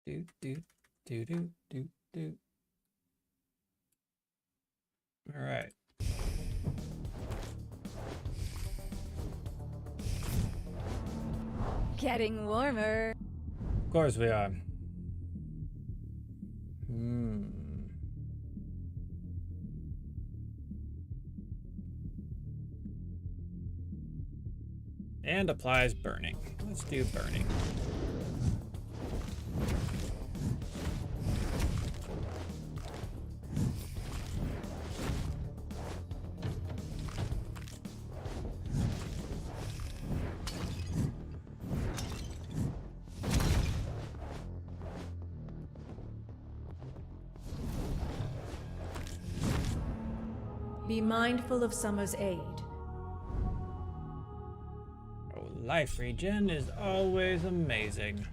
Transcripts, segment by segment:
Do do do do do do. All right. Getting warmer. Of course we are. Hmm. And applies burning. Let's do burning. Be mindful of Summer's aid. Oh, life regen is always amazing.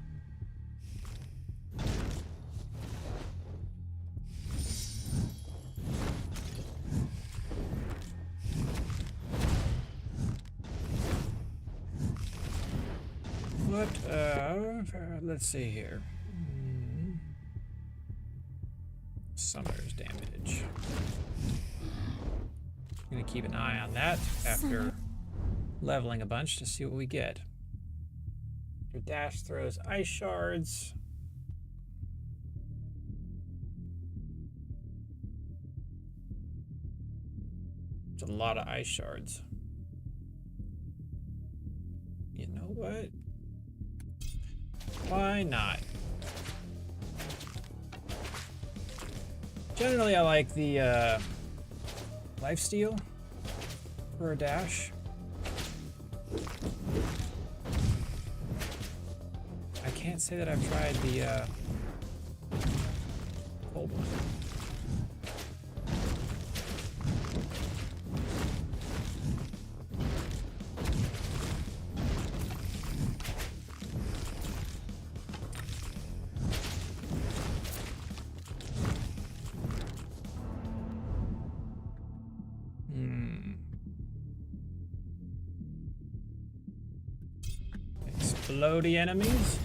What, let's see here. Summer's damage. I'm gonna keep an eye on that after leveling a bunch to see what we get. Your dash throws ice shards. It's a lot of ice shards. You know what? Why not? Generally, I like the lifesteal for a dash. I can't say that I've tried the cold one. Explodey enemies.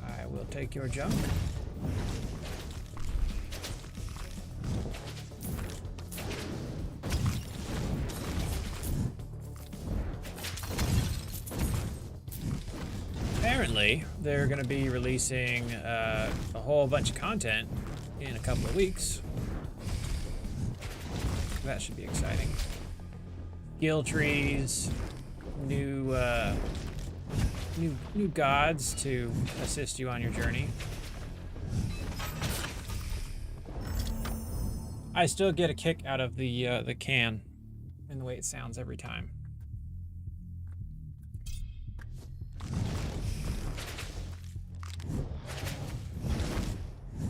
I will take your junk. Apparently, they're going to be releasing a whole bunch of content in a couple of weeks. That should be exciting. Skill trees, new gods to assist you on your journey. I still get a kick out of the can and the way it sounds every time.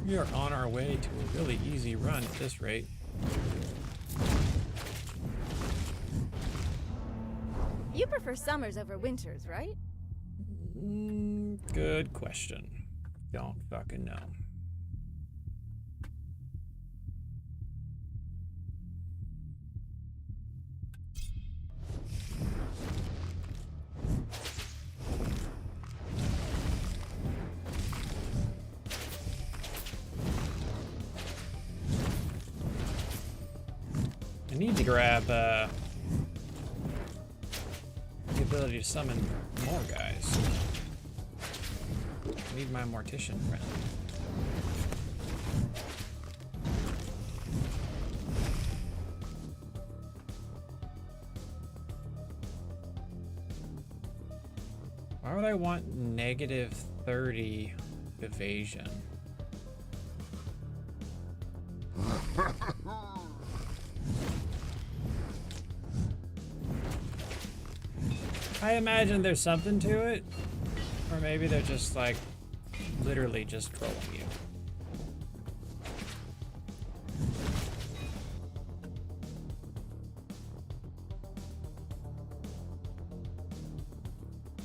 We are on our way to a really easy run at this rate. You prefer summers over winters, right? Good question. Don't fucking know. I need to grab the ability to summon more guys. I need my mortician friend. Why would I want -30 evasion? I imagine there's something to it, or maybe they're just like literally just trolling you.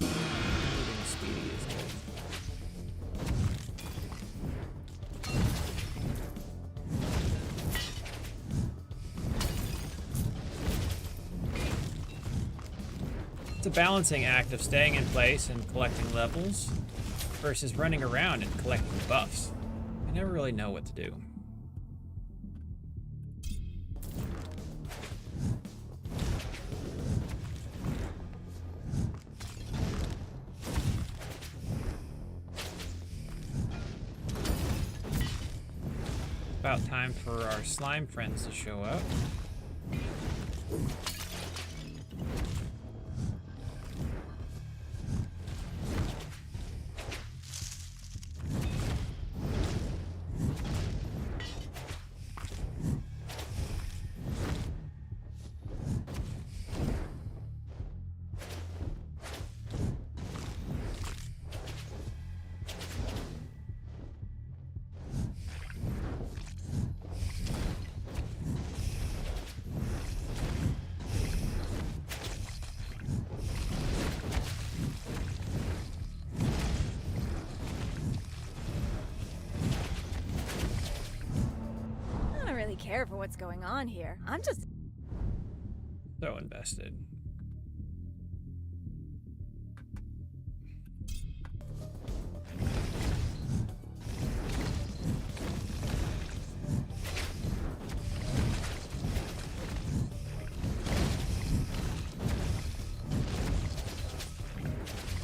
Moving speedy is good. It's a balancing act of staying in place and collecting levels versus running around and collecting buffs. I never really know what to do. About time for our slime friends to show up. I don't really care for what's going on here. I'm just... So invested.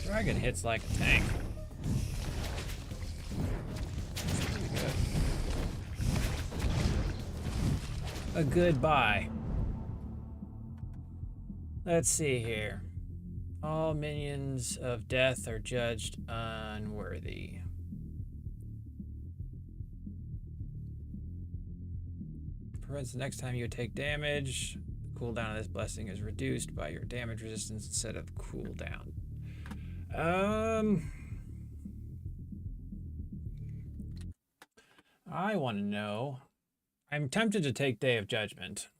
Dragon hits like a tank. That's pretty good. A goodbye. Let's see here. All minions of death are judged unworthy. Prevents the next time you take damage. The cooldown of this blessing is reduced by your damage resistance instead of cooldown. I want to know. I'm tempted to take Day of Judgment.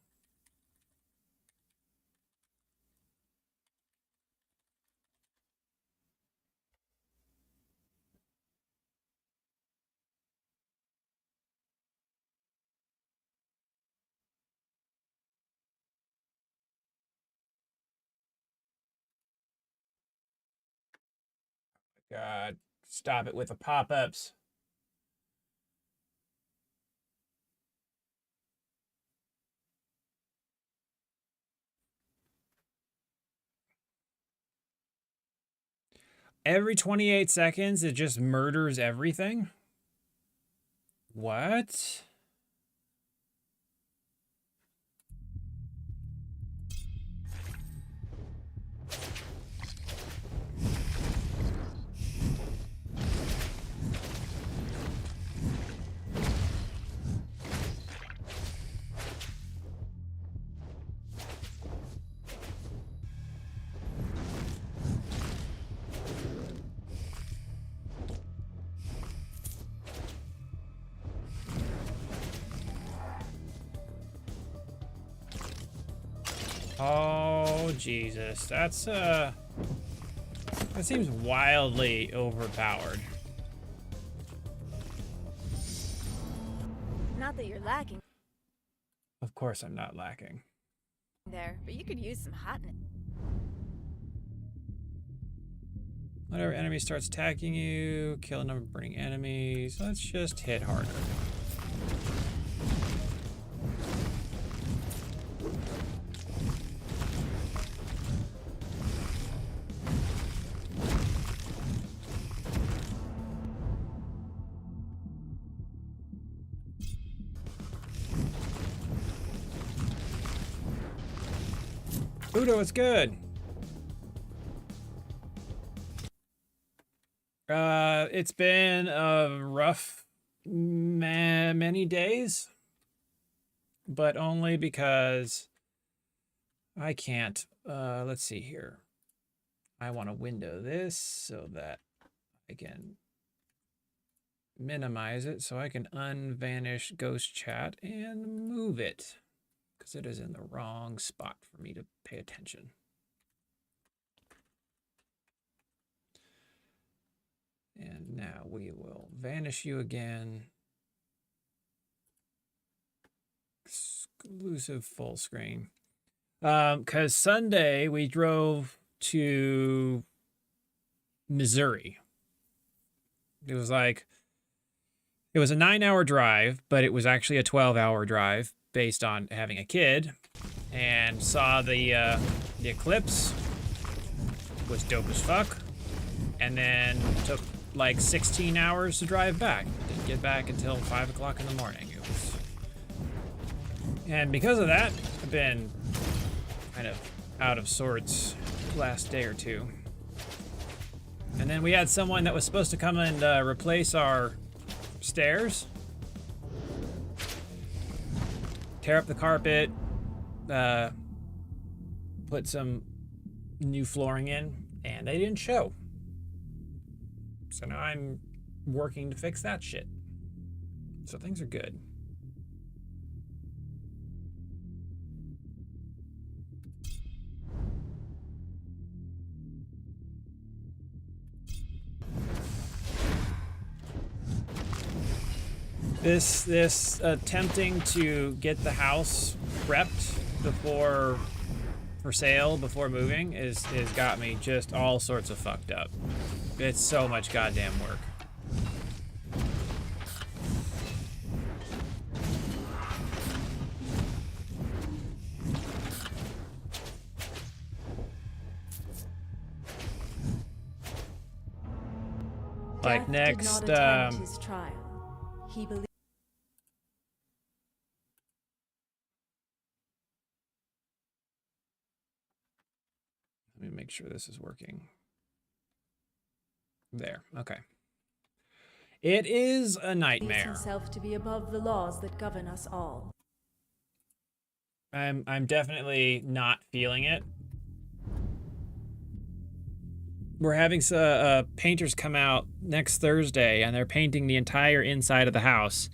God, stop it with the pop-ups. Every 28 seconds, it just murders everything? What? Oh, Jesus. That seems wildly overpowered. Not that you're lacking Of course I'm not lacking. there, but you could use some hotness. Whenever enemy starts attacking you, kill a number of burning enemies. Let's just hit harder. Udo, it's good. It's been a rough many days, but only because I can't. Let's see here. I want to window this so that I can minimize it so I can unvanish ghost chat and move it because it is in the wrong spot for me to pay attention. And now we will vanish you again. Exclusive full screen. Because Sunday we drove to Missouri. It was like, it was a 9-hour drive, but it was actually a 12-hour drive based on having a kid, and saw the eclipse. Was dope as fuck, and then took like 16 hours to drive back. Didn't get back until 5 o'clock in the morning. It was, and because of that, I've been kind of out of sorts the last day or two. And then we had someone that was supposed to come and replace our stairs, tear up the carpet, put some new flooring in, and they didn't show. So now I'm working to fix that shit. So things are good. This attempting to get the house prepped for sale before moving is got me just all sorts of fucked up. It's so much goddamn work. Like next, did not attend his trial. He believed. Let me make sure this is working. There, okay. It is a nightmare. Himself to be above the laws that govern us all. I'm definitely not feeling it. We're having painters come out next Thursday, and they're painting the entire inside of the house,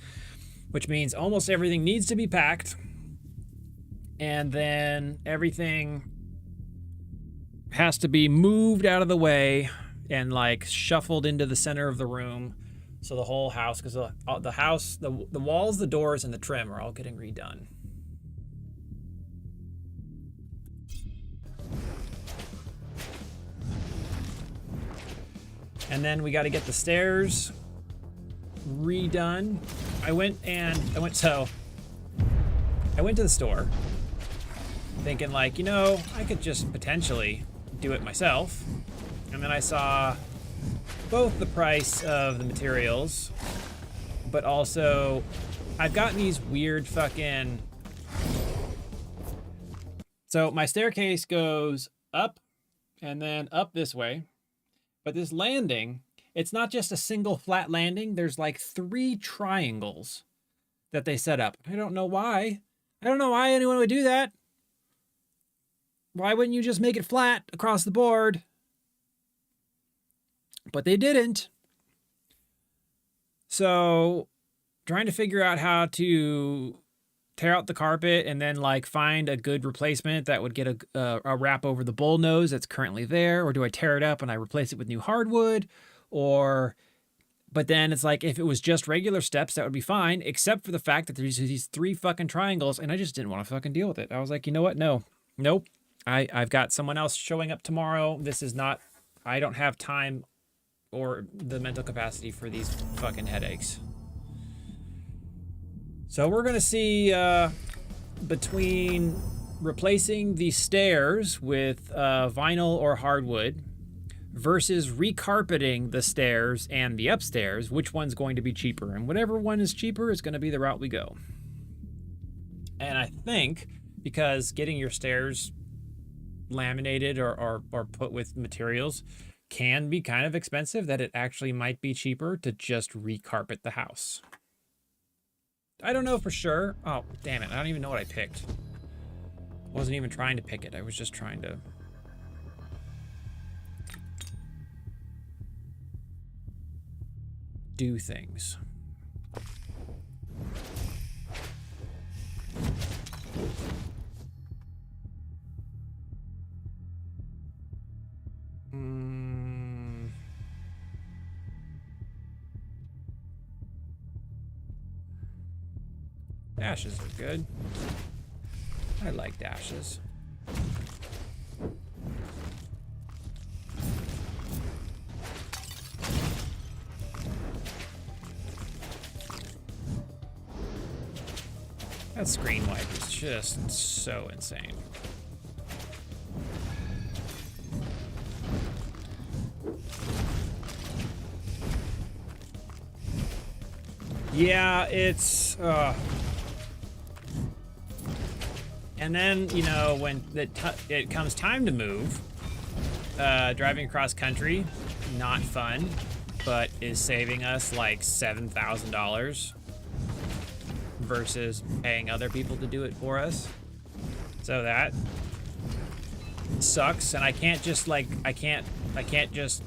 which means almost everything needs to be packed, and then everything has to be moved out of the way and like shuffled into the center of the room. So the whole house, because the house, the walls, the doors, and the trim are all getting redone. And then we got to get the stairs redone. I went to the store thinking like, you know, I could just potentially do it myself. And then I saw both the price of the materials, but also I've gotten these weird fucking... So my staircase goes up and then up this way. But this landing, it's not just a single flat landing. There's like 3 triangles that they set up. I don't know why. I don't know why anyone would do that. Why wouldn't you just make it flat across the board? But they didn't. So, trying to figure out how to tear out the carpet and then like find a good replacement that would get a wrap over the bull nose that's currently there, or do I tear it up and I replace it with new hardwood? But then it's like, if it was just regular steps, that would be fine, except for the fact that there's these 3 fucking triangles, and I just didn't want to fucking deal with it. I was like, you know what? Nope. I've got someone else showing up tomorrow. I don't have time or the mental capacity for these fucking headaches. So we're going to see between replacing the stairs with vinyl or hardwood versus recarpeting the stairs and the upstairs, which one's going to be cheaper. And whatever one is cheaper is going to be the route we go. And I think because getting your stairs laminated or put with materials can be kind of expensive, that it actually might be cheaper to just recarpet the house. I don't know for sure. Oh, damn it. I don't even know what I picked. Wasn't even trying to pick it. I was just trying to... do things. Dashes are good. I like dashes. That screen wipe is just so insane. Yeah, it's... And then, you know, when it comes time to move, driving across country, not fun, but is saving us like $7,000 versus paying other people to do it for us. So that sucks, and I can't just like, I can't just...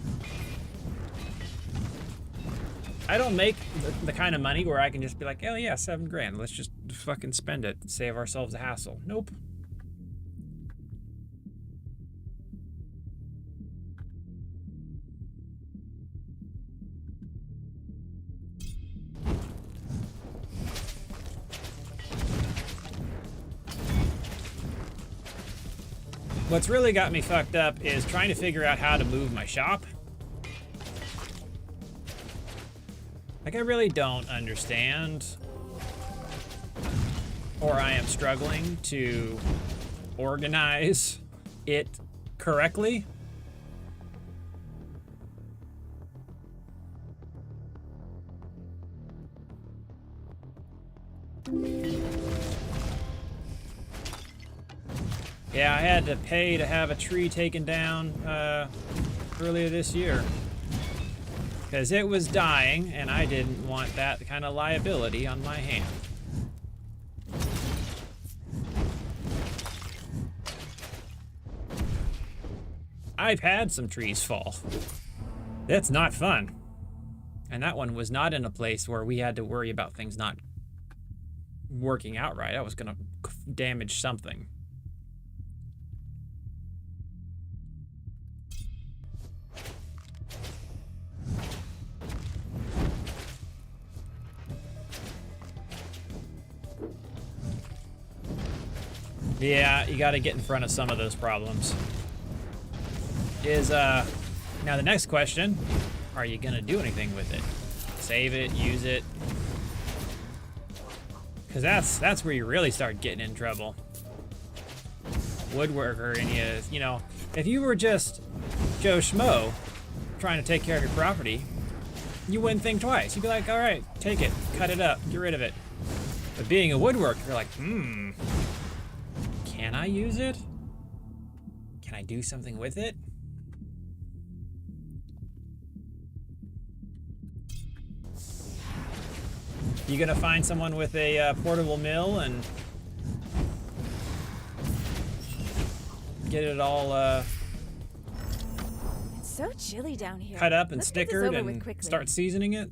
I don't make the kind of money where I can just be like, oh yeah, $7,000. Let's just fucking spend it, save ourselves a hassle. Nope. What's really got me fucked up is trying to figure out how to move my shop. Like, I really don't understand, or I am struggling to organize it correctly. Yeah, I had to pay to have a tree taken down earlier this year. Because it was dying, and I didn't want that kind of liability on my hand. I've had some trees fall. That's not fun. And that one was not in a place where we had to worry about things not working out right. I was going to damage something. Yeah, you got to get in front of some of those problems. Now the next question, are you going to do anything with it? Save it, use it? Because that's where you really start getting in trouble. Woodworker, and you know, if you were just Joe Schmo trying to take care of your property, you wouldn't think twice. You'd be like, all right, take it, cut it up, get rid of it. But being a woodworker, you're like, can I use it? Can I do something with it? You gonna find someone with a portable mill and get it all It's so chilly down here. cut up and Let's get this stickered over with and quickly. start seasoning it?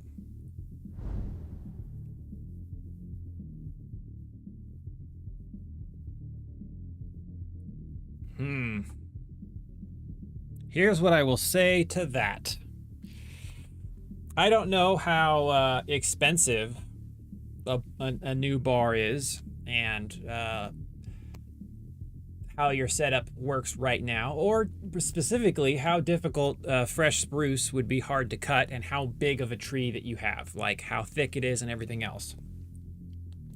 Here's what I will say to that. I don't know how expensive a new bar is, and how your setup works right now, or specifically how difficult fresh spruce would be hard to cut, and how big of a tree that you have, like how thick it is and everything else.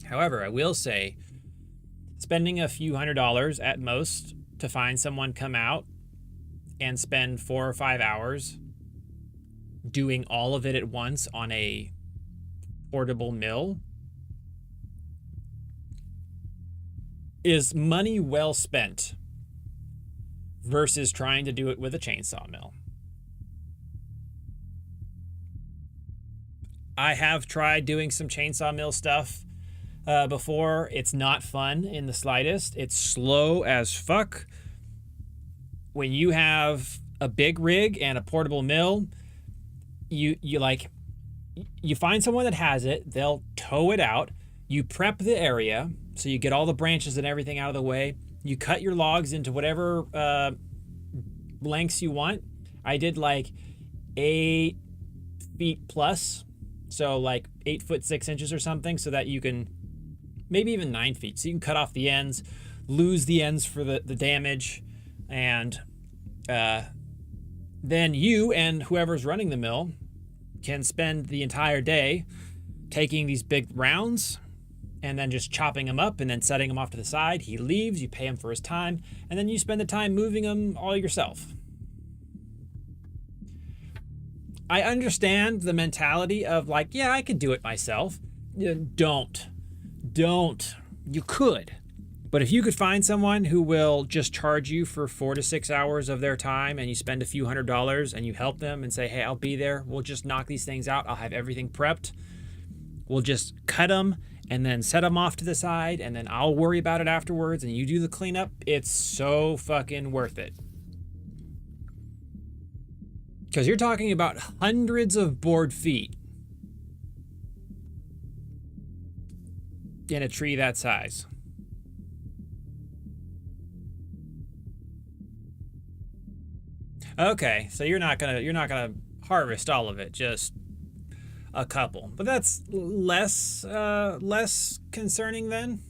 However, I will say, spending a few $100s at most to find someone come out and spend 4 or 5 hours doing all of it at once on a portable mill is money well spent versus trying to do it with a chainsaw mill. I have tried doing some chainsaw mill stuff before. It's not fun in the slightest. It's slow as fuck. When you have a big rig and a portable mill, you find someone that has it, they'll tow it out, you prep the area, so you get all the branches and everything out of the way, you cut your logs into whatever lengths you want. I did like 8 feet plus, so like 8 foot 6 inches or something, so that you can, maybe even 9 feet, so you can cut off the ends, lose the ends for the damage, and then you and whoever's running the mill can spend the entire day taking these big rounds and then just chopping him up and then setting him off to the side. He leaves, you pay him for his time, and then you spend the time moving him all yourself. I understand the mentality of like, yeah, I could do it myself. Don't. You could. But if you could find someone who will just charge you for 4 to 6 hours of their time and you spend a few $100s and you help them and say, hey, I'll be there. We'll just knock these things out. I'll have everything prepped. We'll just cut them and then set them off to the side and then I'll worry about it afterwards and you do the cleanup. It's so fucking worth it. Because you're talking about hundreds of board feet in a tree that size. Okay, so you're not gonna harvest all of it, just a couple. But that's less concerning then.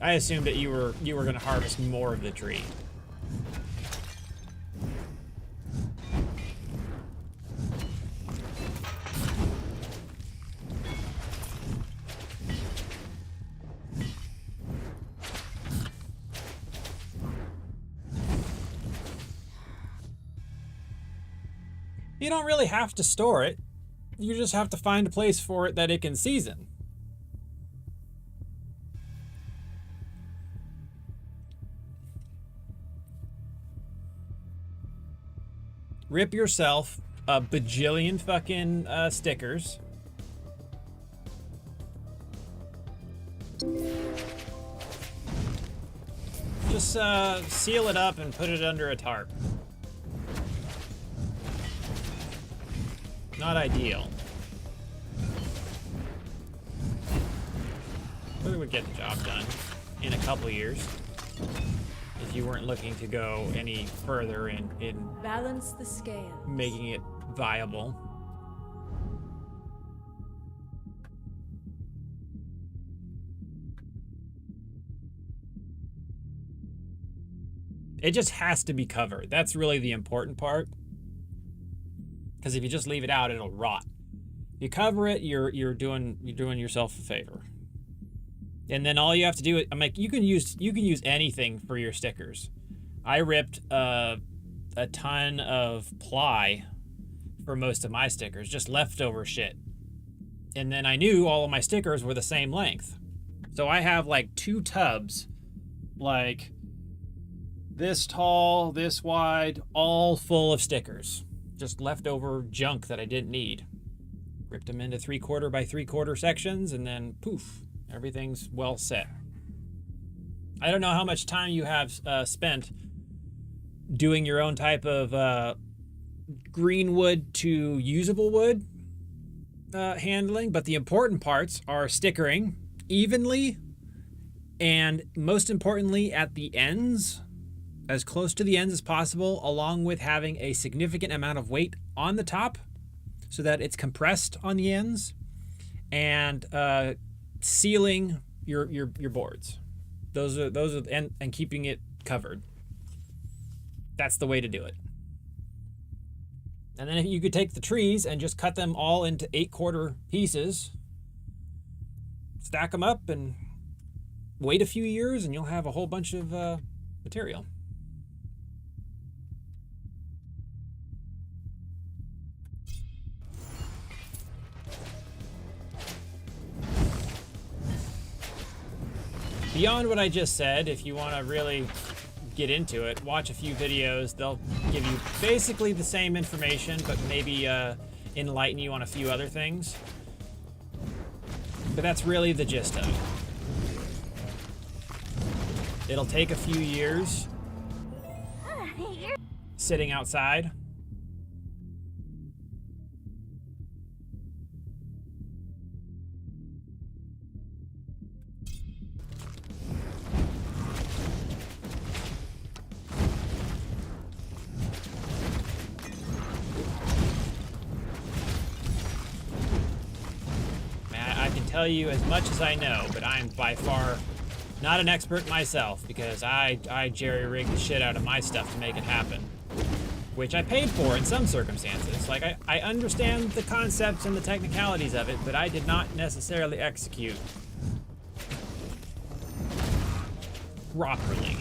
I assumed that you were gonna harvest more of the tree. You don't really have to store it. You just have to find a place for it that it can season. Rip yourself a bajillion fucking stickers. Just seal it up and put it under a tarp. Not ideal. But it would get the job done in a couple years if you weren't looking to go any further in Balance the scale. making it viable. It just has to be covered. That's really the important part. Because if you just leave it out, it'll rot. You cover it, you're doing yourself a favor. And then all you have to do, I'm like, you can use anything for your stickers. I ripped a ton of ply for most of my stickers, just leftover shit. And then I knew all of my stickers were the same length. So I have like 2 tubs, like this tall, this wide, all full of stickers. Just leftover junk that I didn't need. Ripped them into 3/4 by 3/4 sections and then poof, everything's well set. I don't know how much time you have spent doing your own type of green wood to usable wood handling, but the important parts are stickering evenly and most importantly at the ends, as close to the ends as possible, along with having a significant amount of weight on the top so that it's compressed on the ends, and sealing your boards. Those are and keeping it covered. That's the way to do it. And then if you could take the trees and just cut them all into 8/4 pieces, stack them up and wait a few years and you'll have a whole bunch of material. Beyond what I just said, if you want to really get into it, watch a few videos. They'll give you basically the same information, but maybe enlighten you on a few other things. But that's really the gist of it. It'll take a few years sitting outside. Tell you as much as I know, but I'm by far not an expert myself because I jerry-rig the shit out of my stuff to make it happen. which I paid for in some circumstances. Like, I understand the concepts and the technicalities of it, but I did not necessarily execute properly.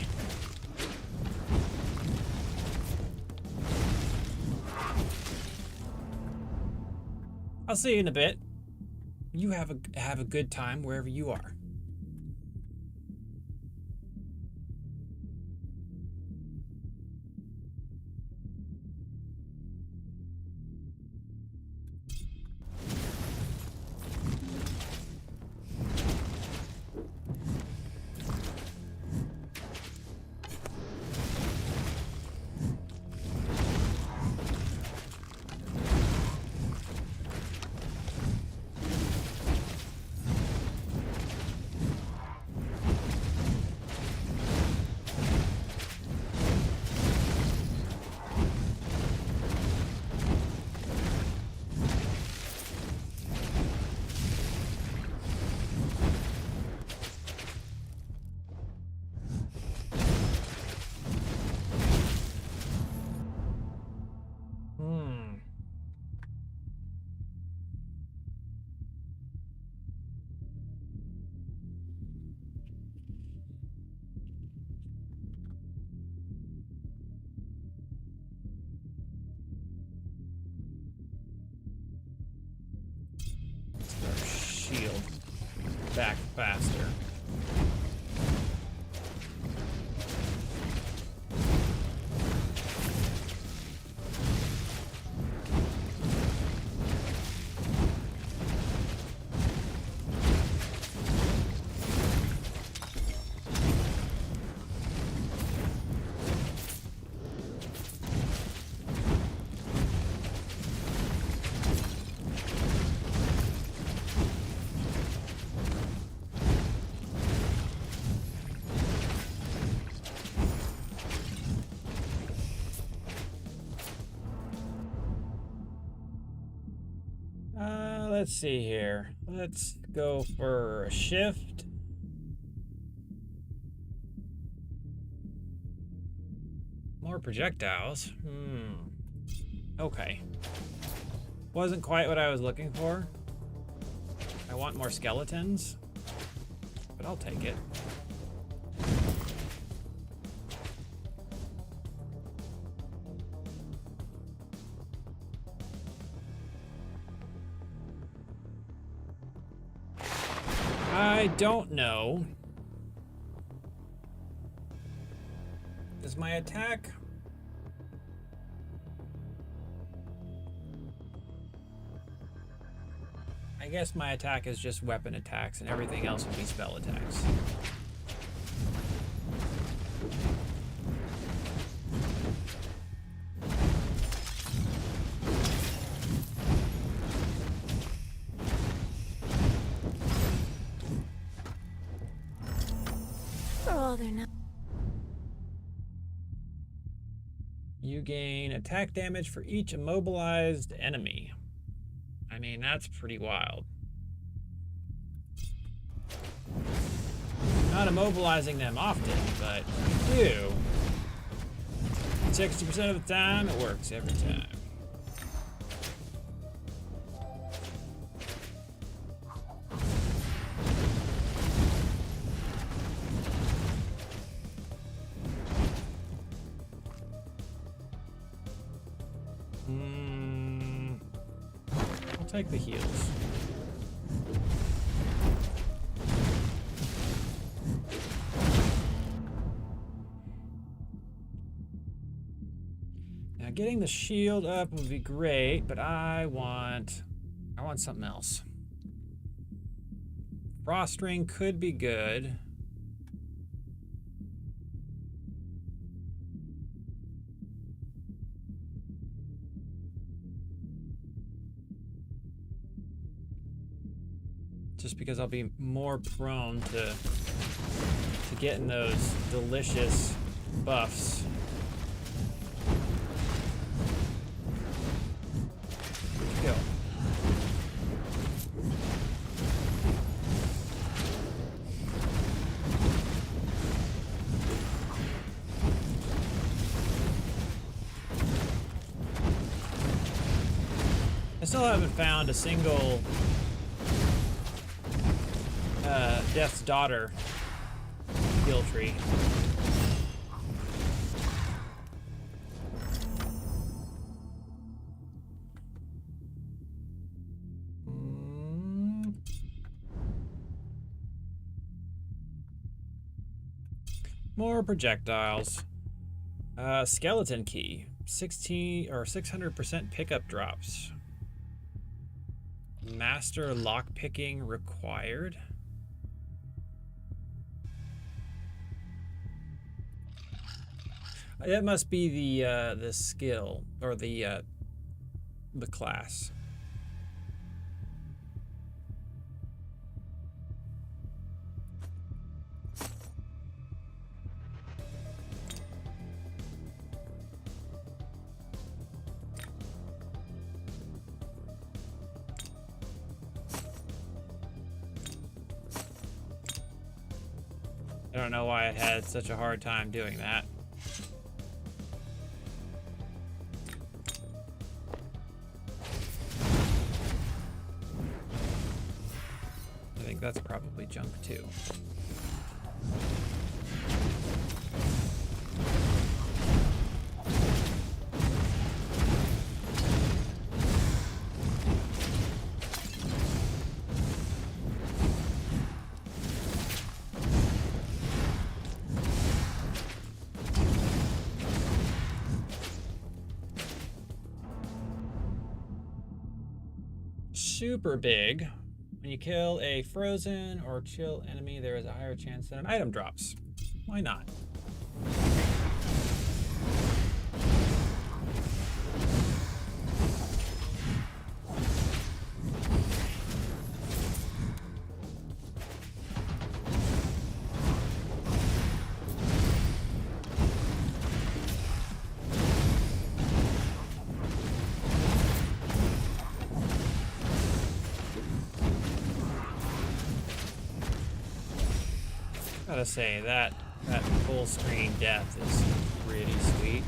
I'll see you in a bit. You have a good time wherever you are. Shield back faster. Let's see here. Let's go for a shift. More projectiles. Okay. Wasn't quite what I was looking for. I want more skeletons, but I'll take it. I don't know. Does my attack... I guess my attack is just weapon attacks and everything else would be spell attacks. They're not. You gain attack damage for each immobilized enemy. I mean, that's pretty wild. Not immobilizing them often, but you do. 60% of the time, it works every time. Take the heals. Now getting the shield up would be great, but I want something else. Frost ring could be good. Just because I'll be more prone to getting those delicious buffs. Where'd you go? still haven't found a single Death's Daughter skill tree. More projectiles. Skeleton key. 16 or 600% pickup drops. Master lock picking required. That must be the skill or the class. I don't know why I had such a hard time doing that. I think that's probably junk too. Super big. When you kill a frozen or chill enemy, there is a higher chance that an item drops. Why not? Gotta say that full screen death is pretty sweet.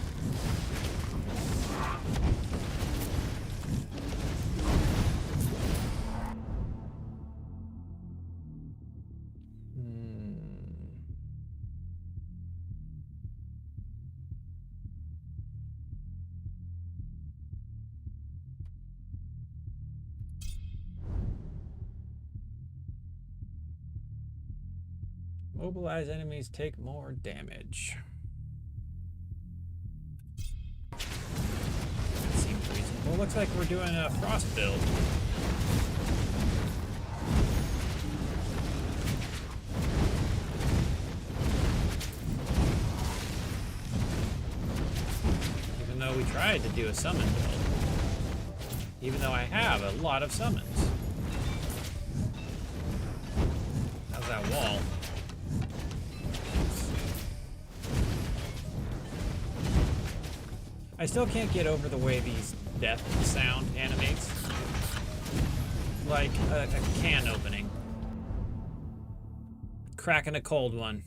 Mobilize enemies take more damage. That seems reasonable. Looks like we're doing a frost build. Even though we tried to do a summon build. Even though I have a lot of summons. How's that wall? I still can't get over the way these death sound animates. Like a can opening. Cracking a cold one.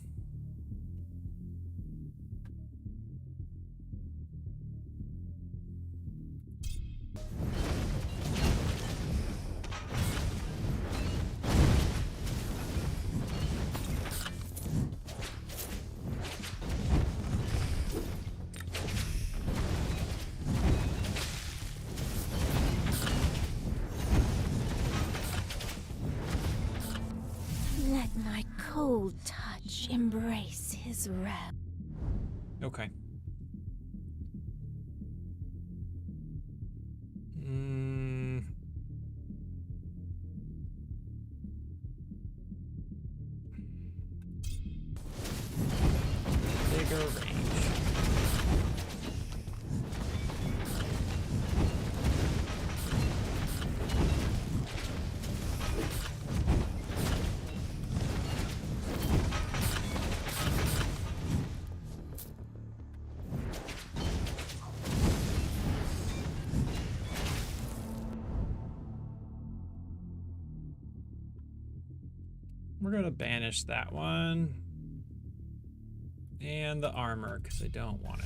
Let my cold touch embrace his wrath. Okay. Bigger range. We're gonna banish that one. And the armor, because I don't want it.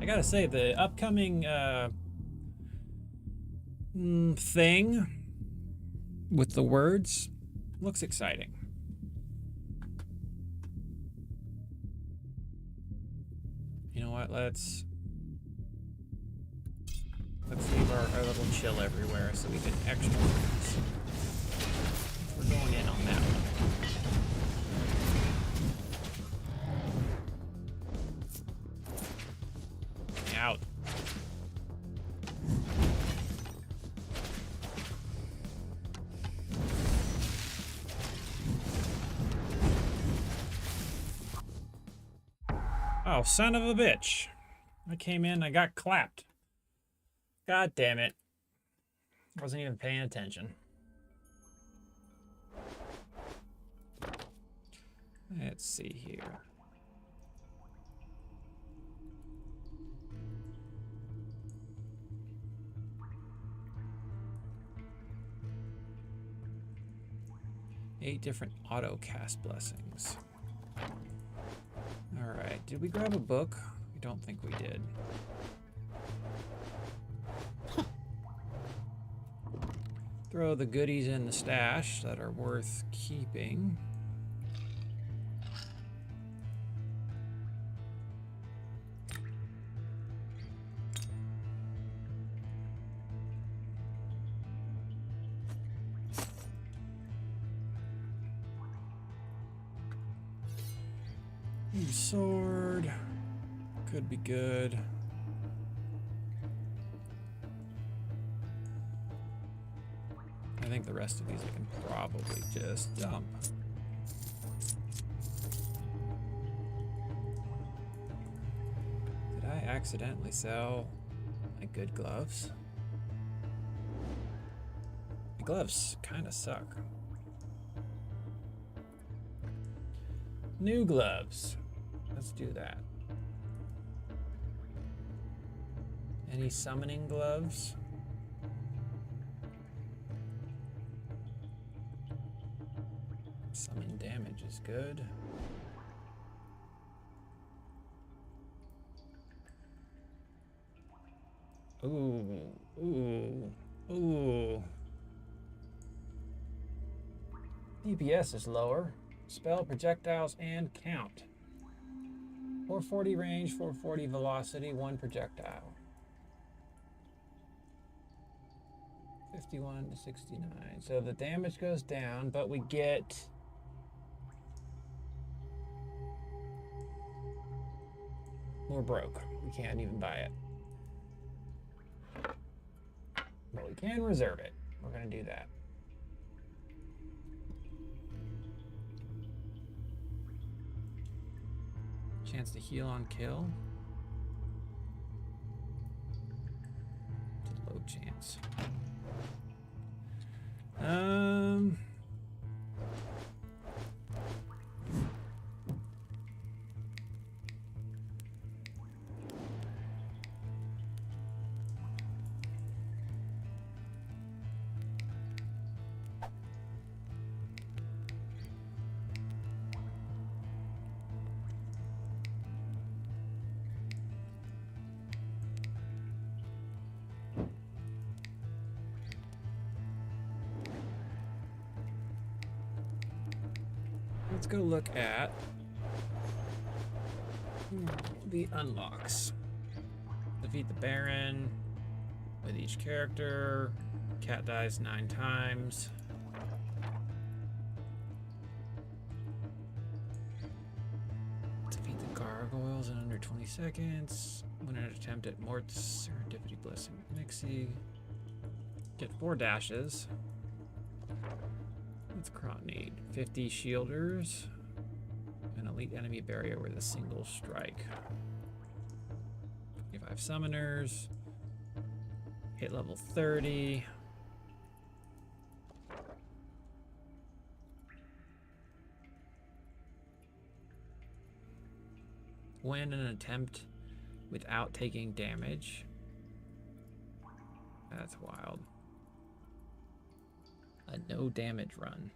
gotta say, the upcoming thing with the words looks exciting. You know what? Let's leave our little chill everywhere so we can extra words. We're going in on that one. Out. Oh, son of a bitch. I came in, I got clapped. God damn it. Wasn't even paying attention. Let's see here. Eight different auto cast blessings. All right, did we grab a book? I don't think we did. Throw the goodies in the stash that are worth keeping. New sword. Could be good. I think the rest of these I can probably just dump. Did I accidentally sell my good gloves? The gloves kind of suck. New gloves. Let's do that. Any summoning gloves? Summon damage is good. Ooh, ooh, ooh. DPS is lower. Spell, projectiles, and count. 440 range, 440 velocity, 1 projectile. 51 to 69. So the damage goes down, but we get more broke. We can't even buy it. But we can reserve it. We're going to do that. Chance to heal on kill. It's a low chance. Let's go look at the unlocks. Defeat the Baron with each character. Cat dies 9 times. Defeat the gargoyles in under 20 seconds. Win an attempt at Mort's Serendipity Blessing Nixie. Get 4 dashes. What's Krot need? 50 shielders. An elite enemy barrier with a single strike. 25 summoners. Hit level 30. Win an attempt without taking damage. That's wild. A no damage run.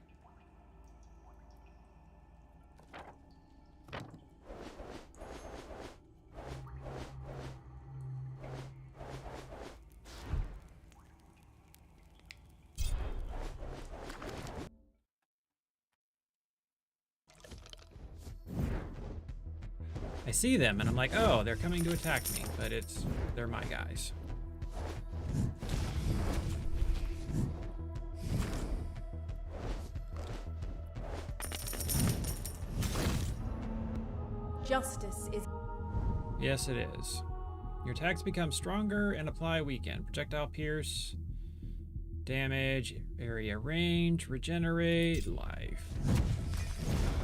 see them and I'm like, oh, they're coming to attack me, but they're my guys. Justice is. Yes, it is. Your attacks become stronger and apply weaken. Projectile pierce, damage, area range, regenerate, life.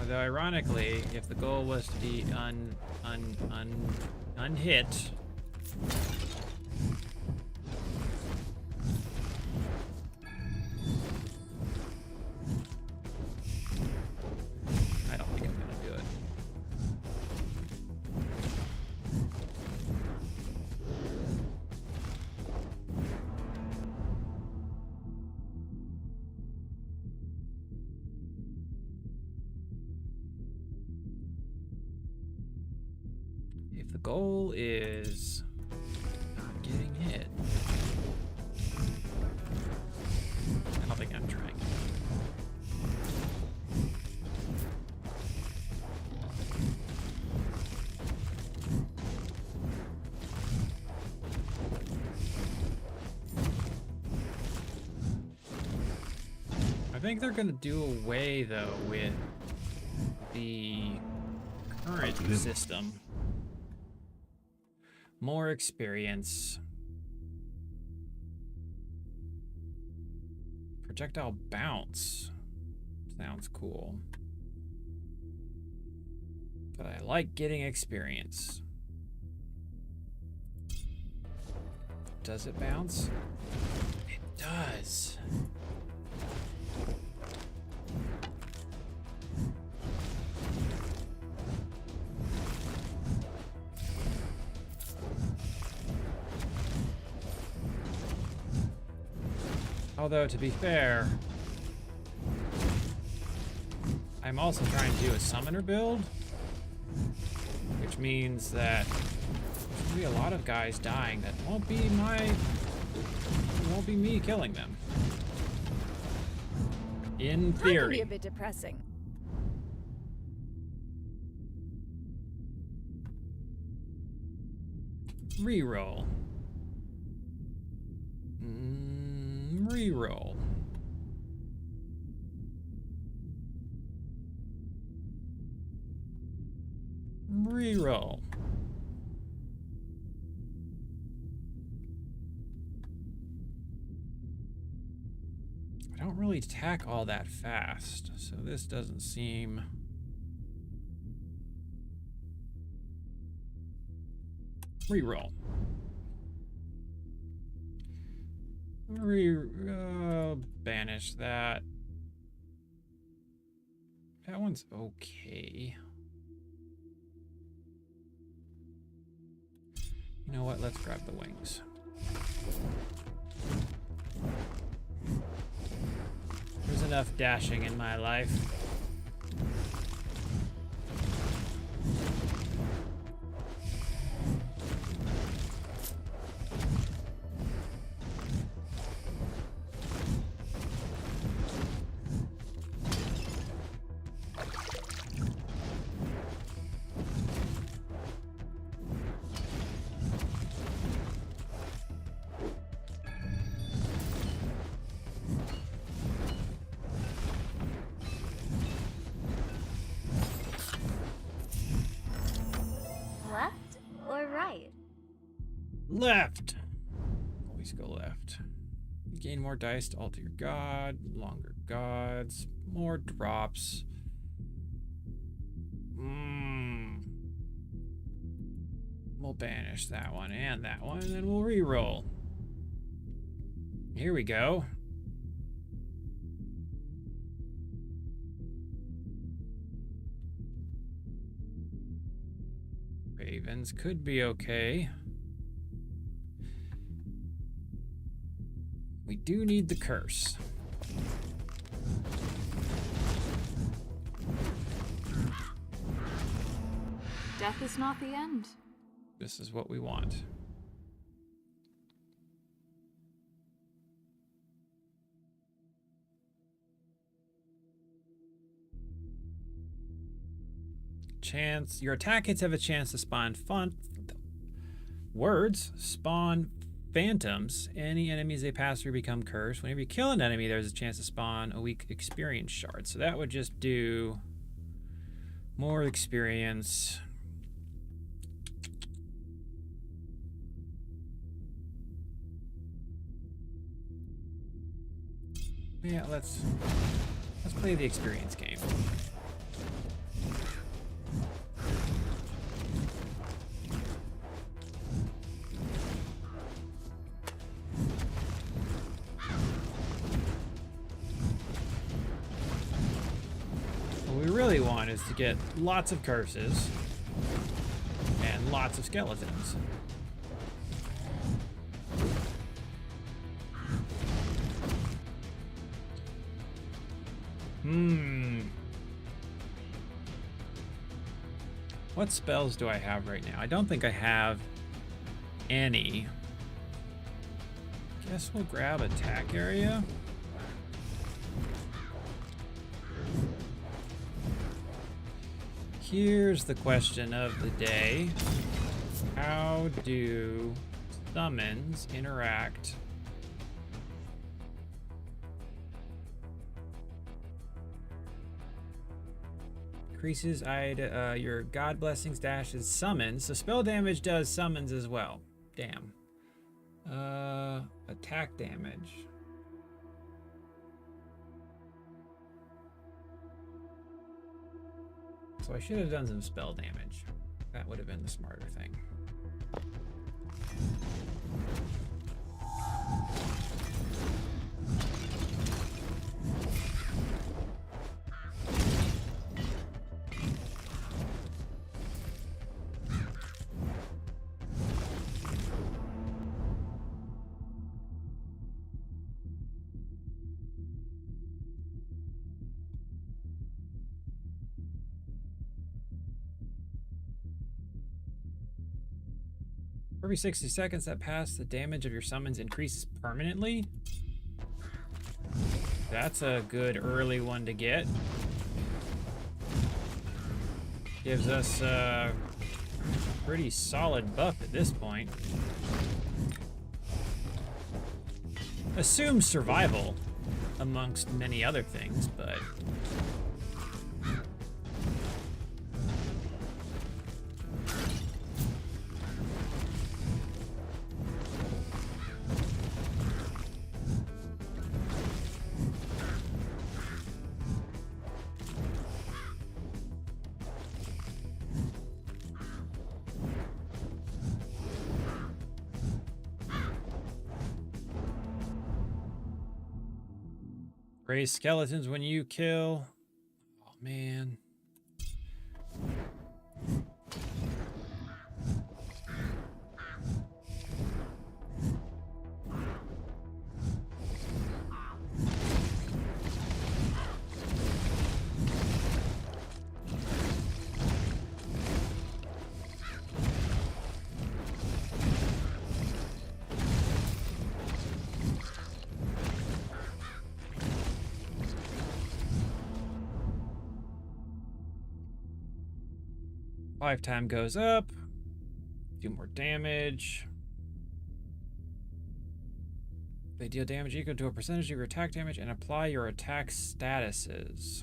Although ironically, if the goal was to be unhit, I don't think I'm gonna do it. If the goal is not getting hit, I don't think I'm trying. I think they're gonna do away though with the current system. More experience. Projectile bounce. Sounds cool. But I like getting experience. Does it bounce? It does. Although, to be fair, I'm also trying to do a summoner build, which means that there's gonna be a lot of guys dying that won't be me killing them. In That can be theory. a bit depressing. Reroll. Reroll. Reroll. I don't really attack all that fast, so this doesn't seem... Reroll. Banish that. That one's okay. You know what? Let's grab the wings. There's enough dashing in my life. Left or right? Left. Always go left. Gain more dice to alter your god. Longer gods. More drops. We'll banish that one and that one, and then we'll re-roll. Here we go. Ravens could be okay. We do need the curse. Death is not the end. This is what we want. chance. Your attack hits have a chance to spawn spawn phantoms. Any enemies they pass through become cursed. Whenever you kill an enemy, there's a chance to spawn a weak experience shard. So that would just do more experience. Yeah, let's play the experience game. What we really want is to get lots of curses and lots of skeletons. What spells do I have right now? I don't think I have any. Guess we'll grab attack area. Here's the question of the day. How do summons interact? Increases your God Blessings dashes summons. So spell damage does summons as well. Damn. Attack damage. So I should have done some spell damage. That would have been the smarter thing. Every 60 seconds that pass, the damage of your summons increases permanently. That's a good early one to get. Gives us a pretty solid buff at this point. Assumes survival amongst many other things, but raise skeletons when you kill. Oh man. Lifetime goes up. Do more damage. They deal damage equal to a percentage of your attack damage and apply your attack statuses.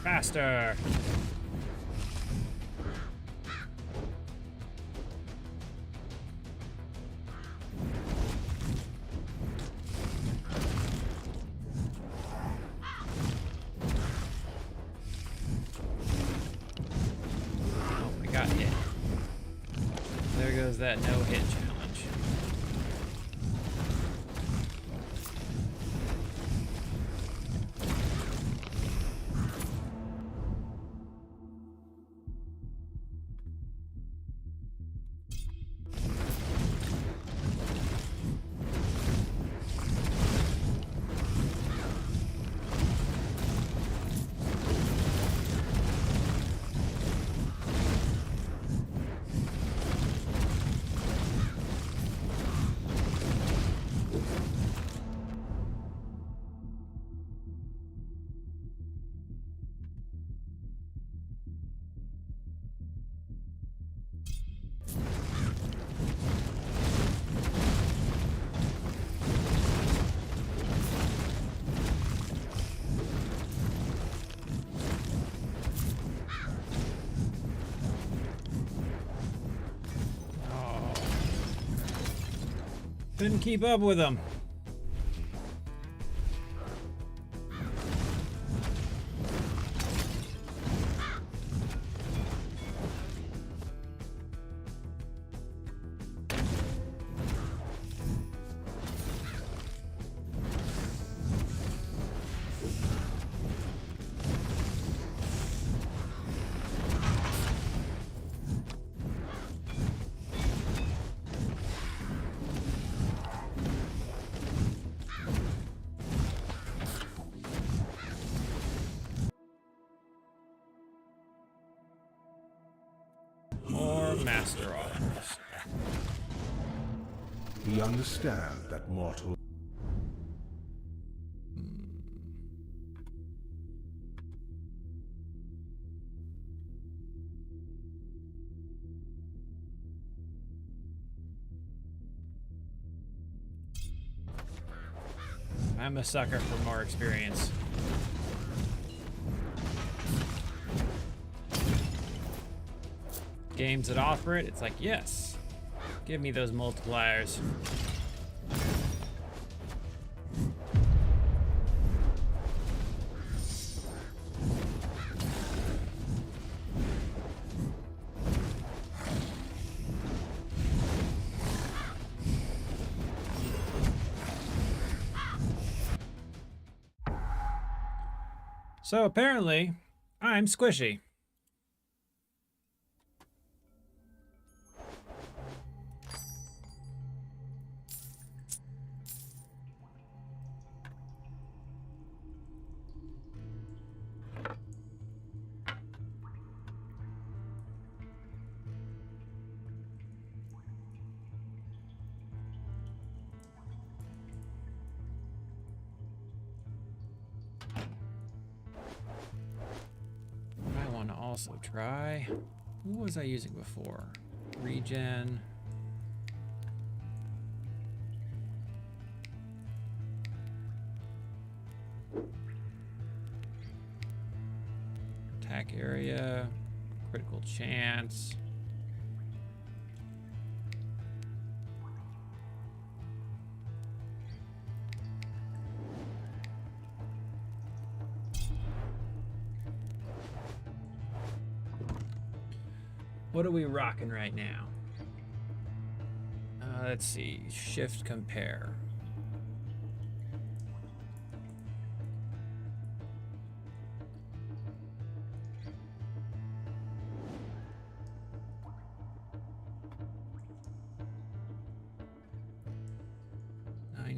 Faster. Oh, I got hit. There goes that no hit challenge. Couldn't keep up with them. More master offers. We understand that mortal. I'm a sucker for more experience. Games that offer it, it's like, yes, give me those multipliers. So apparently, I'm squishy. I want to also try. What was I using before? Regen. Attack area. Critical chance. What are we rocking right now? Let's see. Shift compare.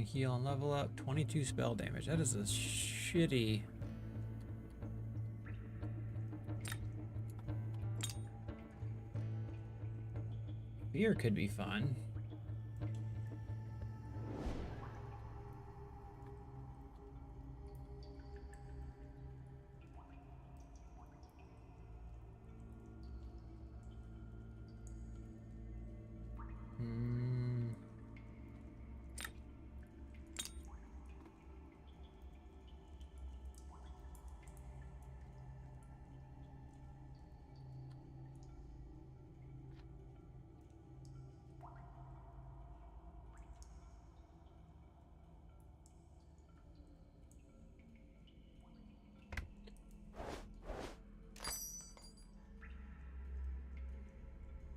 Heal and level up, 22 spell damage. That is a shitty. Fear could be fun.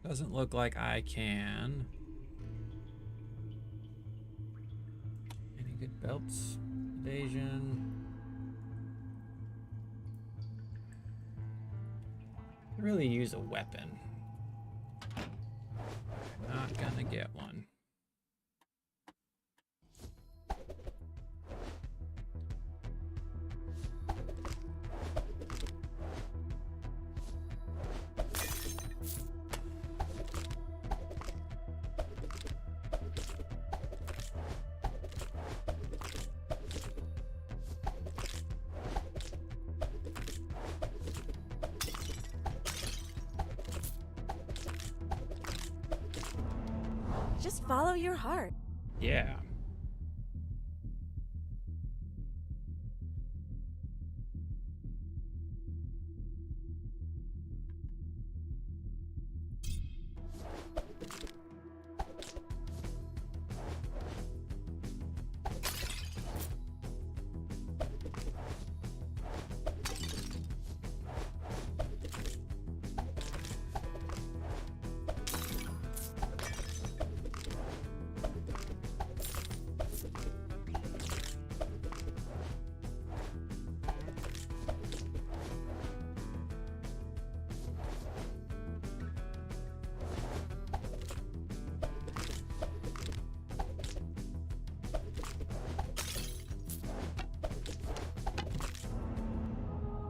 Doesn't look like I can. Any good belts? Evasion. Could really use a weapon. Not gonna get one. Just follow your heart. Yeah.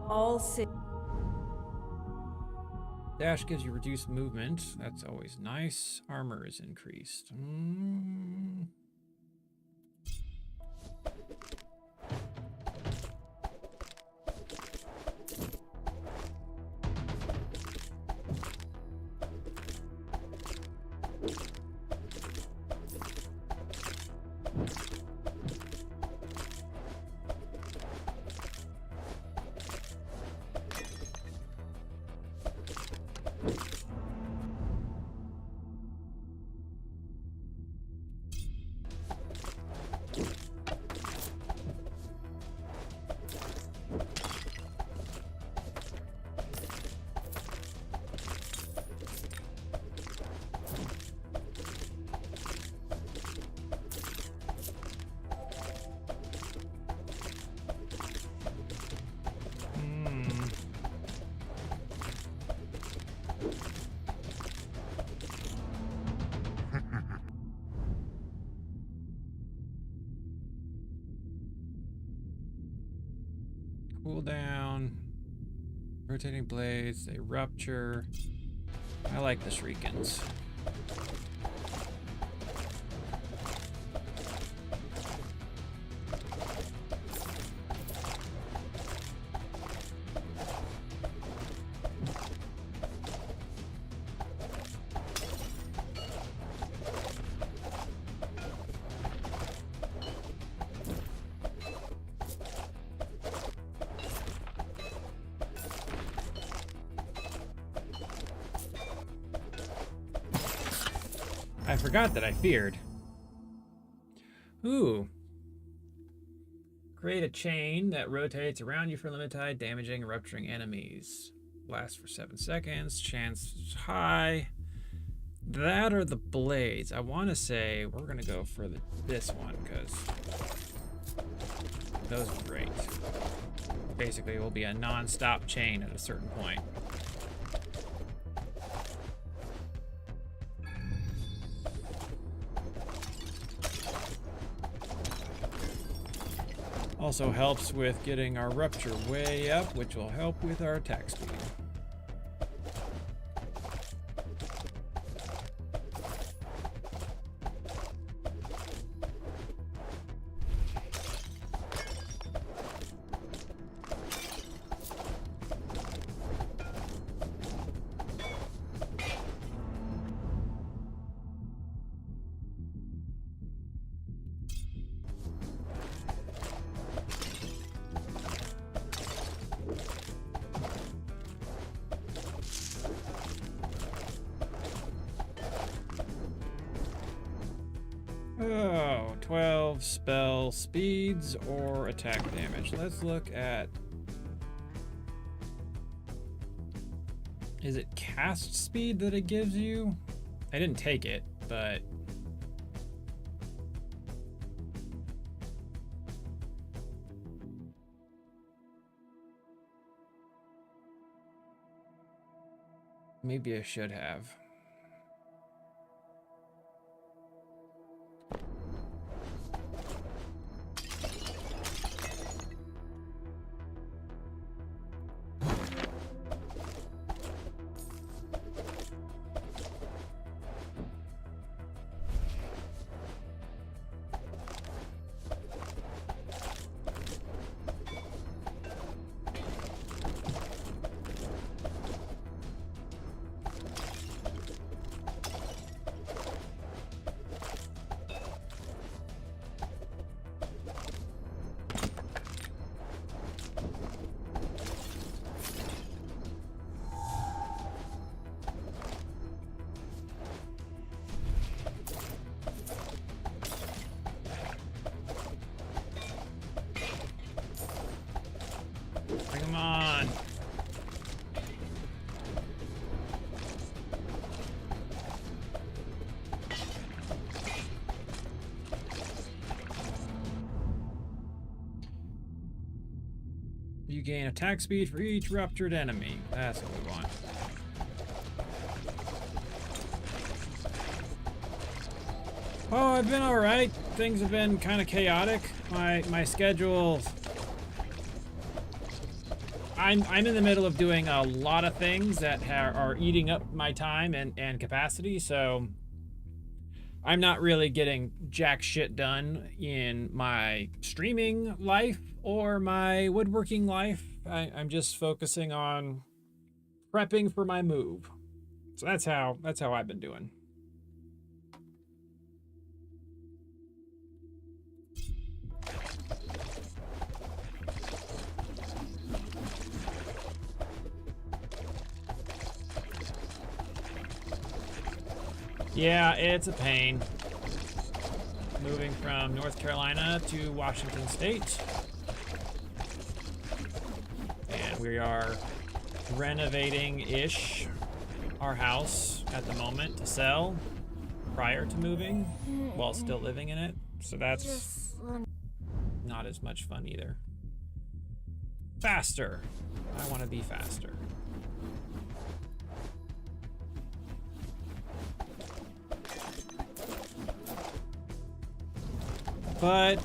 All city. Dash gives you reduced movement. That's always nice. Armor is increased. Cooldown. Rotating blades, they rupture. I like the Shriekins. I forgot that I feared. Ooh. Create a chain that rotates around you for limited time, damaging and rupturing enemies. Lasts for 7 seconds. Chance is high. That or the blades. I want to say we're going to go for this one because those are great. Basically, it will be a non-stop chain at a certain point. Also helps with getting our rupture way up, which will help with our attack speed. Oh, 12 spell speeds or attack damage. Let's look at... Is it cast speed that it gives you? I didn't take it, but... Maybe I should have. Bring him on. You gain attack speed for each ruptured enemy. That's what we want. Oh, I've been alright. Things have been kind of chaotic. My schedule... I'm in the middle of doing a lot of things that are eating up my time and capacity, so I'm not really getting jack shit done in my streaming life or my woodworking life. I'm just focusing on prepping for my move. So that's how I've been doing. Yeah, it's a pain. Moving from North Carolina to Washington State. And we are renovating-ish our house at the moment to sell prior to moving while still living in it. So that's not as much fun either. Faster. I want to be faster. But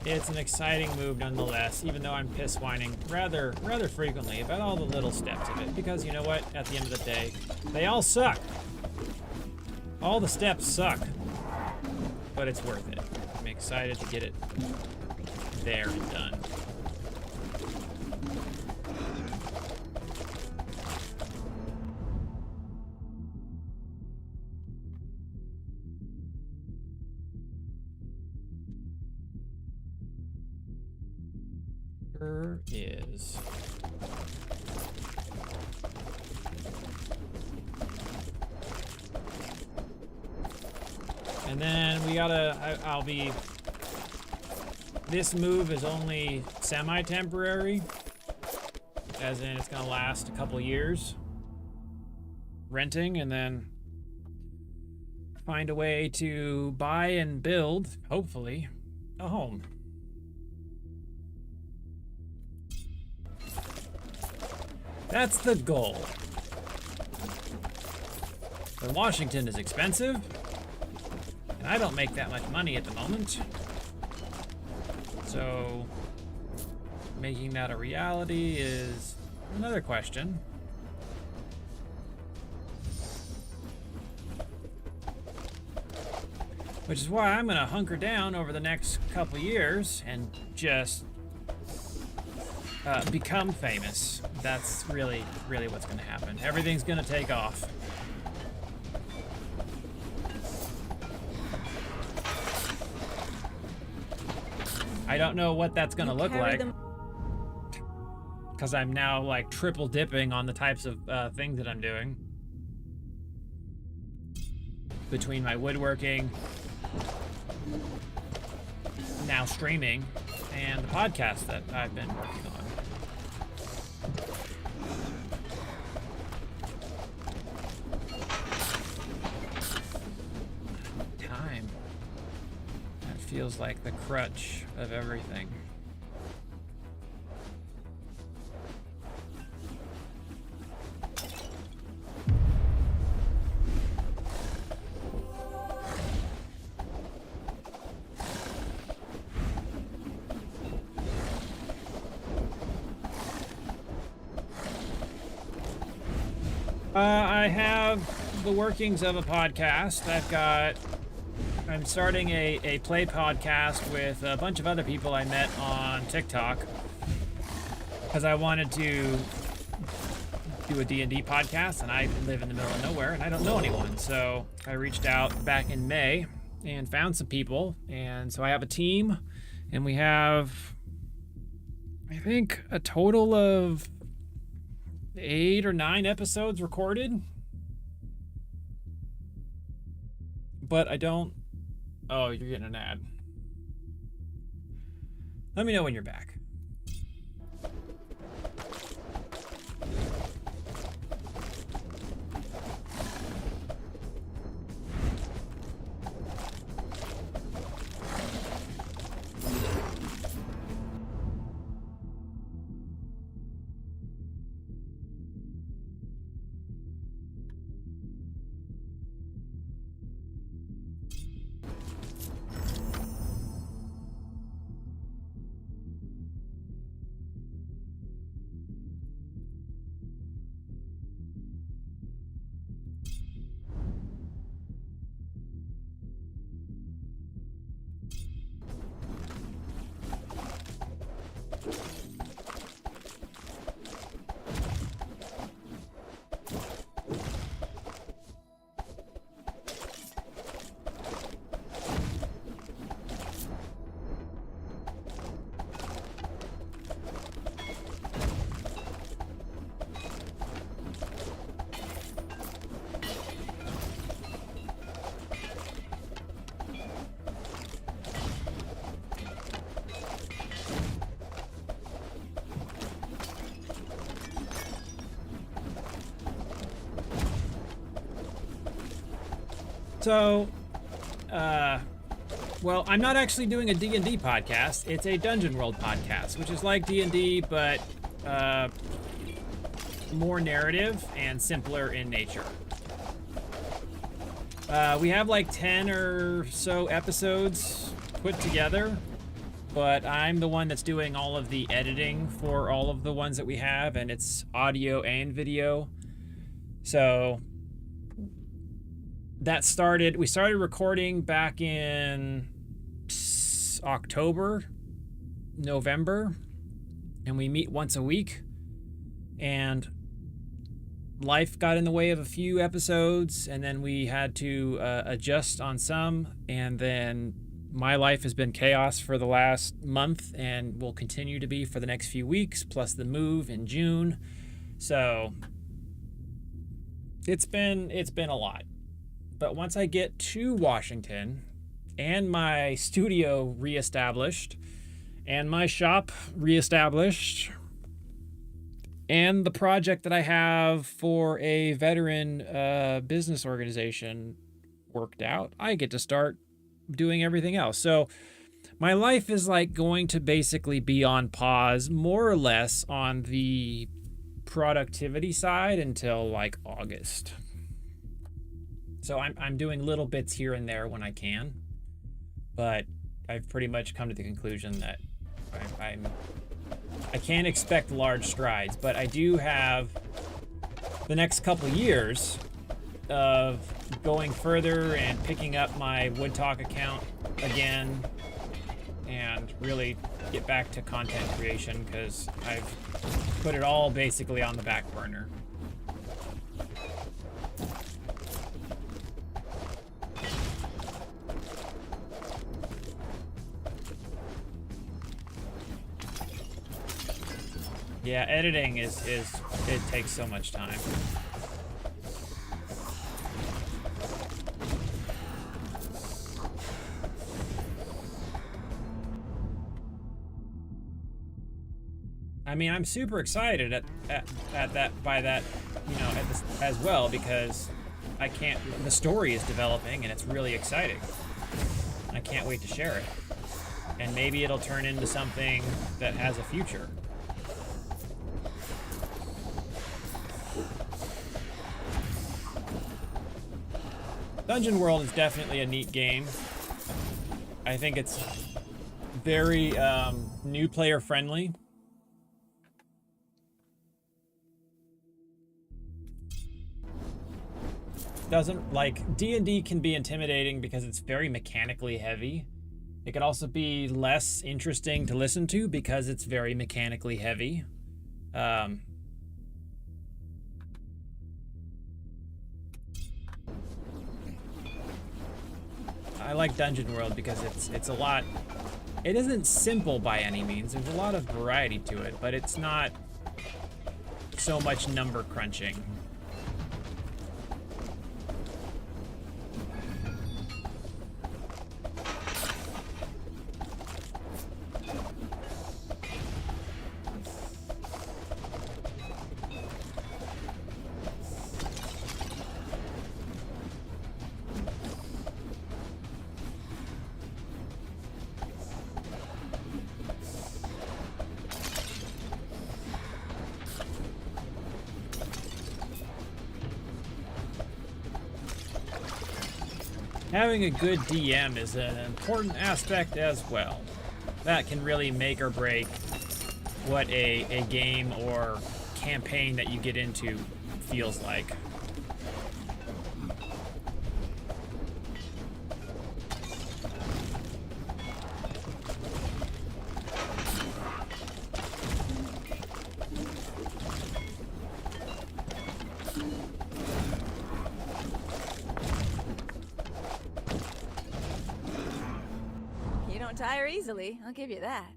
it's an exciting move nonetheless, even though I'm piss whining rather frequently about all the little steps of it. Because you know what? At the end of the day, they all suck. All the steps suck. But it's worth it. I'm excited to get it there and done. Is and then we gotta I'll be this move is only semi-temporary, as in it's gonna last a couple years renting, and then find a way to buy and build, hopefully, a home. That's the goal. But Washington is expensive, and I don't make that much money at the moment. So, making that a reality is another question. Which is why I'm gonna hunker down over the next couple years and just become famous. That's really what's gonna happen. Everything's gonna take off. I don't know what that's gonna look like, because I'm now like triple dipping on the types of things that I'm doing. Between my woodworking, now streaming, and the podcast that I've been working on. Time. That feels like the crutch of everything. I have the workings of a podcast. I'm starting a play podcast with a bunch of other people I met on TikTok, because I wanted to do a D&D podcast, and I live in the middle of nowhere and I don't know anyone. So I reached out back in May and found some people, and so I have a team, and we have, I think, a total of 8 or 9 episodes recorded. But I don't... Oh, you're getting an ad. Let me know when you're back. So, well, I'm not actually doing a D&D podcast. It's a Dungeon World podcast, which is like D&D, but more narrative and simpler in nature. We have like 10 or so episodes put together, but I'm the one that's doing all of the editing for all of the ones that we have, and it's audio and video. So we started recording back in October, November, and we meet once a week, and life got in the way of a few episodes, and then we had to adjust on some, and then my life has been chaos for the last month and will continue to be for the next few weeks, plus the move in June. So it's been a lot. But once I get to Washington and my studio reestablished and my shop reestablished and the project that I have for a veteran business organization worked out, I get to start doing everything else. So my life is like going to basically be on pause, more or less, on the productivity side until like August. So I'm doing little bits here and there when I can, but I've pretty much come to the conclusion that I can't expect large strides, but I do have the next couple years of going further and picking up my Wood Talk account again and really get back to content creation, because I've put it all basically on the back burner. Yeah, editing it takes so much time. I mean, I'm super excited at that, as well, because the story is developing and it's really exciting. I can't wait to share it. And maybe it'll turn into something that has a future. Dungeon World is definitely a neat game. I think it's very new player friendly. Doesn't like D&D can be intimidating because it's very mechanically heavy. It can also be less interesting to listen to because it's very mechanically heavy. I like Dungeon World because it's a lot. It isn't simple by any means. There's a lot of variety to it, but it's not so much number crunching. Having a good DM is an important aspect as well. That can really make or break what a game or campaign that you get into feels like. Tire easily, I'll give you that.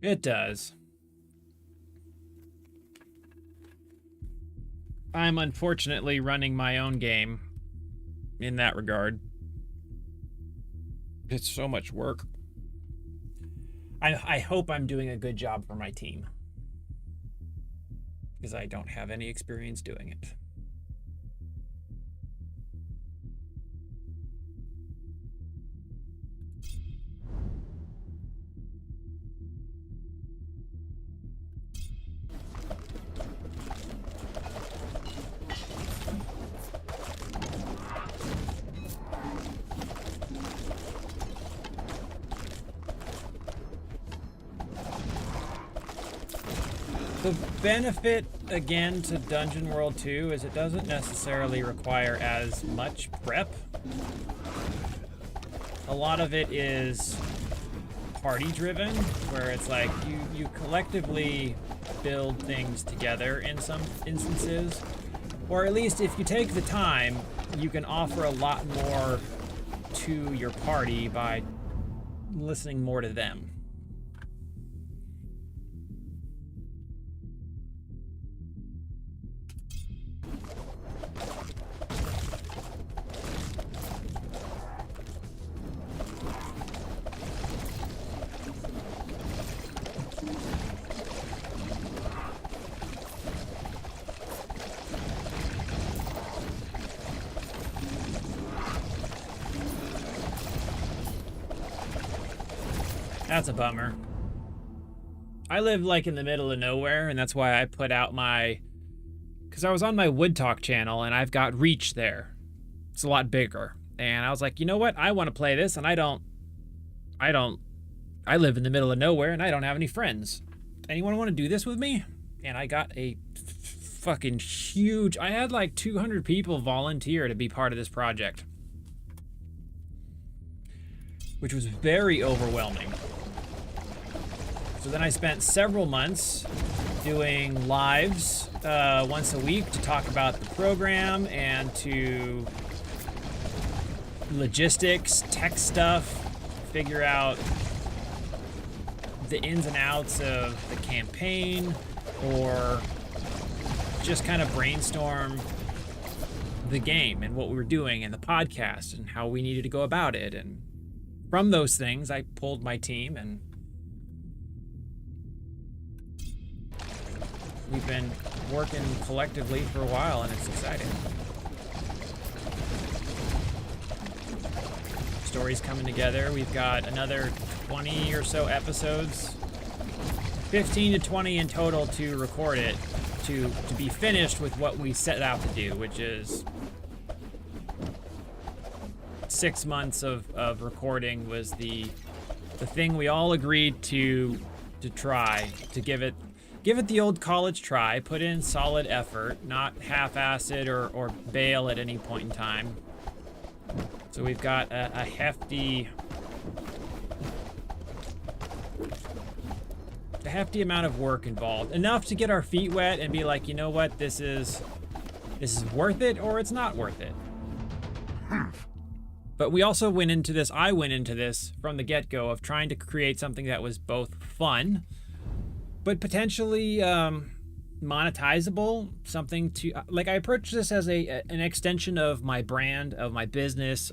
It does. I'm unfortunately running my own game in that regard. It's so much work. I hope I'm doing a good job for my team, because I don't have any experience doing it. The benefit, again, to Dungeon World 2 is it doesn't necessarily require as much prep. A lot of it is party-driven, where it's like you collectively build things together in some instances. Or at least if you take the time, you can offer a lot more to your party by listening more to them. That's a bummer. I live like in the middle of nowhere, and that's why I put out because I was on my Wood Talk channel and I've got reach there. It's a lot bigger. And I was like, you know what? I want to play this and I live in the middle of nowhere and I don't have any friends. Anyone want to do this with me? And I got a fucking huge, I had like 200 people volunteer to be part of this project, which was very overwhelming. So then I spent several months doing lives once a week to talk about the program and to logistics, tech stuff, figure out the ins and outs of the campaign, or just kind of brainstorm the game and what we were doing and the podcast and how we needed to go about it. And from those things, I pulled my team, and we've been working collectively for a while, and it's exciting. Stories coming together. We've got another 20 or so episodes, 15 to 20 in total to record it, to be finished with what we set out to do, which is 6 months of recording was the thing we all agreed to try, to give it the old college try, put in solid effort, not half-assed or bail at any point in time. So we've got a hefty amount of work involved, enough to get our feet wet and be like, you know what, this is worth it or it's not worth it. But we also went into this, I went into this from the get-go of trying to create something that was both fun, but potentially monetizable, something to, like, I approached this as an extension of my brand, of my business,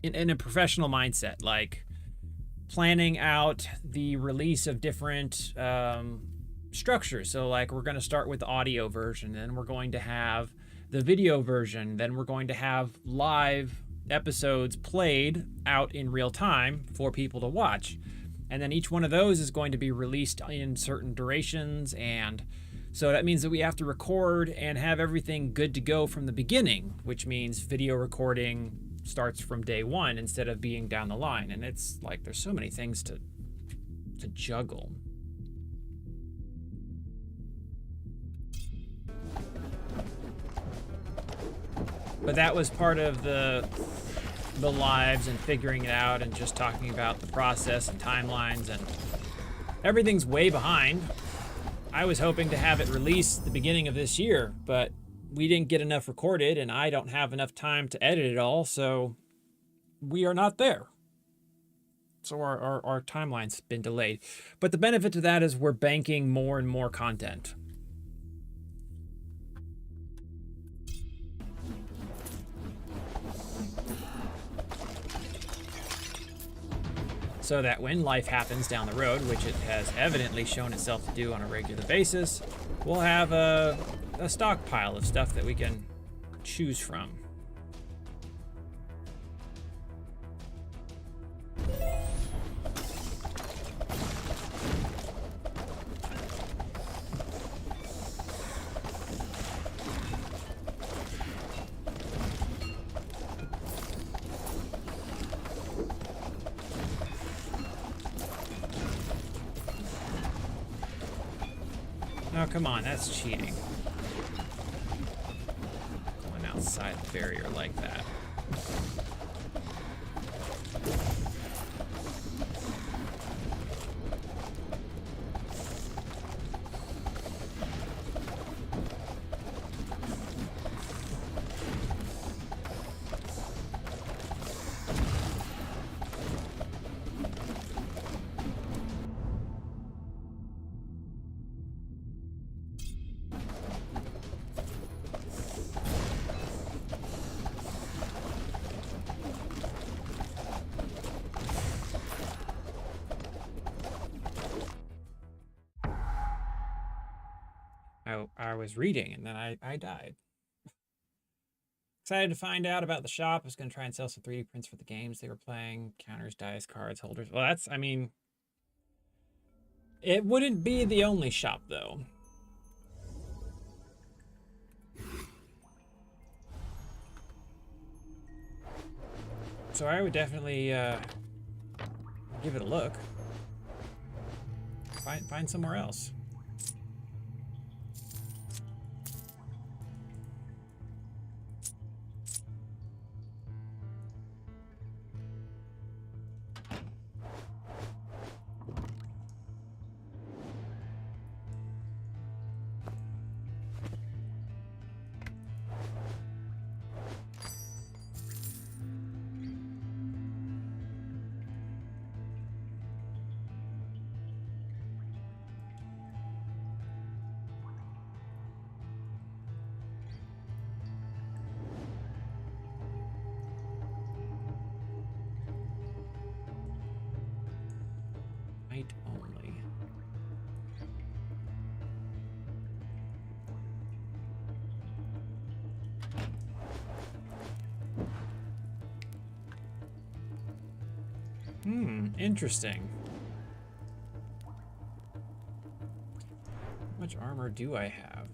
in a professional mindset, like planning out the release of different structures. So like, we're going to start with the audio version, then we're going to have the video version, then we're going to have live episodes played out in real time for people to watch. And then each one of those is going to be released in certain durations. And so that means that we have to record and have everything good to go from the beginning, which means video recording starts from day one instead of being down the line. And it's like, there's so many things to juggle. But that was part of the lives and figuring it out and just talking about the process and timelines, and everything's way behind. I was hoping to have it released the beginning of this year, but we didn't get enough recorded and I don't have enough time to edit it all, so we are not there. So our timeline's been delayed. But the benefit to that is we're banking more and more content. So that when life happens down the road, which it has evidently shown itself to do on a regular basis, we'll have a stockpile of stuff that we can choose from. Oh, come on, that's cheating. Going outside the barrier like that. I was reading and then I died. Excited to find out about the shop. I was going to try and sell some 3D prints for the games they were playing. Counters, dice, cards, holders. Well, that's, I mean, it wouldn't be the only shop, though. So I would definitely give it a look. Find somewhere else. Night only. Interesting. How much armor do I have?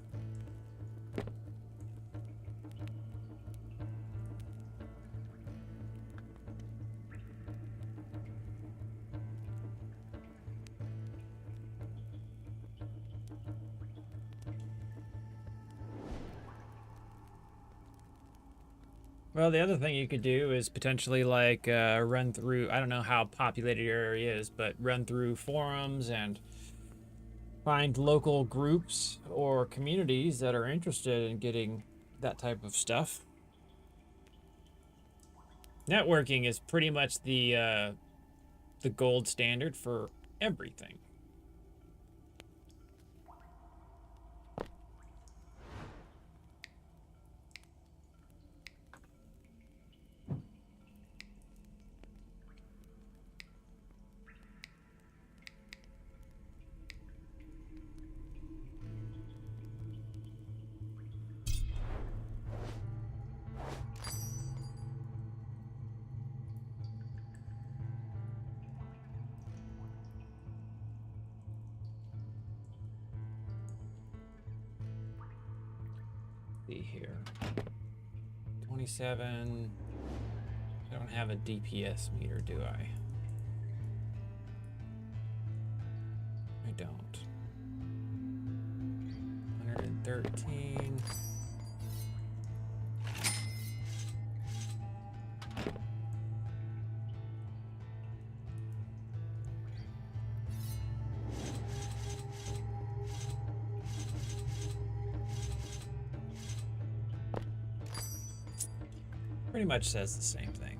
Well, the other thing you could do is potentially like run through, I don't know how populated your area is, but run through forums and find local groups or communities that are interested in getting that type of stuff. Networking is pretty much the gold standard for everything. See here. 27. I don't have a DPS meter, do I? I don't. 113. Pretty much says the same thing.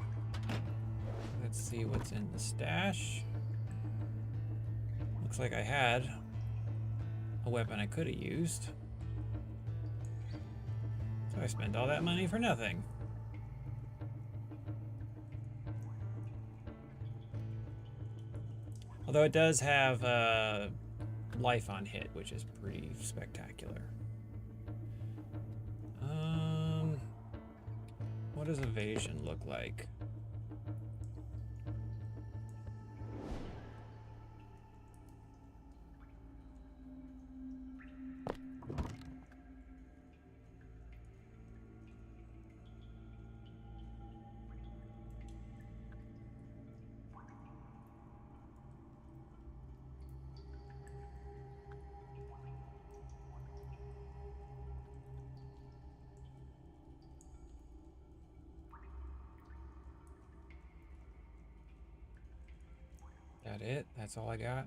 Let's see what's in the stash. Looks like I had a weapon I could have used. So I spent all that money for nothing. Although it does have life on hit, which is pretty spectacular. What does evasion look like? that it? That's all I got?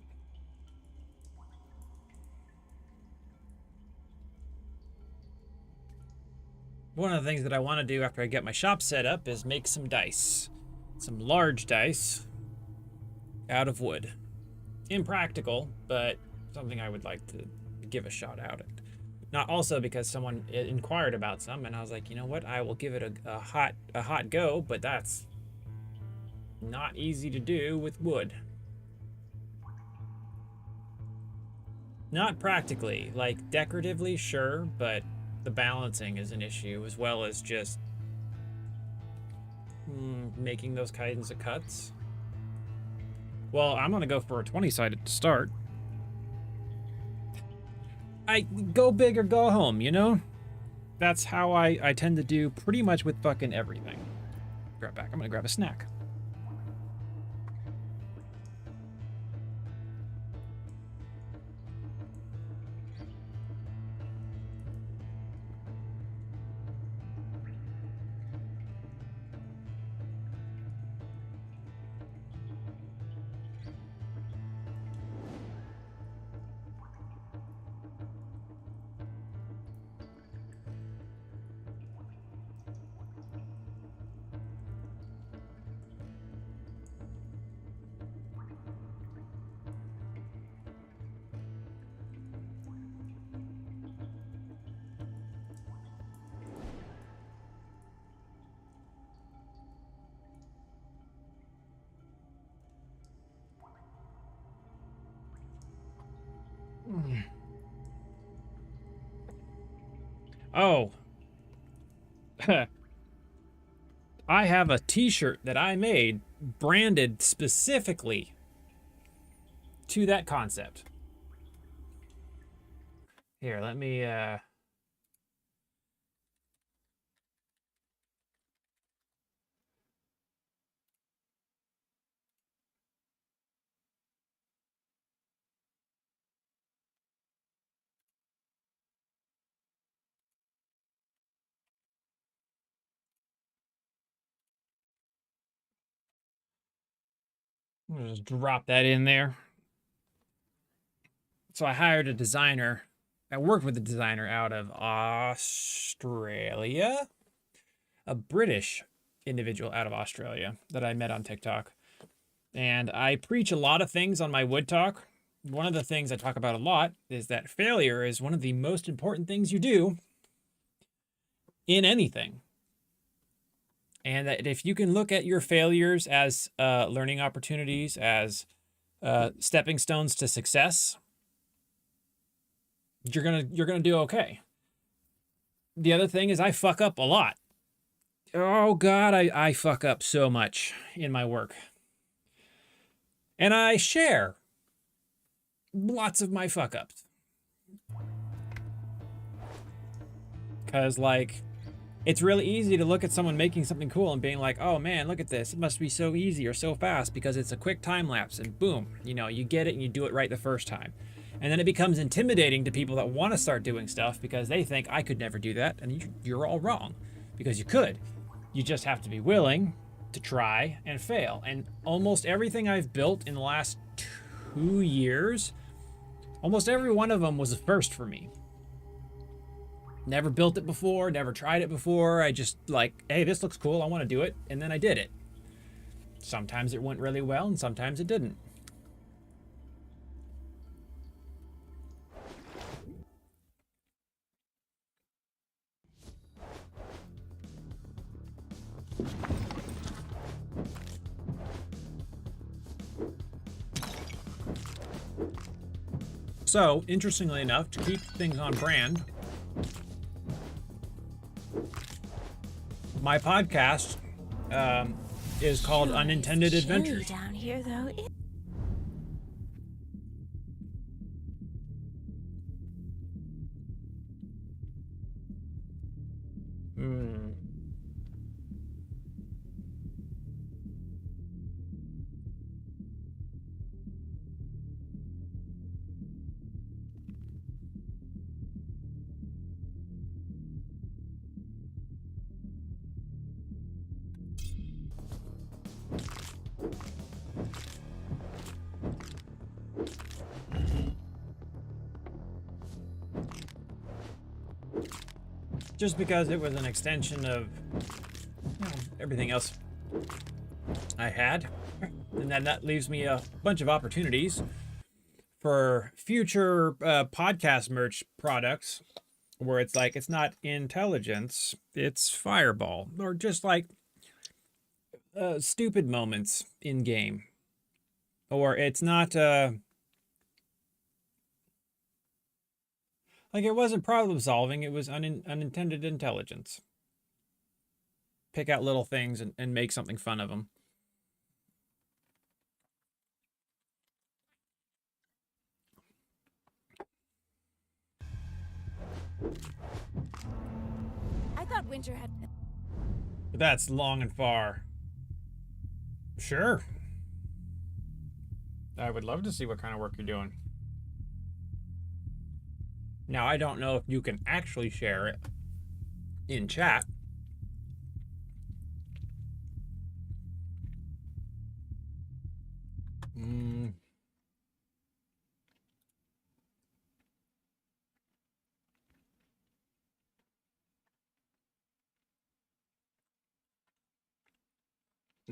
One of the things that I want to do after I get my shop set up is make some dice. Some large dice out of wood. Impractical, but something I would like to give a shot out at. Not also because someone inquired about some, and I was like, you know what, I will give it a hot go, but that's not easy to do with wood. Not practically, like decoratively, sure, but the balancing is an issue, as well as just making those kinds of cuts. Well, I'm gonna go for a 20-sided to start. I go big or go home, you know? That's how I tend to do pretty much with fucking everything. Grab back, I'm gonna grab a snack. Oh. I have a t-shirt that I made branded specifically to that concept. Here, let me just drop that in there. So I hired a designer. I worked with a designer out of Australia. A British individual out of Australia that I met on TikTok. And I preach a lot of things on my Wood Talk. One of the things I talk about a lot is that failure is one of the most important things you do in anything. And that if you can look at your failures as learning opportunities, as stepping stones to success, you're gonna do okay. The other thing is I fuck up a lot. Oh God, I fuck up so much in my work. And I share lots of my fuck ups. Because, like, it's really easy to look at someone making something cool and being like, oh man, look at this. It must be so easy or so fast because it's a quick time lapse and boom, you know, you get it and you do it right the first time. And then it becomes intimidating to people that want to start doing stuff because they think I could never do that. And you're all wrong because you could. You just have to be willing to try and fail. And almost everything I've built in the last 2 years, almost every one of them was a first for me. Never built it before, never tried it before. I just like, hey, this looks cool, I want to do it. And then I did it. Sometimes it went really well and sometimes it didn't. So, interestingly enough, to keep things on brand, my podcast is called Unintended Adventures. Down here, though. Just because it was an extension of everything else I had. And then that leaves me a bunch of opportunities for future podcast merch products where it's like, it's not intelligence, it's Fireball. Or just like stupid moments in game. Or it's not... like, it wasn't problem solving, it was unintended intelligence. Pick out little things and make something fun of them. I thought Winter had... But that's long and far. Sure. I would love to see what kind of work you're doing. Now, I don't know if you can actually share it in chat.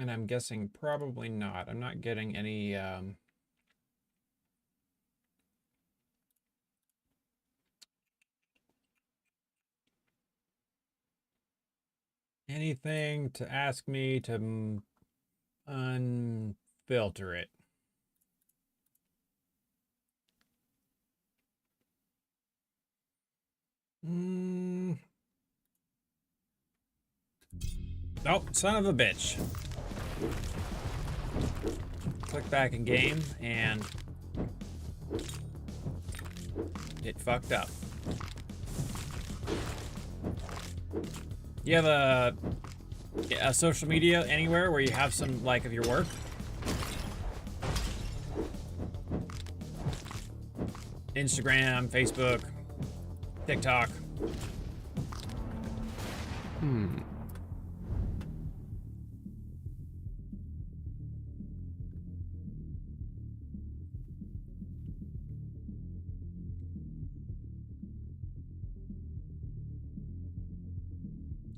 And I'm guessing probably not. I'm not getting any... anything to ask me to unfilter it. Oh, son of a bitch. Click back in game and it fucked up. You have a social media anywhere where you have some like of your work? Instagram, Facebook, TikTok.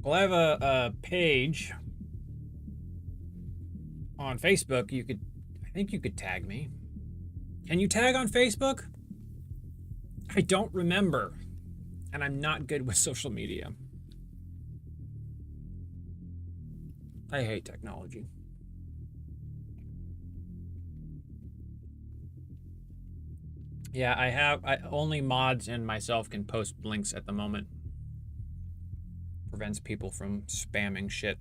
Well, I have a page on Facebook. I think you could tag me. Can you tag on Facebook? I don't remember. And I'm not good with social media. I hate technology. Yeah, only mods and myself can post links at the moment. Prevents people from spamming shit,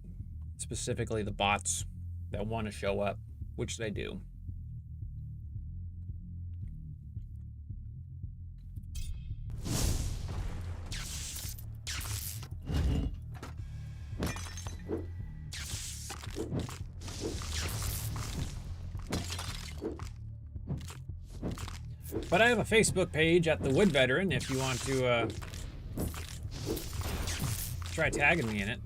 specifically the bots that want to show up, which they do. But I have a Facebook page at the Wood Veteran if you want to try tagging me in it.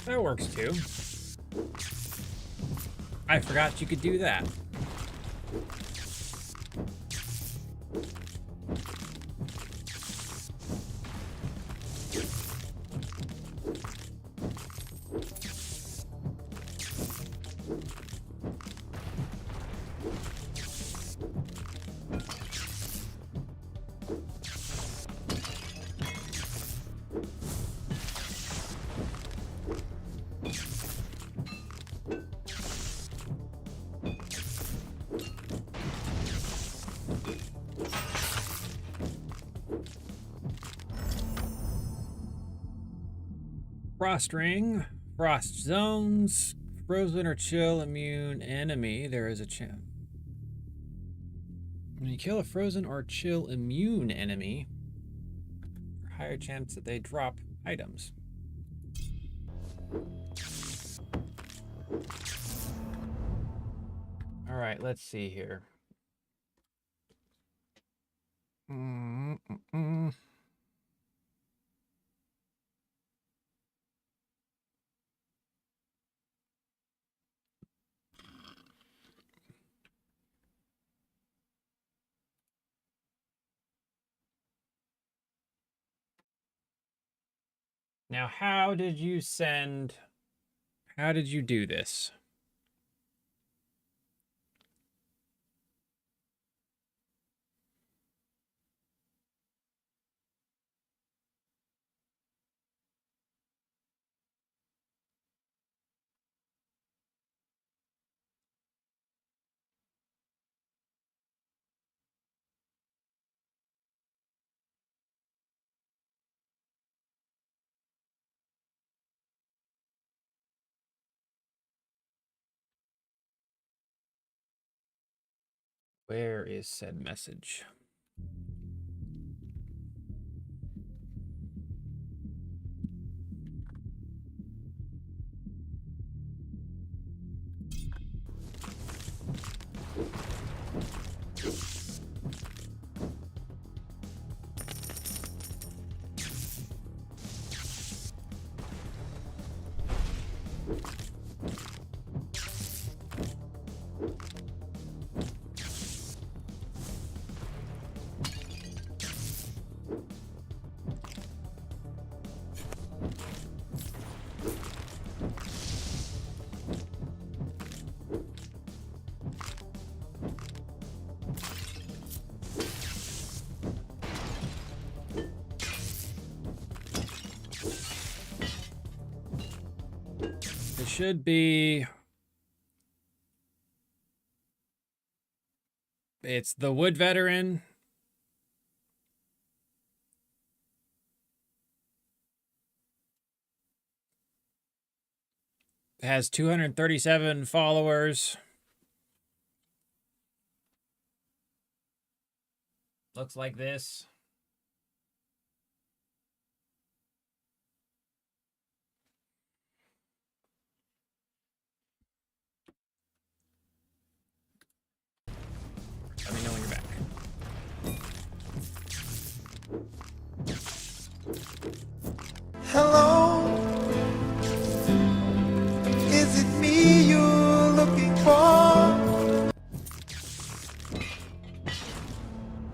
That works too. I forgot you could do that. Frost ring, frost zones, frozen or chill immune enemy. There is a chance. When you kill a frozen or chill immune enemy, higher chance that they drop items. All right, let's see here. Now, how did you do this? Where is said message? It should be... It's the Wood Veteran. Has 237 followers. Looks like this. Let me know when you're back. Hello, is it me you're looking for?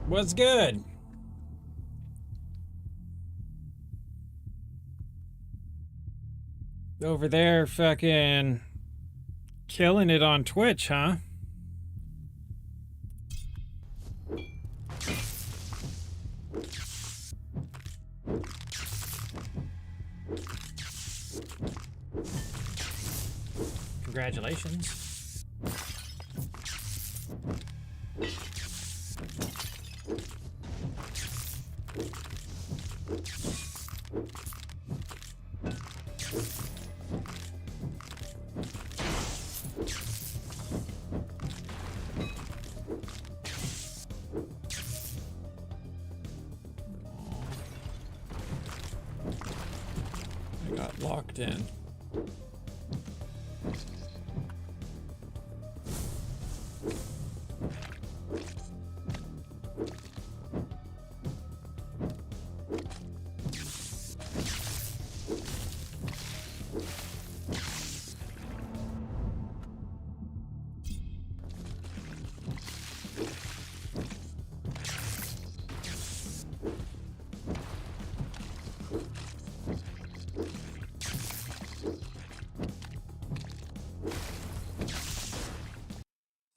What's good? Over there fucking killing it on Twitch, huh? Congratulations. I got locked in.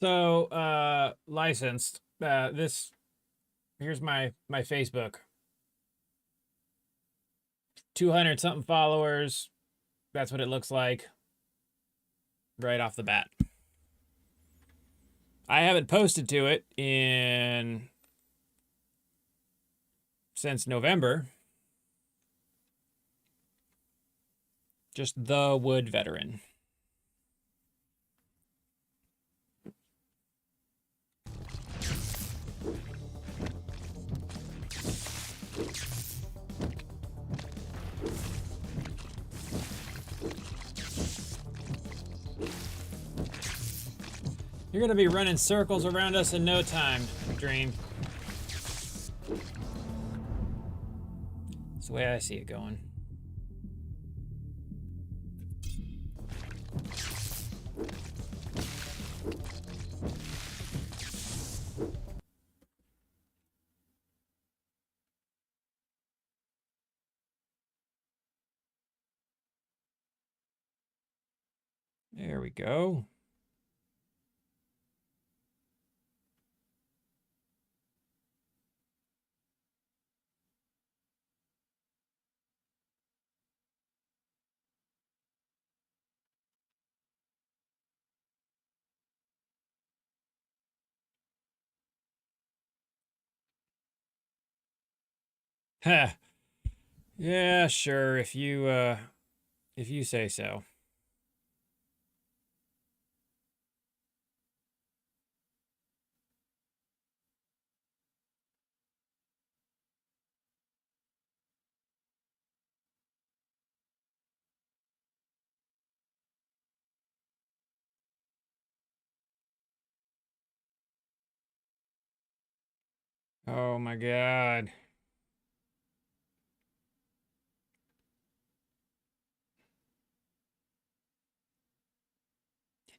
So, licensed. Here's my Facebook. 200 something followers. That's what it looks like right off the bat. I haven't posted to it since November. Just the wood veteran. You're gonna be running circles around us in no time, Dream. That's the way I see it going. There we go. Huh. Yeah, sure, if you say so. Oh my god.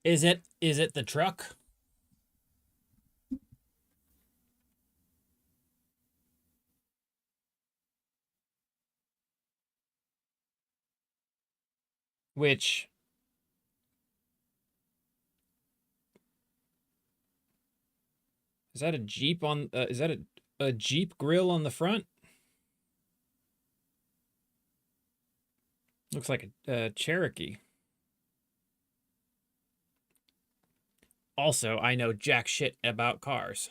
Is it the truck? Which is that a Jeep on is that a Jeep grill on the front? Looks like a Cherokee. Also, I know jack shit about cars.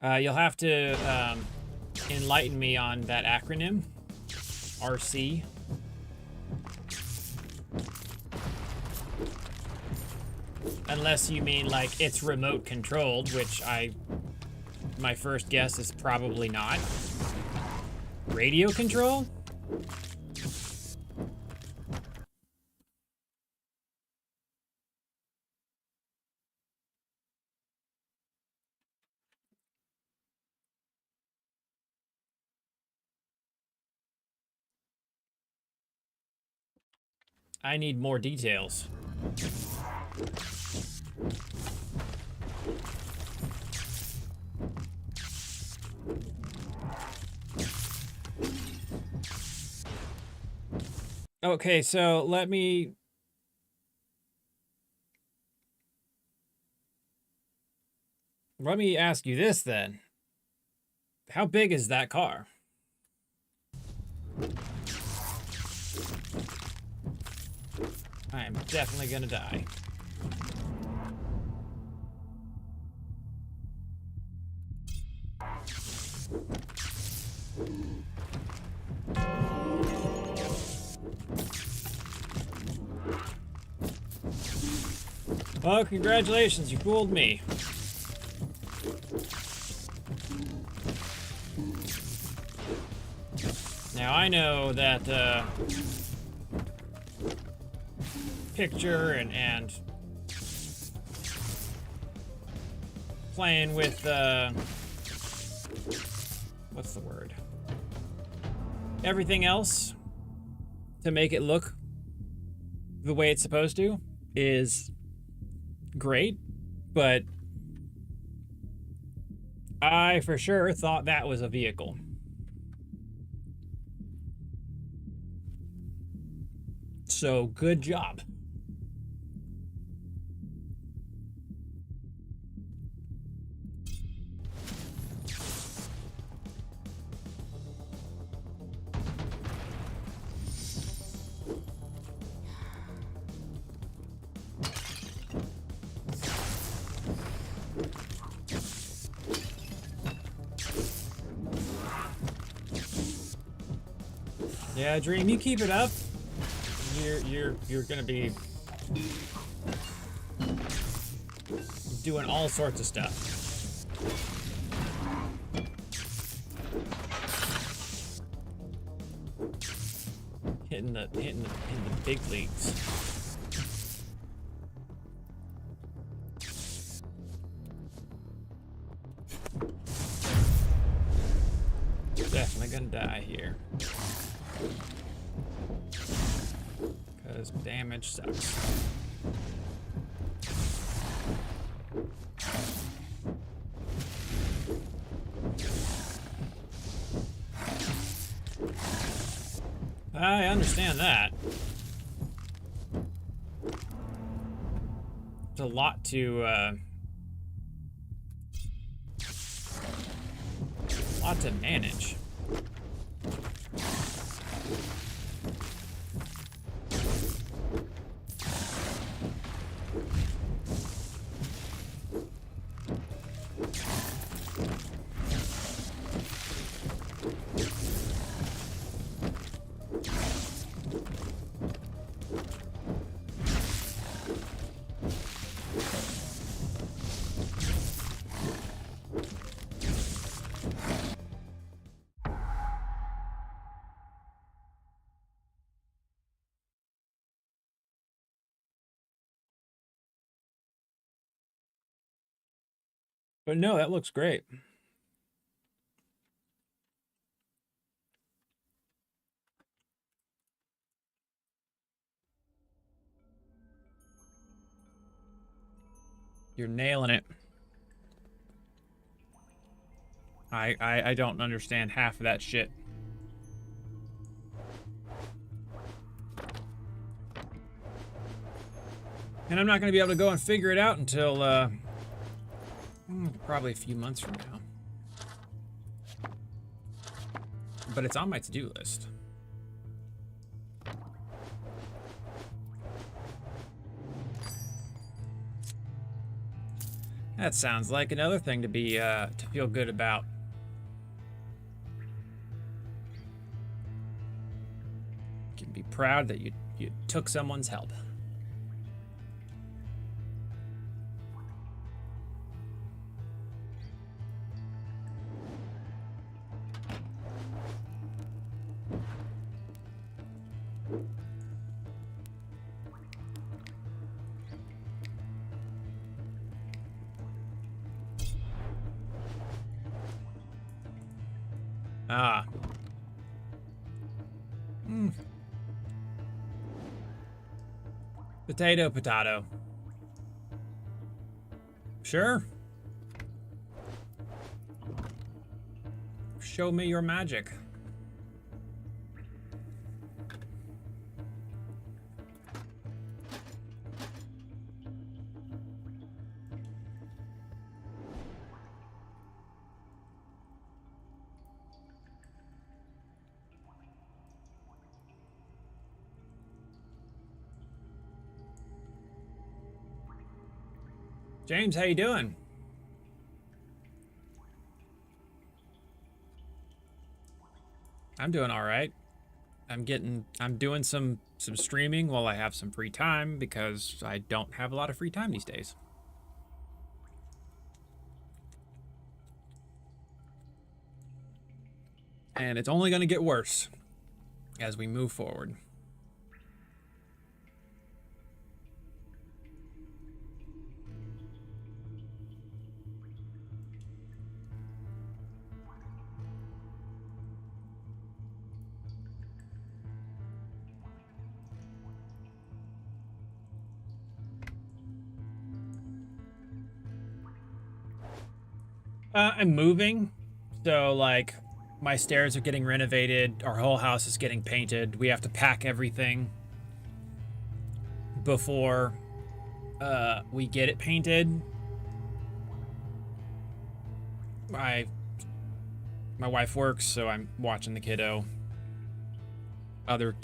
You'll have to enlighten me on that acronym. RC. Unless you mean like it's remote controlled, which my first guess is probably not. Radio control? I need more details. Okay, so let me ask you this then. How big is that car? I am definitely gonna die. Well, congratulations, you fooled me. Now I know that picture and playing with what's the word? Everything else to make it look the way it's supposed to is great, but I for sure thought that was a vehicle. So good job. Yeah, Dream, you keep it up. You're gonna be doing all sorts of stuff. Hitting the big leagues. Definitely gonna die here. Because damage sucks. I understand that. It's a lot to manage. But no, that looks great. You're nailing it. I don't understand half of that shit. And I'm not going to be able to go and figure it out until probably a few months from now. But it's on my to-do list. That sounds like another thing to be to feel good about. You can be proud that you took someone's help. Ah. Potato, potato. Sure. Show me your magic. James, how you doing? I'm doing all right. I'm doing some streaming while I have some free time because I don't have a lot of free time these days. And it's only going to get worse as we move forward. I'm moving, so like my stairs are getting renovated, our whole house is getting painted. We have to pack everything before we get it painted. My wife works, so I'm watching the kiddo. Other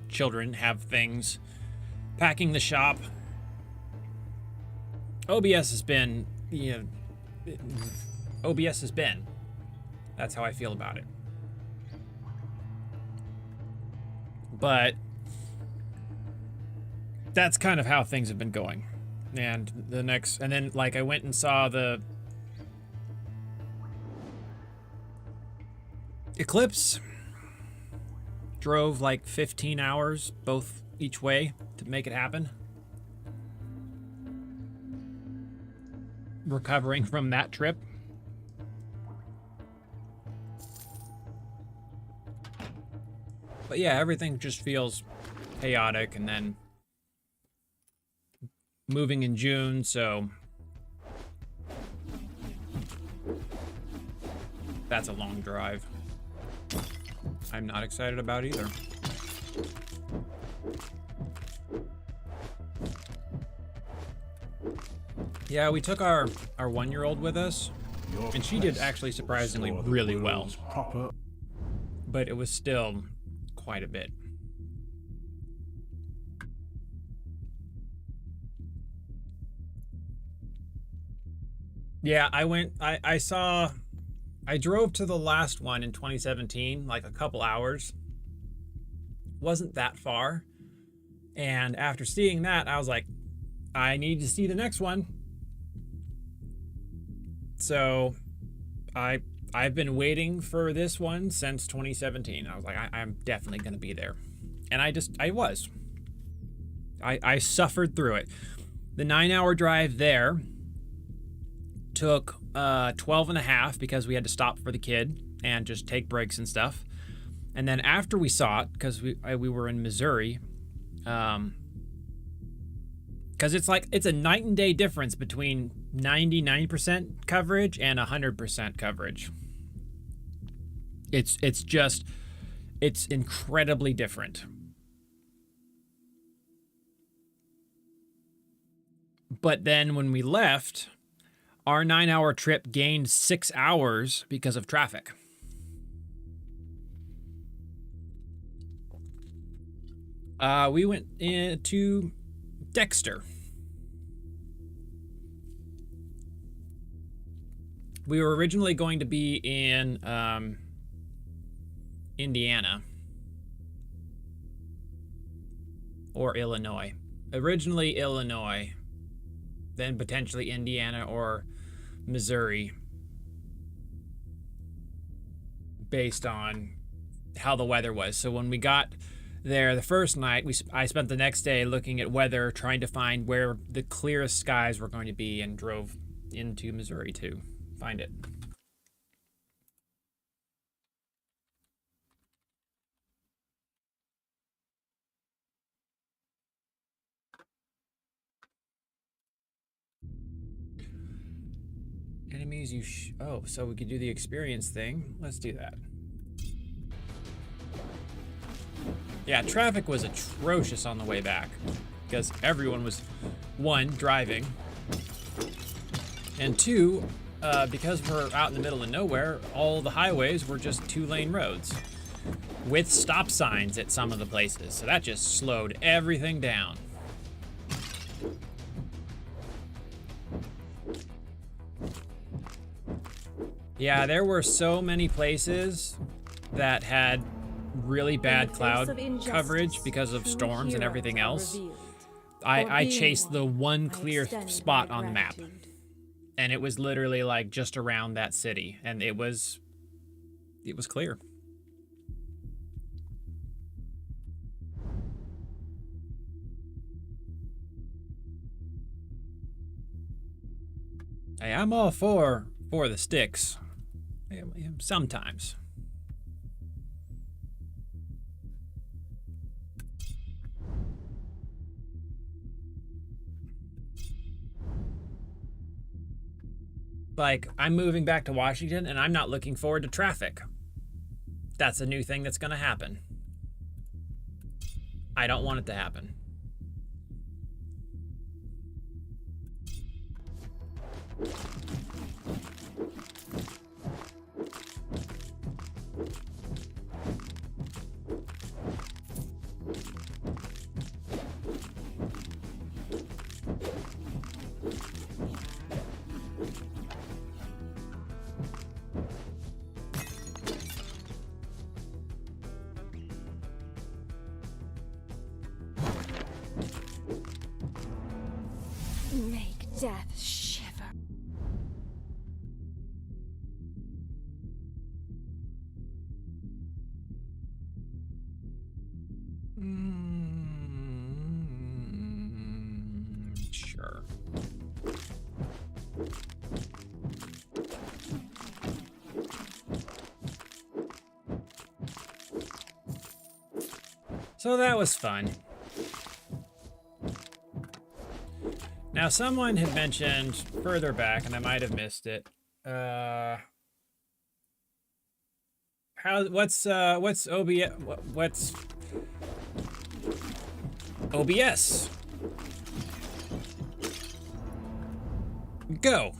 children have things. Packing the shop. OBS has been, OBS has been. That's how I feel about it. But that's kind of how things have been going. And then like I went and saw the eclipse. Drove like 15 hours both each way to make it happen. Recovering from that trip. But yeah, everything just feels chaotic, and then moving in June, so that's a long drive. I'm not excited about either. Yeah, we took our 1-year-old with us, Your and she did quest actually surprisingly restore the really well. world's proper But it was still quite a bit. Yeah, I drove to the last one in 2017, like a couple hours. Wasn't that far. And after seeing that, I was like, I need to see the next one. So I've been waiting for this one since 2017. I was like, I'm definitely going to be there. And I was. I suffered through it. The 9-hour drive there took 12 and a half because we had to stop for the kid and just take breaks and stuff. And then after we saw it, because we were in Missouri, because it's a night and day difference between 99% coverage and 100% coverage. It's incredibly different. But then when we left, our 9-hour trip gained 6 hours because of traffic. We went into Dexter. We were originally going to be in Indiana or Illinois. Originally Illinois, then potentially Indiana or Missouri, based on how the weather was. So when we got there the first night, I spent the next day looking at weather, trying to find where the clearest skies were going to be, and drove into Missouri to find it. Enemies oh, so we could do the experience thing. Let's do that. Yeah, traffic was atrocious on the way back because everyone was, 1, driving, and 2, because we're out in the middle of nowhere, all the highways were just 2-lane roads with stop signs at some of the places. So that just slowed everything down. Yeah, there were so many places that had really bad cloud coverage because of storms and everything else. I chased the one clear spot on the map, and it was literally like just around that city, and it was clear. Hey, I'm all for the sticks. Sometimes. Like, I'm moving back to Washington, and I'm not looking forward to traffic. That's a new thing that's going to happen. I don't want it to happen. death shiver. Sure. So that was fun. Now, someone had mentioned further back, and I might have missed it. What's OBS? What's OBS? Go.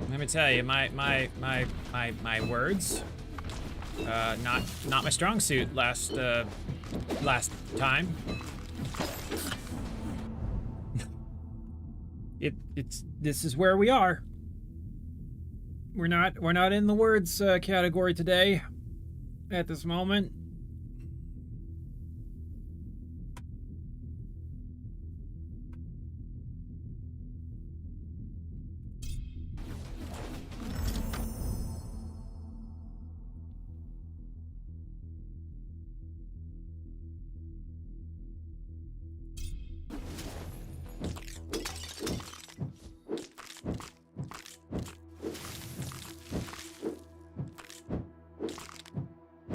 Let me tell you, my words, not my strong suit last time. This is where we are. We're not in the words category today at this moment.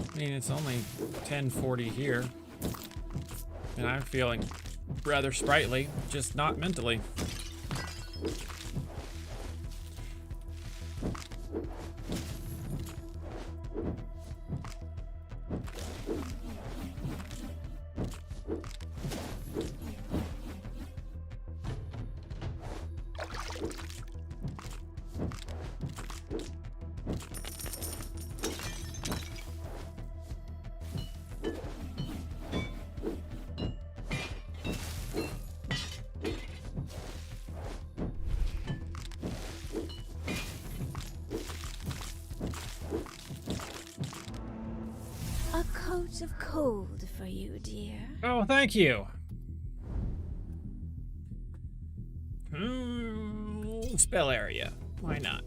I mean, it's only 10:40 here, and I'm feeling rather sprightly, just not mentally. A coat of cold for you, dear. Oh, thank you. Spell area. Why not?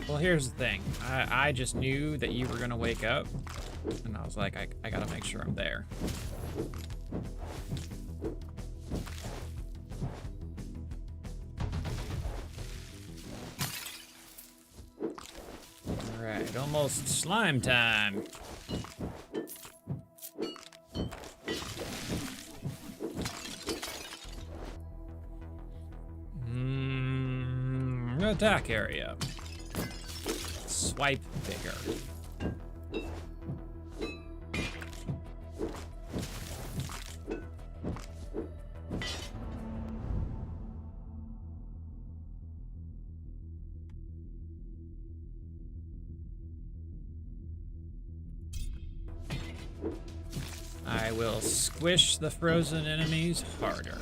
Well, here's the thing. I just knew that you were gonna wake up, and I was like, I gotta make sure I'm there. Alright, almost slime time. Attack area. Swipe bigger. I will squish the frozen enemies harder.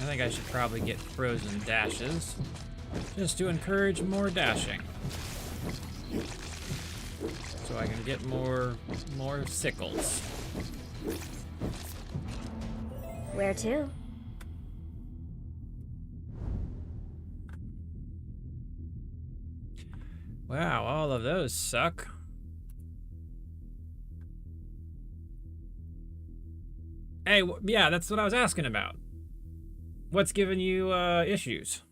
think I should probably get frozen dashes just to encourage more dashing. So I can get more sickles. Where to? Wow, all of those suck. Hey, yeah, that's what I was asking about. What's giving you issues?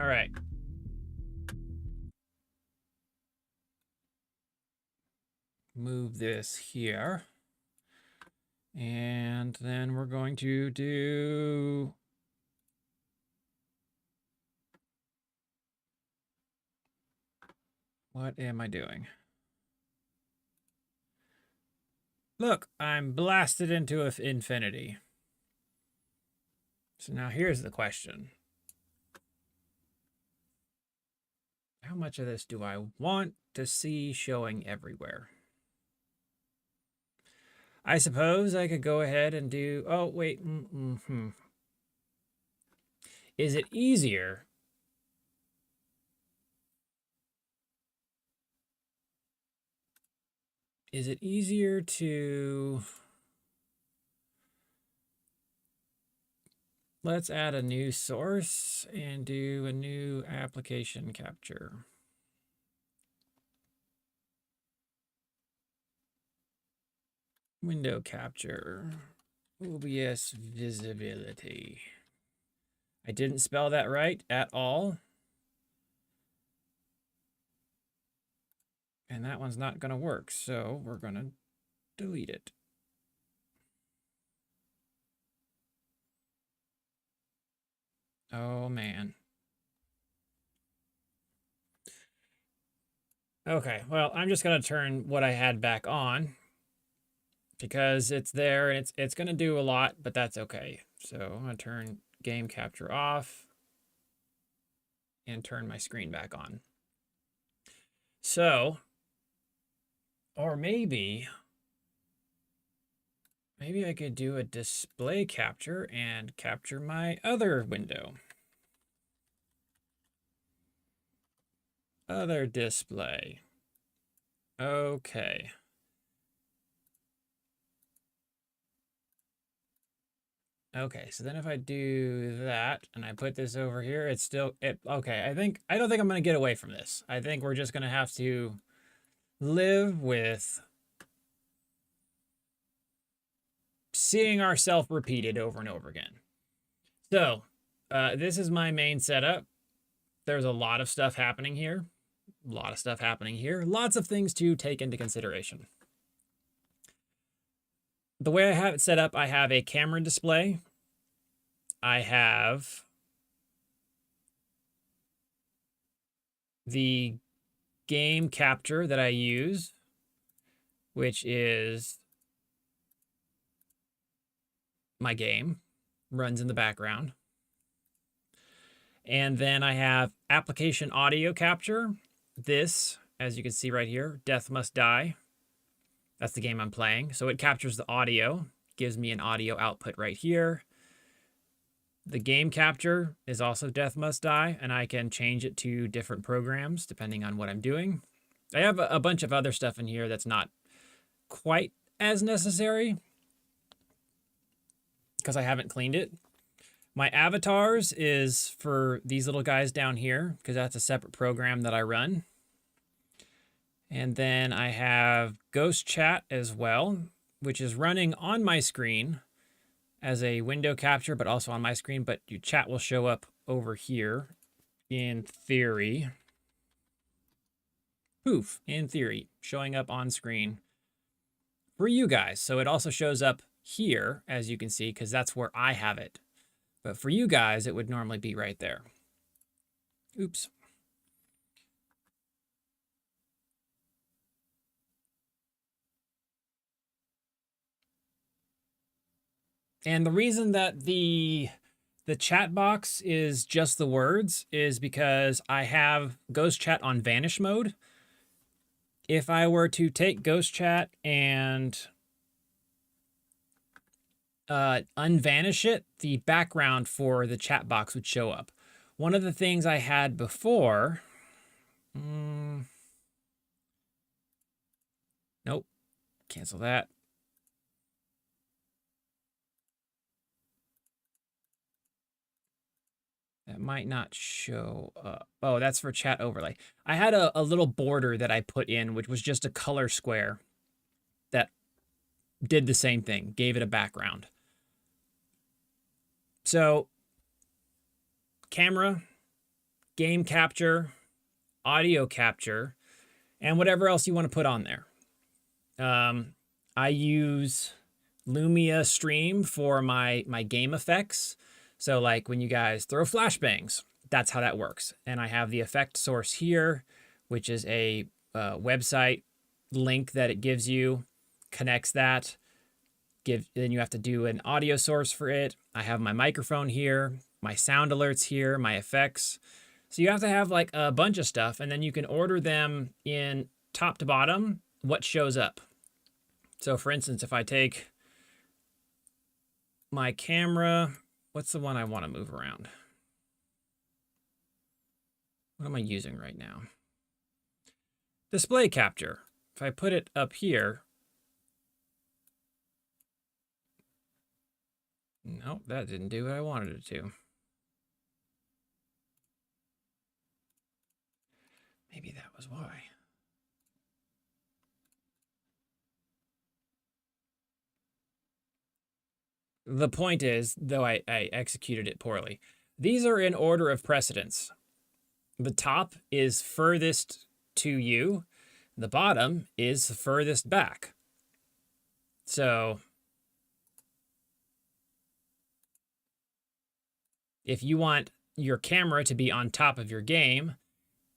All right. Move this here. And then we're going to do... What am I doing? Look, I'm blasted into infinity. So now here's the question. How much of this do I want to see showing everywhere? I suppose I could go ahead and do... Oh, wait. Is it easier? Is it easier to... Let's add a new source and do a new application capture. Window capture. OBS visibility. I didn't spell that right at all. And that one's not going to work, so we're going to delete it. Oh, man. Okay, well, I'm just going to turn what I had back on because it's there and it's going to do a lot, but that's okay. So I'm going to turn game capture off and turn my screen back on. So, or maybe I could do a display capture and capture my other window. Other display. Okay. Okay, so then if I do that and I put this over here, it's still okay. I don't think I'm going to get away from this. I think we're just going to have to live with seeing ourselves repeated over and over again. So, this is my main setup. There's a lot of stuff happening here. Lots of things to take into consideration. The way I have it set up, I have a camera display. I have the game capture that I use, which is my game, runs in the background. And then I have application audio capture. This, as you can see right here, Death Must Die. That's the game I'm playing. So it captures the audio, gives me an audio output right here. The game capture is also Death Must Die, and I can change it to different programs depending on what I'm doing. I have a bunch of other stuff in here that's not quite as necessary. because I haven't cleaned it. My avatars is for these little guys down here because that's a separate program that I run. And then I have Ghost Chat as well, which is running on my screen as a window capture, but also on my screen. But your chat will show up over here in theory. Poof, in theory, showing up on screen for you guys. So it also shows up here, as you can see, because that's where I have it. But for you guys, it would normally be right there. Oops. And the reason that the chat box is just the words is because I have Ghost Chat on vanish mode. If I were to take Ghost Chat and unvanish it, the background for the chat box would show up. One of the things I had before, nope, cancel that. That might not show up. Oh, that's for chat overlay. I had a little border that I put in, which was just a color square that did the same thing, gave it a background. So, camera, game capture, audio capture, and whatever else you want to put on there. I use Lumia Stream for my game effects. So like when you guys throw flashbangs, that's how that works. And I have the effect source here, which is a website link that it gives you, connects that. Then you have to do an audio source for it. I have my microphone here, my sound alerts here, my effects. So you have to have like a bunch of stuff, and then you can order them in top to bottom, what shows up. So for instance, if I take my camera, what's the one I want to move around? What am I using right now? Display capture. If I put it up here, nope, that didn't do what I wanted it to. Maybe that was why. The point is, though I executed it poorly, these are in order of precedence. The top is furthest to you. The bottom is furthest back. So if you want your camera to be on top of your game,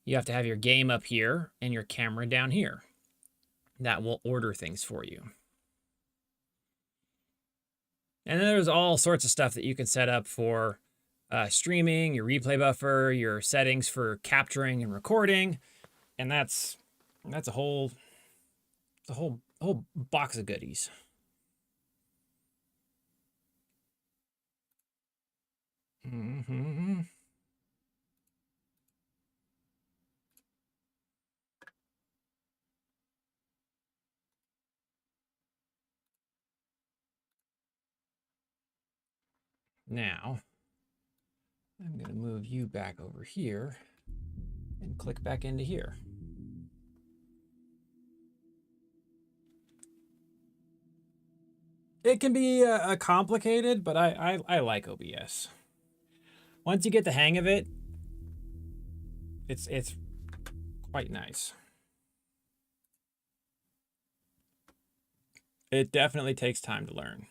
you have to have your game up here and your camera down here. That will order things for you. And then there's all sorts of stuff that you can set up for streaming, your replay buffer, your settings for capturing and recording, and that's a whole box of goodies. Mm-hmm. Now, I'm going to move you back over here and click back into here. It can be complicated, but I like OBS. Once you get the hang of it, it's quite nice. It definitely takes time to learn.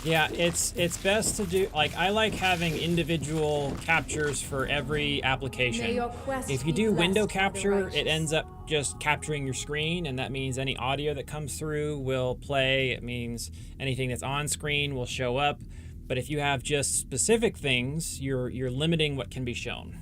Yeah, it's best to do, like, I like having individual captures for every application. May your quest If you be do window blessed by the capture, it righteous. ends up just capturing your screen, and that means any audio that comes through will play. It means anything that's on screen will show up. But if you have just specific things, you're limiting what can be shown.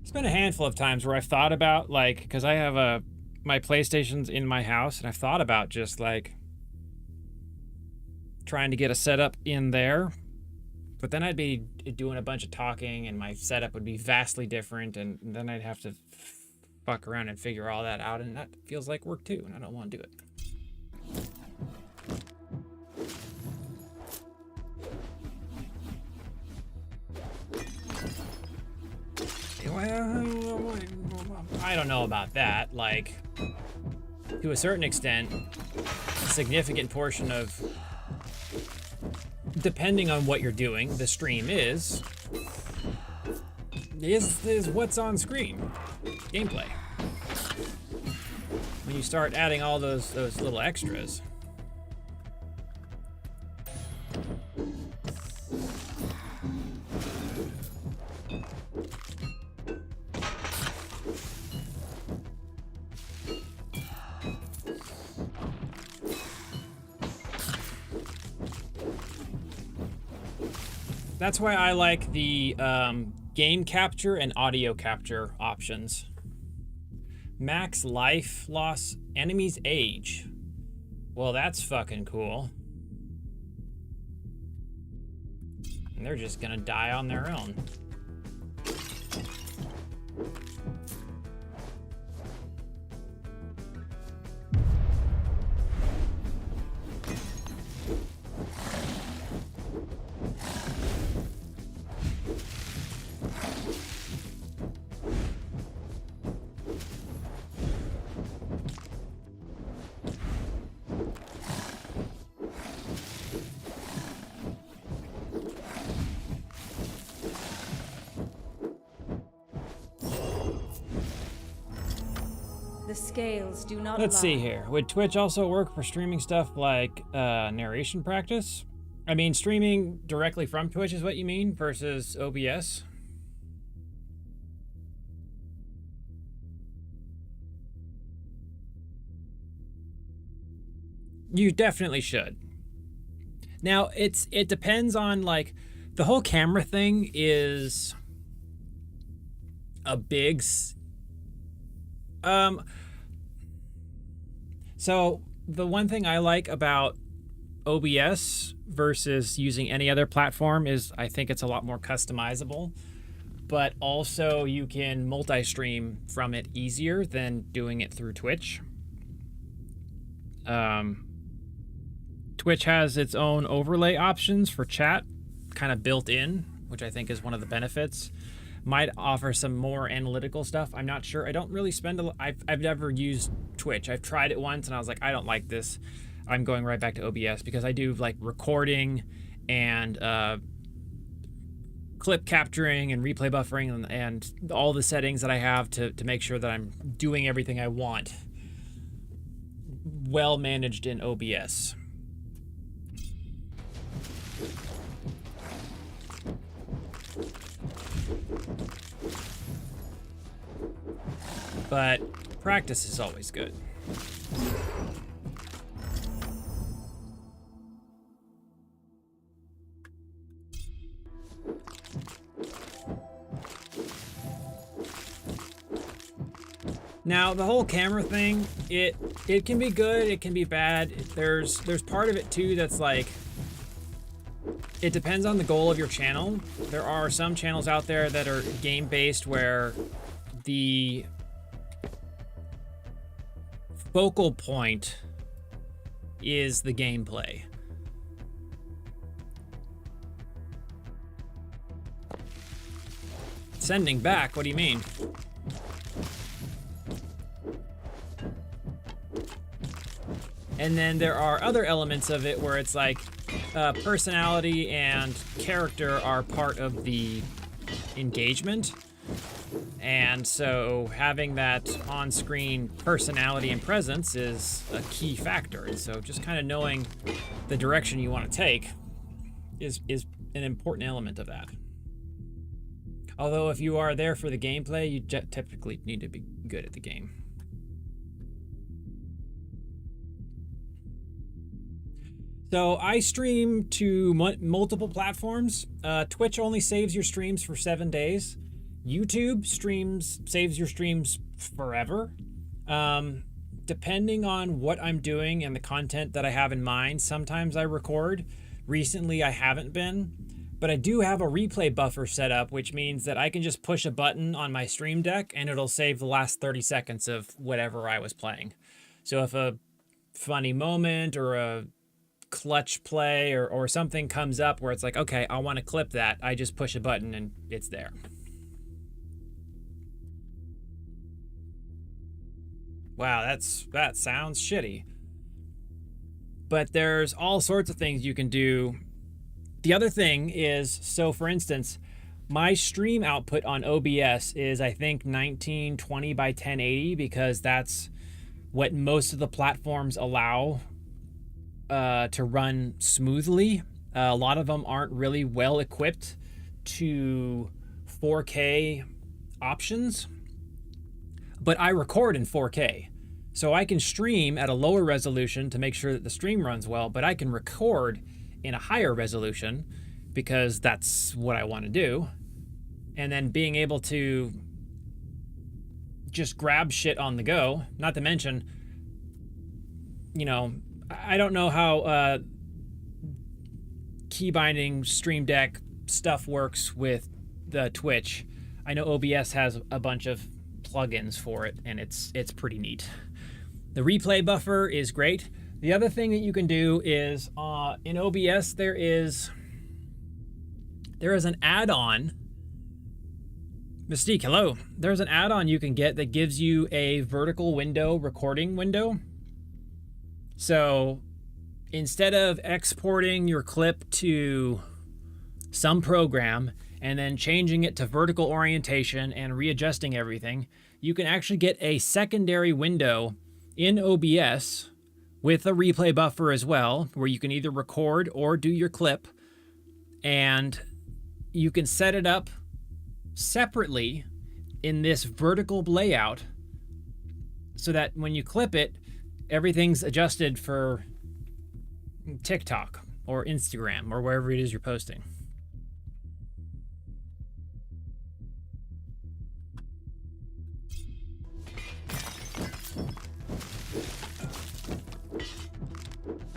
It's been a handful of times where I've thought about, like, because I have my PlayStation's in my house, and I've thought about just like trying to get a setup in there, but then I'd be doing a bunch of talking, and my setup would be vastly different, and then I'd have to fuck around and figure all that out, and that feels like work too, and I don't want to do it. Well, I don't know about that. Like, to a certain extent, a significant portion of, depending on what you're doing, the stream is what's on screen, gameplay. When you start adding all those little extras. That's why I like the game capture and audio capture options. Max life loss, enemy's age. Well, that's fucking cool. And they're just gonna die on their own. The scales do not Let's see lie. here. Would Twitch also work for streaming stuff like narration practice? I mean, streaming directly from Twitch is what you mean versus OBS? You definitely should. Now, it depends on, like, the whole camera thing is a big so the one thing I like about OBS versus using any other platform is I think it's a lot more customizable, but also you can multi-stream from it easier than doing it through Twitch. Twitch has its own overlay options for chat kind of built in, which I think is one of the benefits. Might offer some more analytical stuff. I'm not sure. I don't really spend I've never used Twitch. I've tried it once and I was like, I don't like this. I'm going right back to OBS because I do like recording and clip capturing and replay buffering and all the settings that I have to make sure that I'm doing everything I want well managed in OBS. But practice is always good. Now, the whole camera thing, it can be good, it can be bad. There's part of it too that's like, it depends on the goal of your channel. There are some channels out there that are game-based where the focal point is the gameplay. Sending back, what do you mean? And then there are other elements of it where it's like personality and character are part of the engagement. And so having that on-screen personality and presence is a key factor. And so just kind of knowing the direction you want to take is an important element of that. Although if you are there for the gameplay, you typically need to be good at the game. So I stream to multiple platforms. Twitch only saves your streams for 7 days. YouTube saves your streams forever. Depending on what I'm doing and the content that I have in mind, sometimes I record. Recently I haven't been, but I do have a replay buffer set up, which means that I can just push a button on my Stream Deck and it'll save the last 30 seconds of whatever I was playing. So if a funny moment or a clutch play or something comes up where it's like, okay, I want to clip that, I just push a button and it's there. Wow, that sounds shitty. But there's all sorts of things you can do. The other thing is, so for instance, my stream output on OBS is I think 1920 by 1080 because that's what most of the platforms allow to run smoothly. A lot of them aren't really well equipped to 4K options, but I record in 4K. So I can stream at a lower resolution to make sure that the stream runs well, but I can record in a higher resolution because that's what I want to do. And then being able to just grab shit on the go, not to mention, you know, I don't know how key binding Stream Deck stuff works with the Twitch. I know OBS has a bunch of plugins for it, and it's pretty neat. The replay buffer is great. The other thing that you can do is in OBS there is an add-on. Mystique, hello. There's an add-on you can get that gives you a vertical window recording window. So instead of exporting your clip to some program and then changing it to vertical orientation and readjusting everything, you can actually get a secondary window in OBS with a replay buffer as well, where you can either record or do your clip, and you can set it up separately in this vertical layout so that when you clip it, everything's adjusted for TikTok or Instagram or wherever it is you're posting.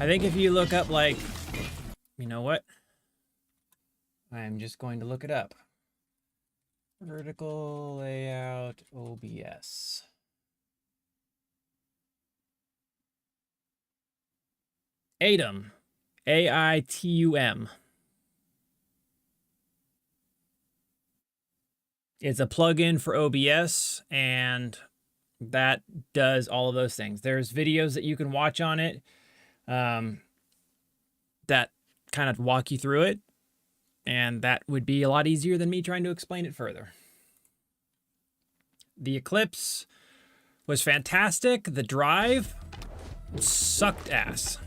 I think if you look up, like, you know what? I'm just going to look it up. Vertical layout OBS. Aitum. AITUM. It's a plugin for OBS, and that does all of those things. There's videos that you can watch on it that kind of walk you through it, and that would be a lot easier than me trying to explain it further. The Eclipse was fantastic. The Drive sucked ass.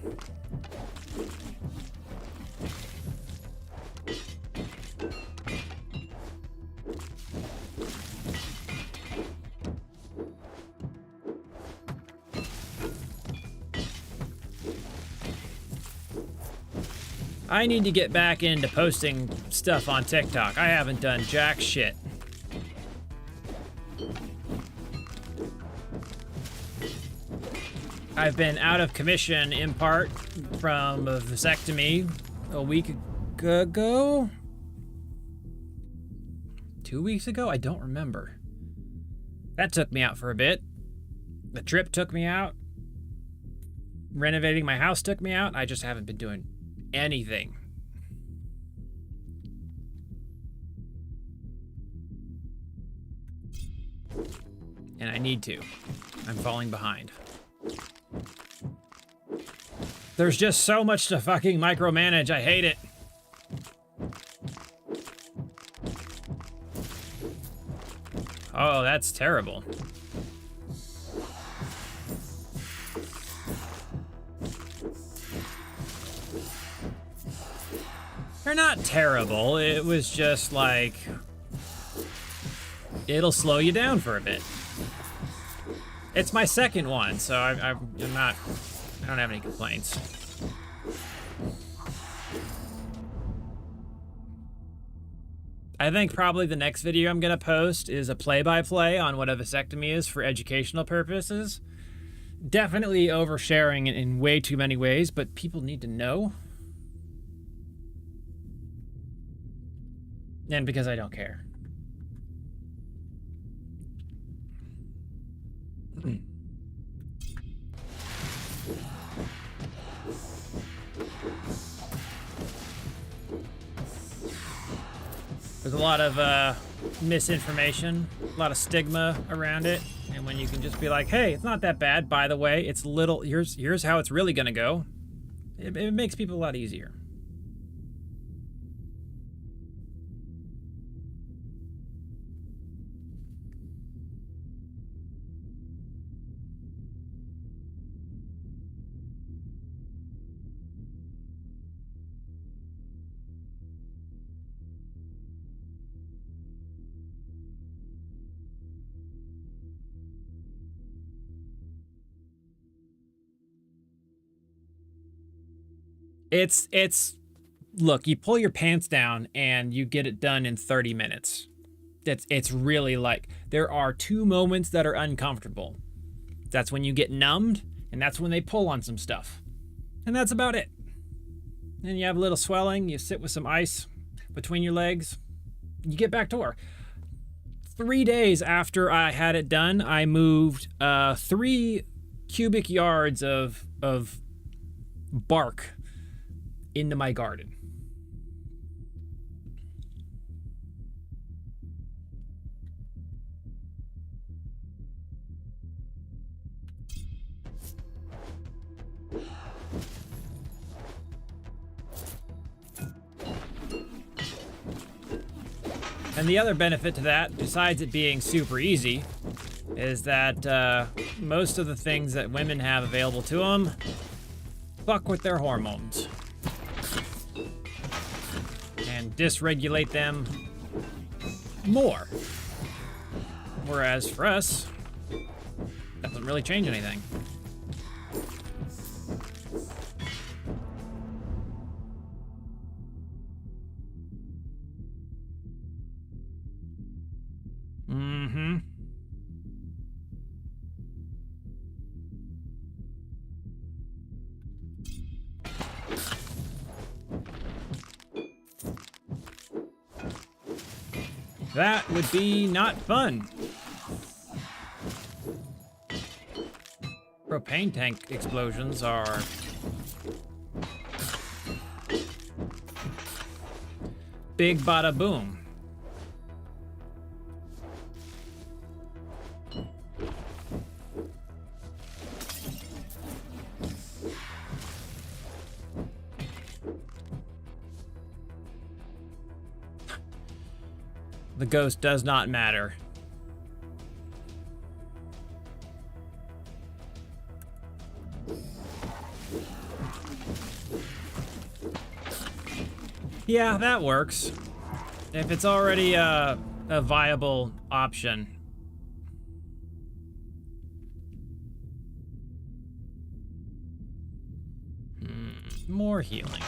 I need to get back into posting stuff on TikTok. I haven't done jack shit. I've been out of commission in part from a vasectomy a week ago? 2 weeks ago? I don't remember. That took me out for a bit. The trip took me out. Renovating my house took me out. I just haven't been doing anything. And I need to. I'm falling behind. There's just so much to fucking micromanage. I hate it. Oh, that's terrible. They're not terrible. It was just like... it'll slow you down for a bit. It's my second one, so I'm not... I don't have any complaints. I think probably the next video I'm gonna post is a play-by-play on what a vasectomy is for educational purposes. Definitely oversharing in way too many ways, but people need to know. And because I don't care. There's a lot of misinformation, a lot of stigma around it, and when you can just be like, hey, it's not that bad, by the way, it's little, here's how it's really gonna go, it makes people a lot easier. It's look, you pull your pants down and you get it done in 30 minutes. It's really like, there are 2 moments that are uncomfortable. That's when you get numbed, and that's when they pull on some stuff. And that's about it. Then you have a little swelling, you sit with some ice between your legs, you get back to work. 3 days after I had it done, I moved 3 cubic yards of bark into my garden. And the other benefit to that, besides it being super easy, is that most of the things that women have available to them fuck with their hormones and dysregulate them more. Whereas for us, that doesn't really change anything. Mm-hmm. That would be not fun. Propane tank explosions are big bada boom. The ghost does not matter. Yeah, that works. If it's already a viable option. More healing.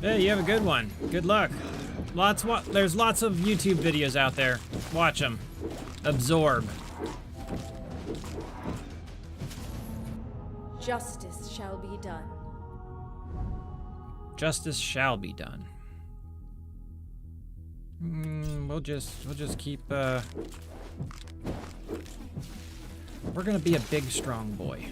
Hey, you have a good one. Good luck. There's lots of YouTube videos out there. Watch them. Absorb. Justice shall be done. Justice shall be done. We'll just keep We're gonna be a big, strong boy.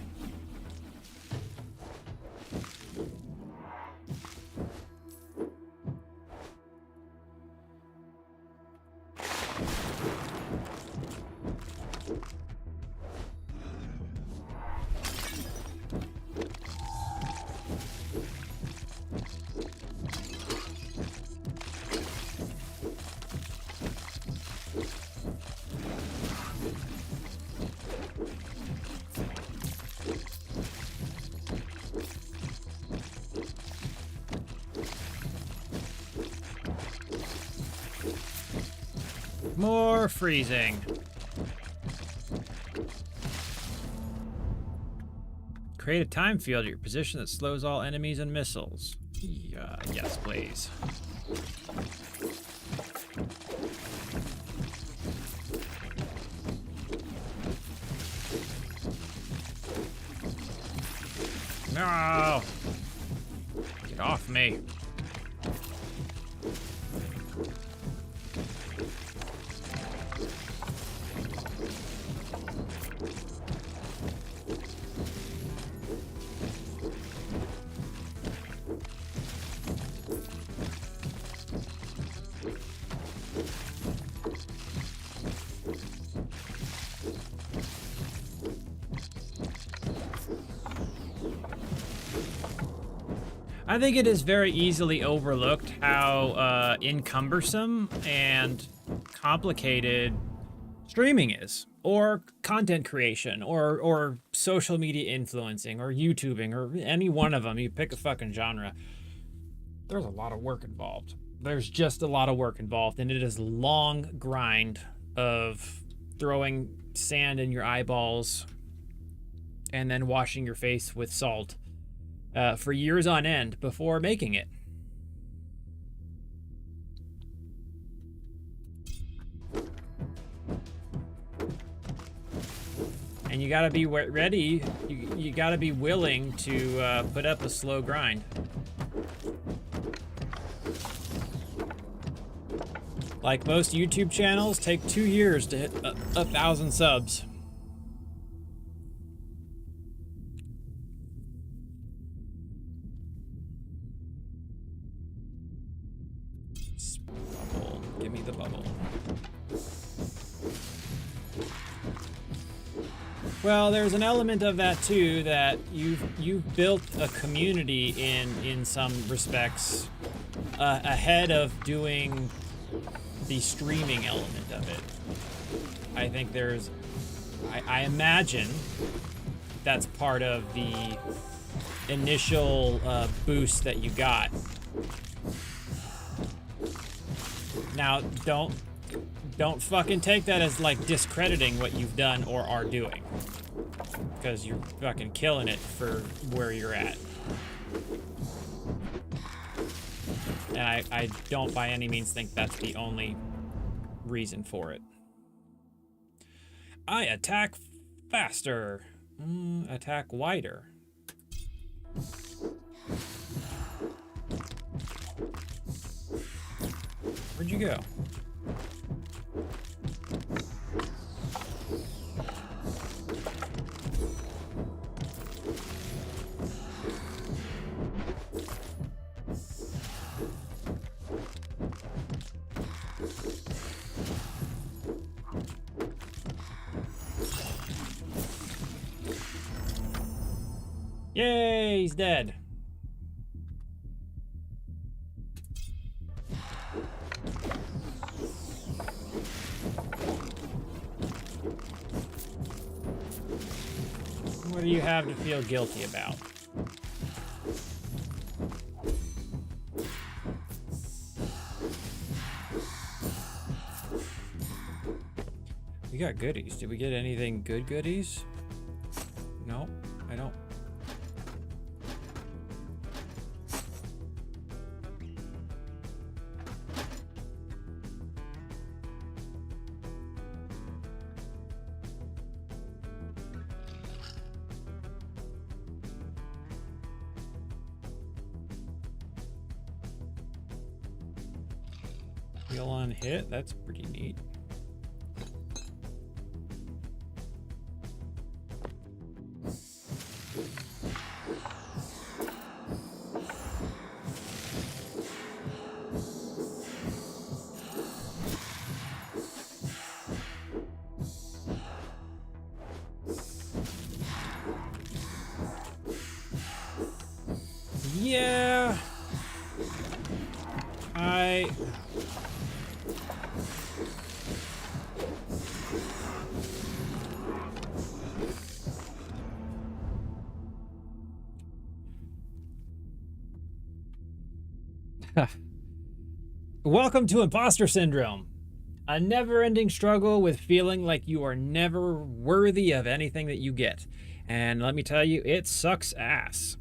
More freezing. Create a time field at your position that slows all enemies and missiles. Yeah, yes, please. No! Get off me. I think it is very easily overlooked how encumbersome and complicated streaming is, or content creation, or social media influencing, or YouTubing, or any one of them. You pick a fucking genre. There's a lot of work involved. There's just a lot of work involved, and it is a long grind of throwing sand in your eyeballs and then washing your face with salt for years on end before making it. And you gotta be ready, you gotta be willing to put up a slow grind. Like most YouTube channels, take 2 years to hit 1,000 subs. Bubble. Give me the bubble. Well, there's an element of that too, that you've built a community in some respects ahead of doing the streaming element of it. I think there's, I imagine that's part of the initial boost that you got. Now, don't fucking take that as like discrediting what you've done or are doing, because you're fucking killing it for where you're at. And I don't by any means think that's the only reason for it. I attack faster. Attack wider. Where'd you go? Yay, he's dead. What do you have to feel guilty about? We got goodies. Did we get anything good goodies? No, I don't. Heal on hit, that's pretty neat. Yeah. Welcome to Imposter Syndrome, a never-ending struggle with feeling like you are never worthy of anything that you get. And let me tell you, it sucks ass.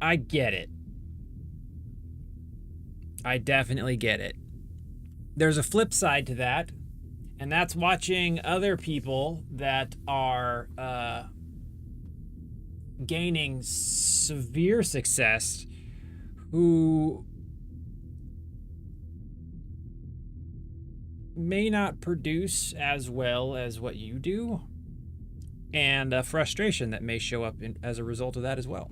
I get it. I definitely get it. There's a flip side to that, and that's watching other people that are gaining severe success who may not produce as well as what you do, and a frustration that may show up as a result of that as well.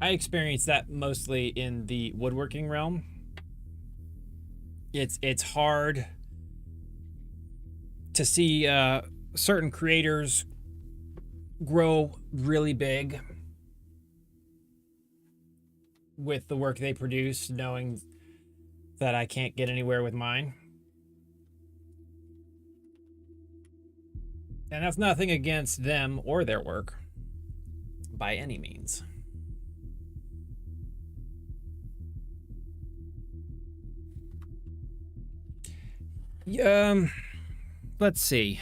I experienced that mostly in the woodworking realm. It's hard to see certain creators grow really big with the work they produce, knowing that I can't get anywhere with mine. And that's nothing against them or their work by any means. Let's see.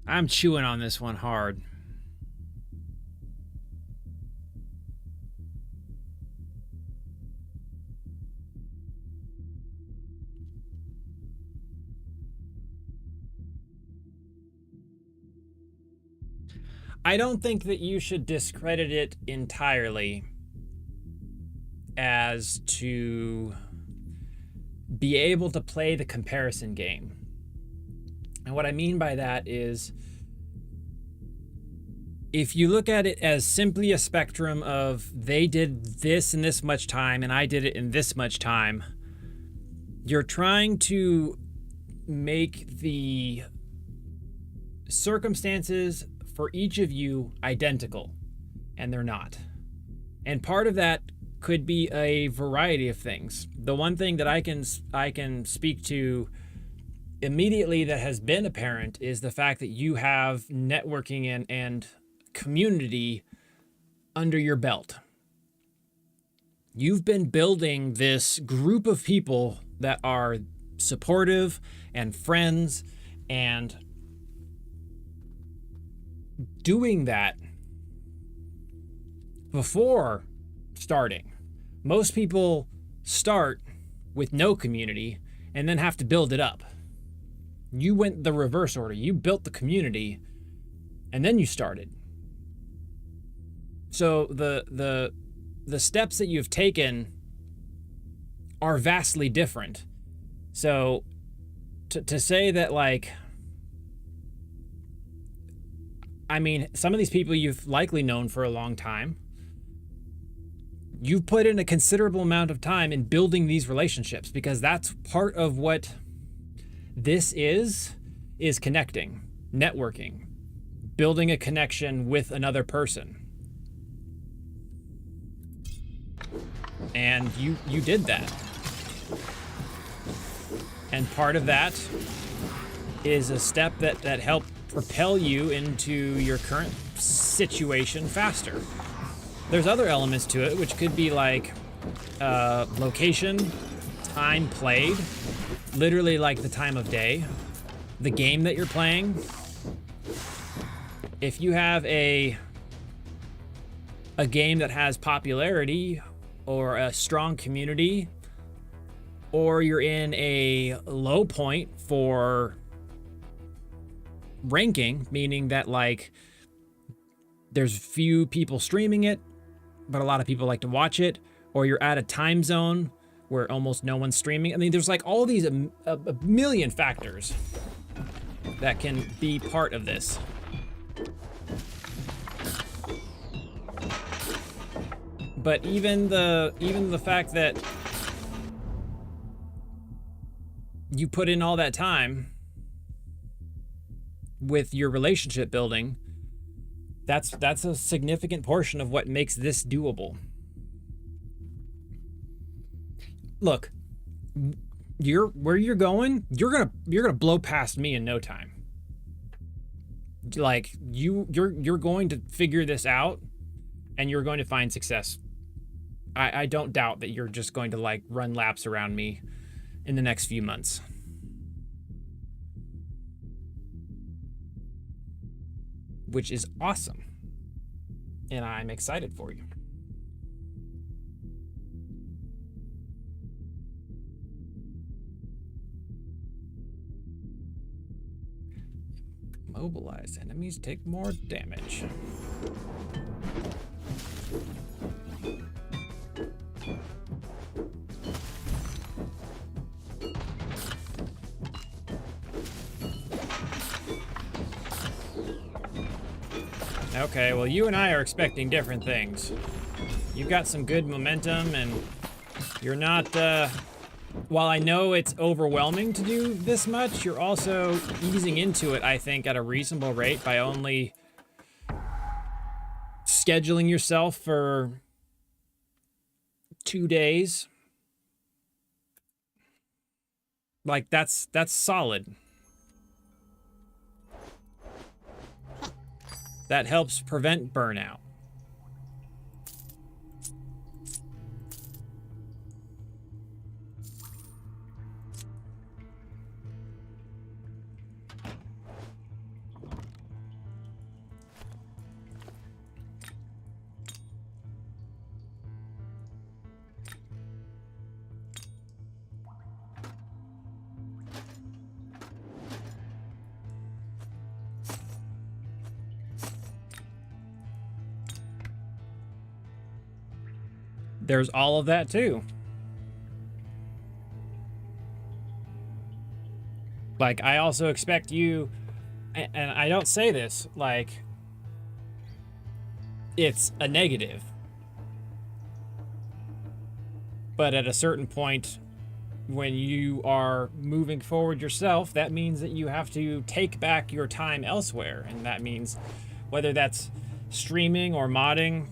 I'm chewing on this one hard. I don't think that you should discredit it entirely as to be able to play the comparison game. And what I mean by that is, if you look at it as simply a spectrum of they did this in this much time and I did it in this much time, you're trying to make the circumstances for each of you identical, and they're not. And part of that could be a variety of things. The one thing that I can speak to immediately that has been apparent is the fact that you have networking and community under your belt. You've been building this group of people that are supportive and friends, and doing that before starting. Most people start with no community and then have to build it up. You went the reverse order. You built the community and then you started. So the steps that you've taken are vastly different. So to say that, like, I mean, some of these people you've likely known for a long time. You've put in a considerable amount of time in building these relationships, because that's part of what this is connecting, networking, building a connection with another person. And you did that. And part of that is a step that helped propel you into your current situation faster. There's other elements to it, which could be like location, time played, literally like the time of day, the game that you're playing. If you have a game that has popularity or a strong community, or you're in a low point for ranking, meaning that, like, there's few people streaming it, but a lot of people like to watch it, or you're at a time zone where almost no one's streaming. I mean, there's like all these a million factors that can be part of this. But even the fact that you put in all that time with your relationship building, that's a significant portion of what makes this doable. Look, where you're going, you're gonna blow past me in no time. Like you're going to figure this out, and you're going to find success. I don't doubt that you're just going to like run laps around me in the next few months. Which is awesome. And I'm excited for you. Mobilize enemies take more damage. Okay, well, you and I are expecting different things. You've got some good momentum, and you're not, while I know it's overwhelming to do this much, you're also easing into it, I think, at a reasonable rate by only scheduling yourself for 2 days. Like, that's solid. That helps prevent burnout. There's all of that too. Like, I also expect you, and I don't say this like it's a negative, but at a certain point when you are moving forward yourself, that means that you have to take back your time elsewhere. And that means whether that's streaming or modding,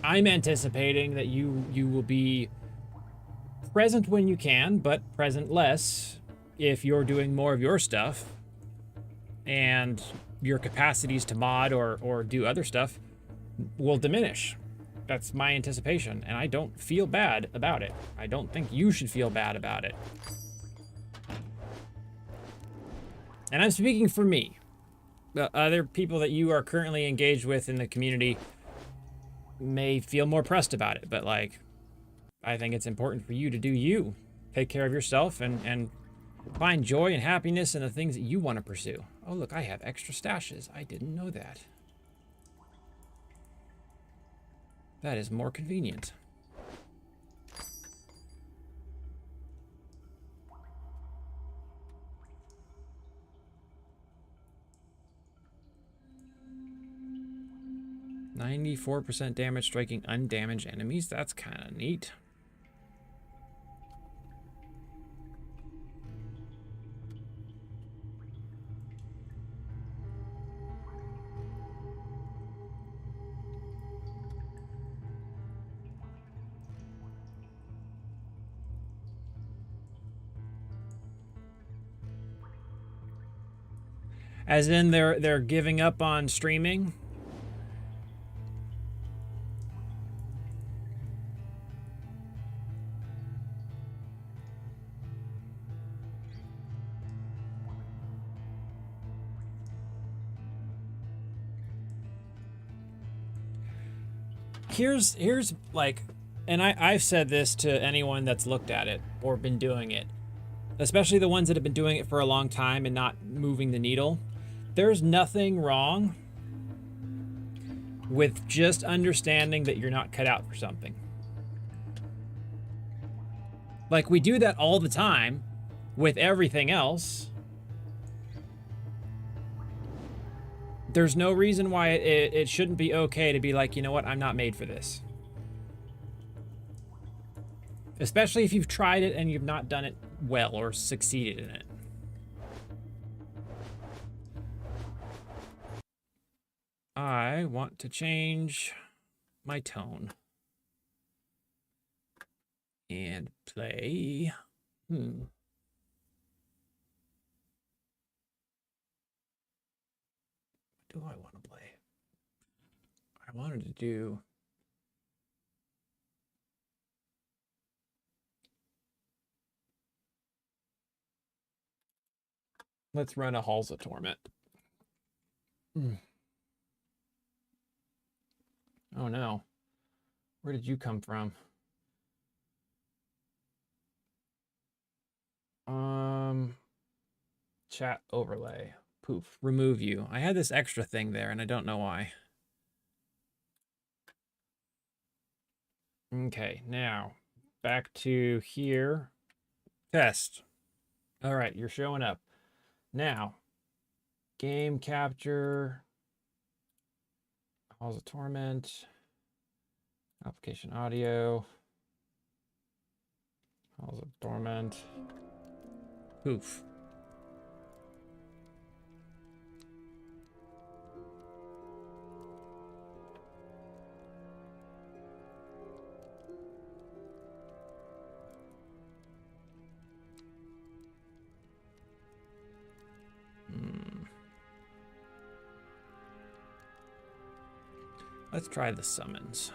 I'm anticipating that you will be present when you can, but present less if you're doing more of your stuff, and your capacities to mod or do other stuff will diminish. That's my anticipation, and I don't feel bad about it. I don't think you should feel bad about it. And I'm speaking for me. The other people that you are currently engaged with in the community may feel more pressed about it, but like, I think it's important for you to do you. Take care of yourself and find joy and happiness in the things that you want to pursue. Oh, look, I have extra stashes. I didn't know that. That is more convenient. %94 damage striking undamaged enemies. That's kind of neat. As in they're giving up on streaming? Here's like, and I've said this to anyone that's looked at it or been doing it, especially the ones that have been doing it for a long time and not moving the needle. There's nothing wrong with just understanding that you're not cut out for something. Like, we do that all the time with everything else. There's no reason why it shouldn't be okay to be like, you know what, I'm not made for this. Especially if you've tried it and you've not done it well or succeeded in it. I want to change my tone. And play. What do I want to play? I wanted to do. Let's run a Halls of Torment. Oh no. Where did you come from? Chat overlay. Poof. Remove you. I had this extra thing there and I don't know why. Okay, now back to here. Test. All right, you're showing up. Now, game capture. Halls of Torment. Application audio. Halls of Torment. Poof. Let's try the summons.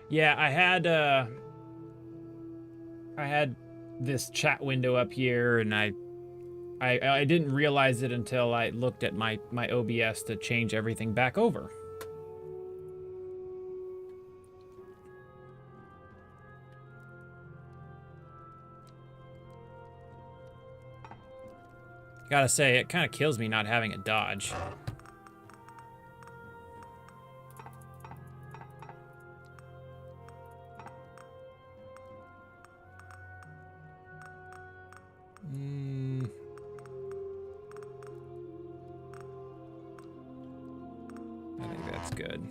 Yeah, I had this chat window up here, and I didn't realize it until I looked at my OBS to change everything back over. Gotta say, it kind of kills me not having a dodge. Good.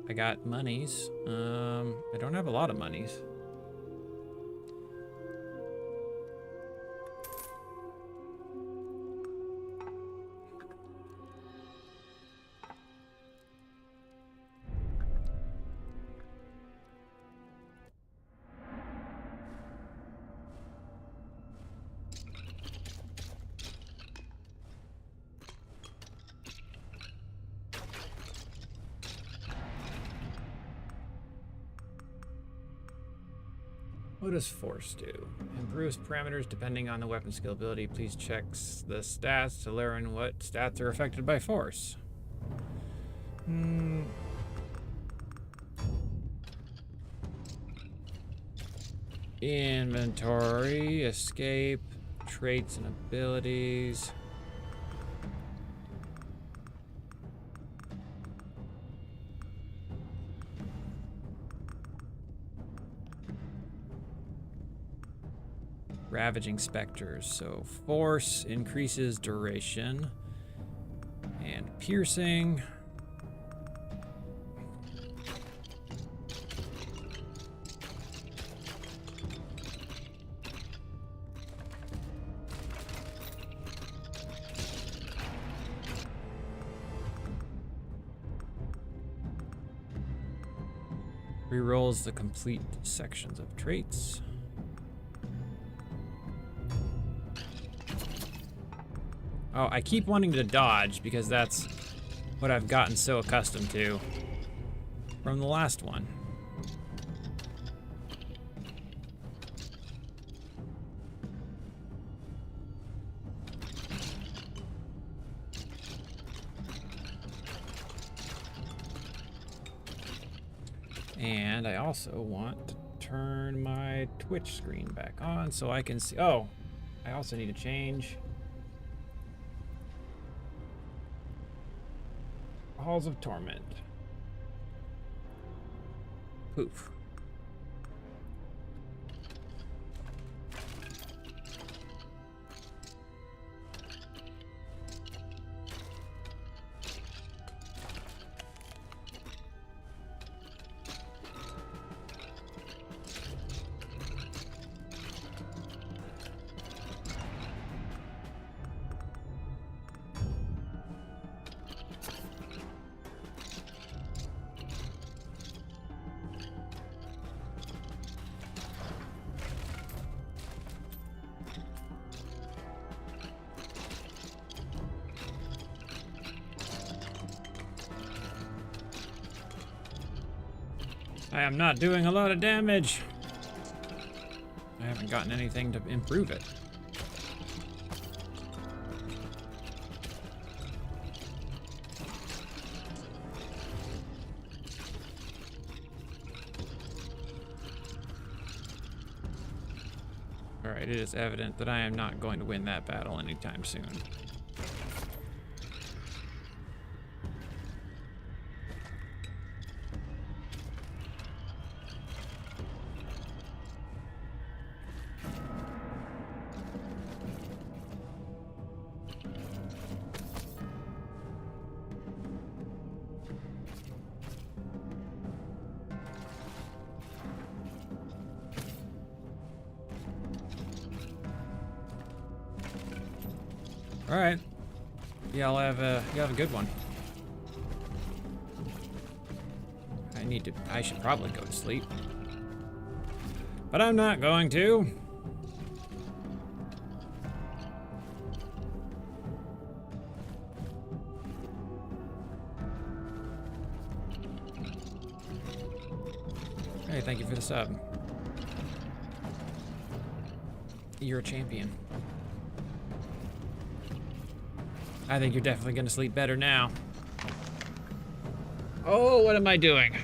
I got monies. I don't have a lot of monies. What does Force do? Improves parameters depending on the weapon skill ability. Please check the stats to learn what stats are affected by Force. Inventory, escape, traits and abilities. Ravaging specters. So force increases duration and piercing. Rerolls the complete sections of traits. Oh, I keep wanting to dodge because that's what I've gotten so accustomed to from the last one. And I also want to turn my Twitch screen back on so I can see. Oh, I also need to change Halls of Torment. Poof. I am not doing a lot of damage. I haven't gotten anything to improve it. Alright, it is evident that I am not going to win that battle anytime soon. All right. Yeah, you have a good one. I should probably go to sleep. But I'm not going to. Hey, thank you for the sub. You're a champion. I think you're definitely gonna sleep better now. Oh, what am I doing?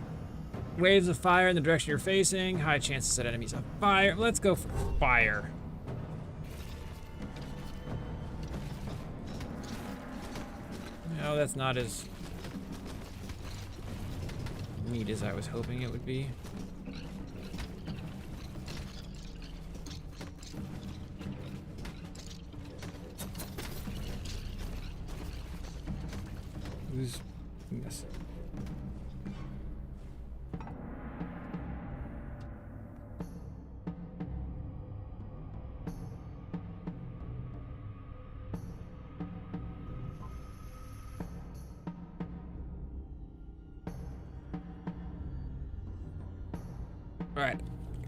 Waves of fire in the direction you're facing. High chance to set enemies on fire. Let's go for fire. No, that's not as neat as I was hoping it would be. Who's this? All right,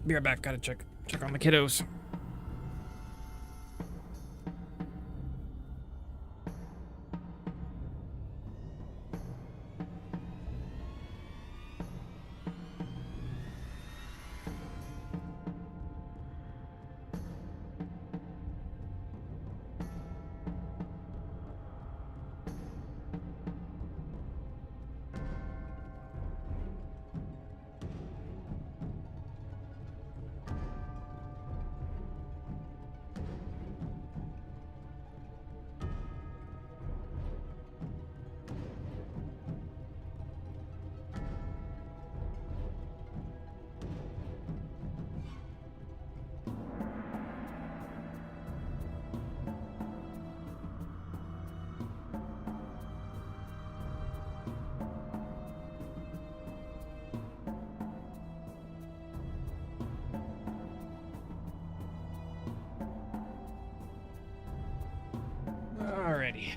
be right back. Gotta check on the kiddos. Alrighty.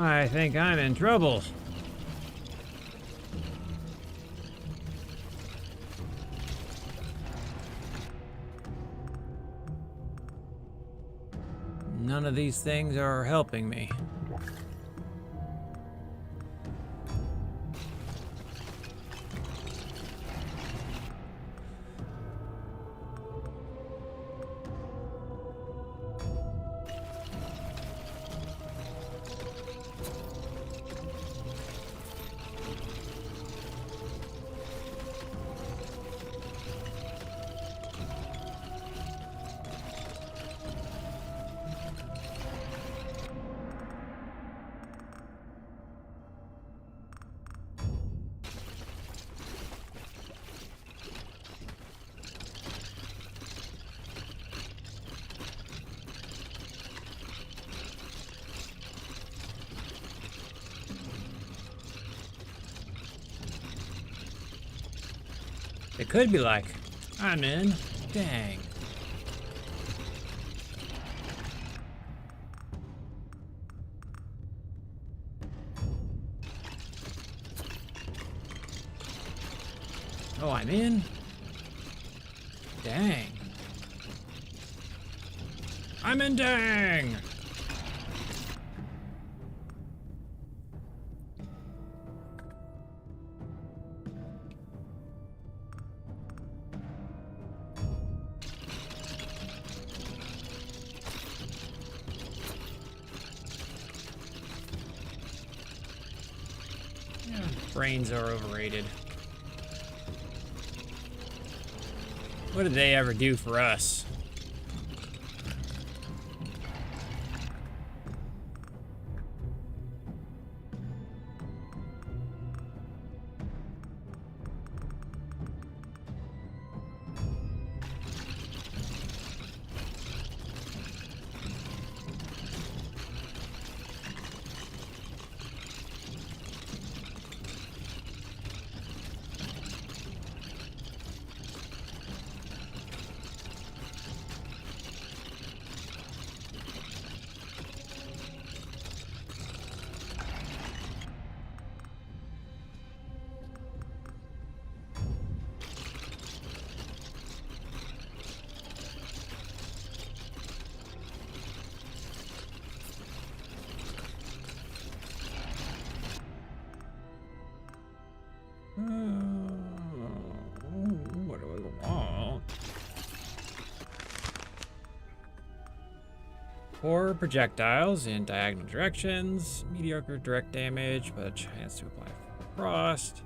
I think I'm in trouble. None of these things are helping me. It could be like, I'm in. Dang. Oh, I'm in? Dang. I'm in dang! Yeah, brains are overrated. What did they ever do for us? What do I want? Poor projectiles in diagonal directions, mediocre direct damage, but a chance to apply frost.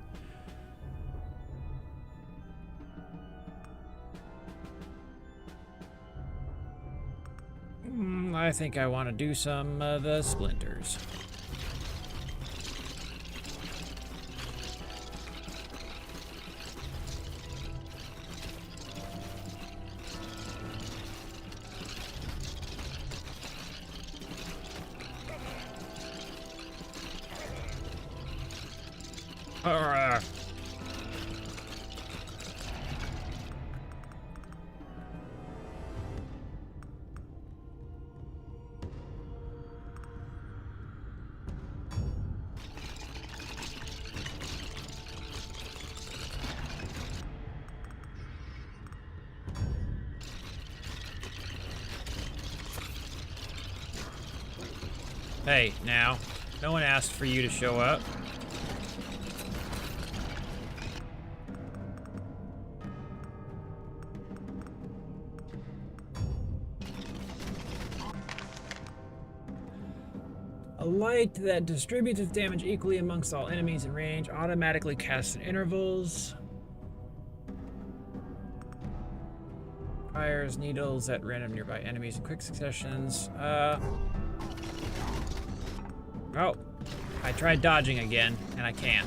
I think I want to do some of the splinters. Alright. Hey, now, no one asked for you to show up. A light that distributes its damage equally amongst all enemies in range, automatically casts at intervals. Fires needles at random nearby enemies in quick successions. Oh, I tried dodging again, and I can't.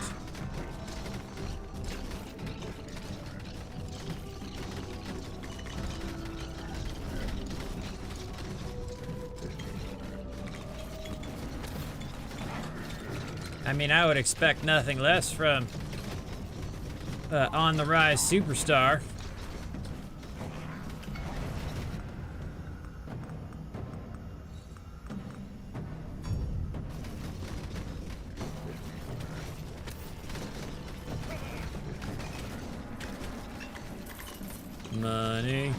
I mean, I would expect nothing less from On the Rise superstar. Money.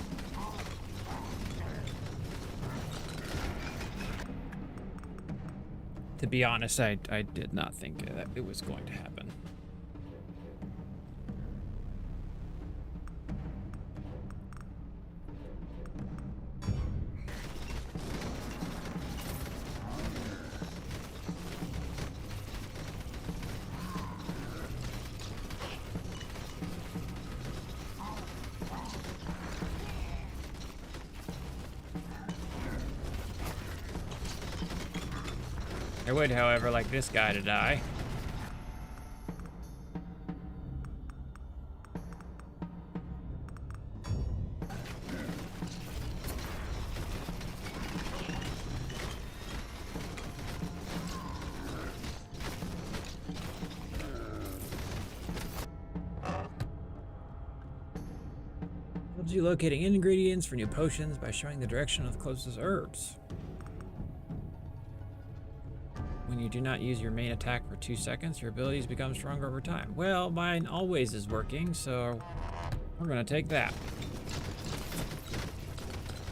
To be honest, I did not think that it was going to happen. I would, however, like this guy to die. Helps you locating ingredients for new potions by showing the direction of the closest herbs. When you do not use your main attack for 2 seconds, your abilities become stronger over time. Well, mine always is working, so we're gonna take that.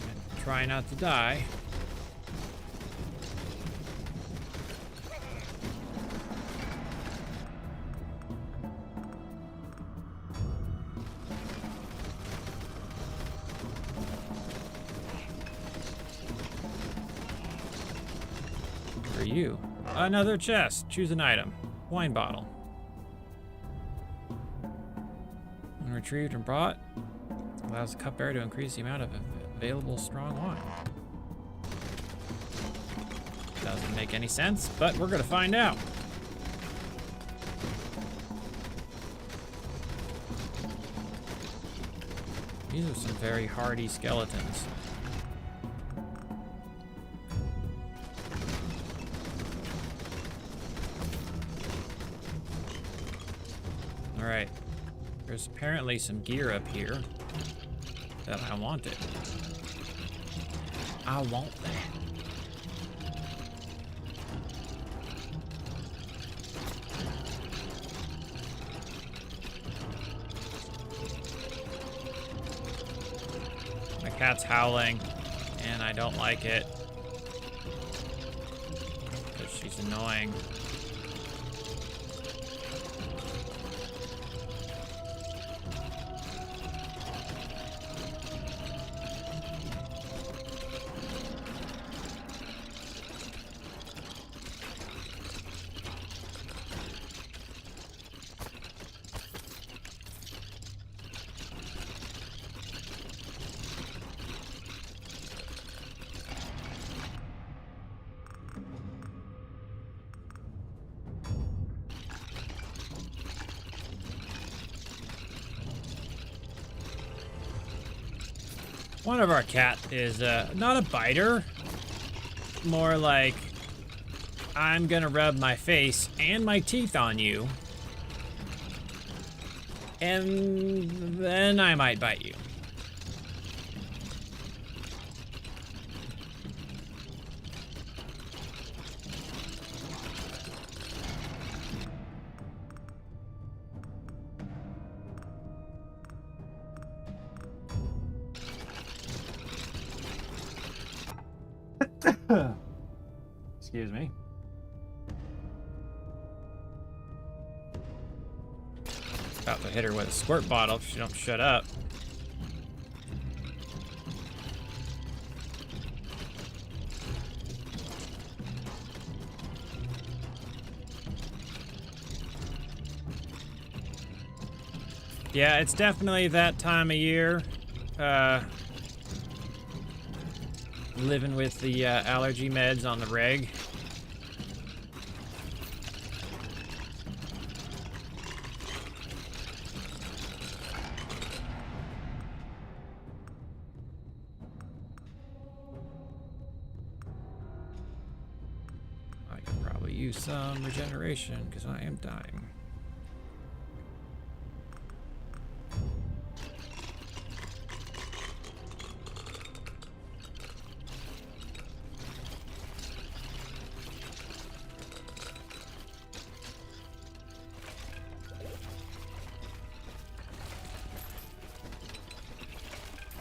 And try not to die. For you. Another chest. Choose an item. Wine bottle. When retrieved and brought, allows the cupbearer to increase the amount of available strong wine. Doesn't make any sense, but we're gonna find out. These are some very hardy skeletons. Alright, there's apparently some gear up here that I wanted. I want that. My cat's howling, and I don't like it because she's annoying. One of our cat is not a biter, more like I'm gonna rub my face and my teeth on you, and then I might bite you. Excuse me. About to hit her with a squirt bottle if she don't shut up. Yeah, it's definitely that time of year. Living with the allergy meds on the reg. I could probably use some regeneration because I am dying.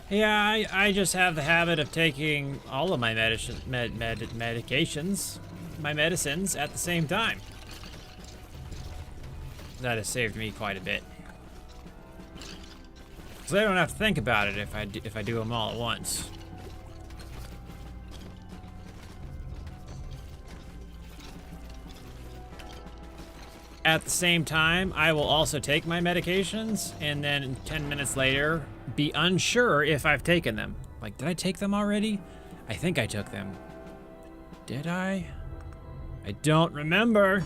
Yeah, I just have the habit of taking all of my medications, my medicines at the same time. That has saved me quite a bit. So I don't have to think about it if I do them all at once. At the same time, I will also take my medications and then 10 minutes later be unsure if I've taken them. Like, did I take them already? I think I took them. Did I? I don't remember.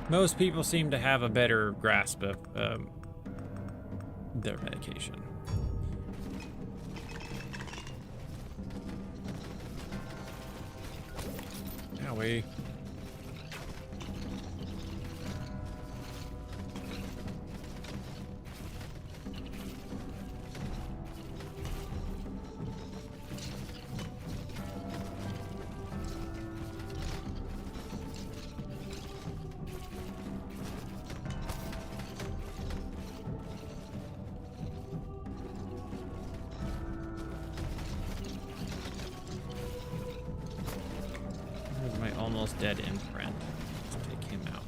Most people seem to have a better grasp of their medication. Owie. Where's my almost dead imprint? Let's take him out.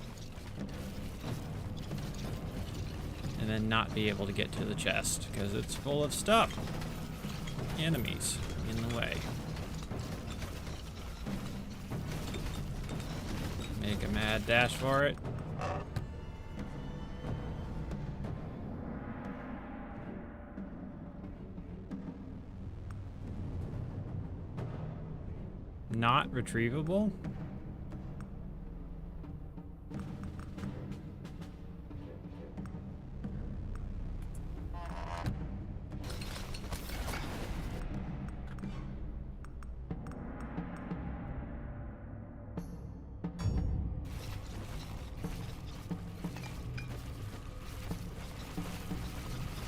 And then not be able to get to the chest because it's full of stuff. Enemies in the way. Make a mad dash for it. Not retrievable?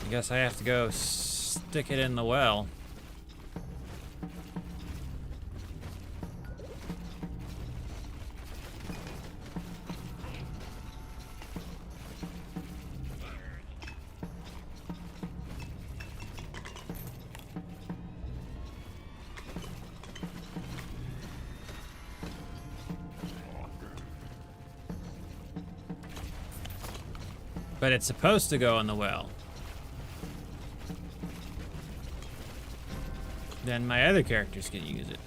I guess I have to go stick it in the well. But it's supposed to go in the well. Then my other characters can use it.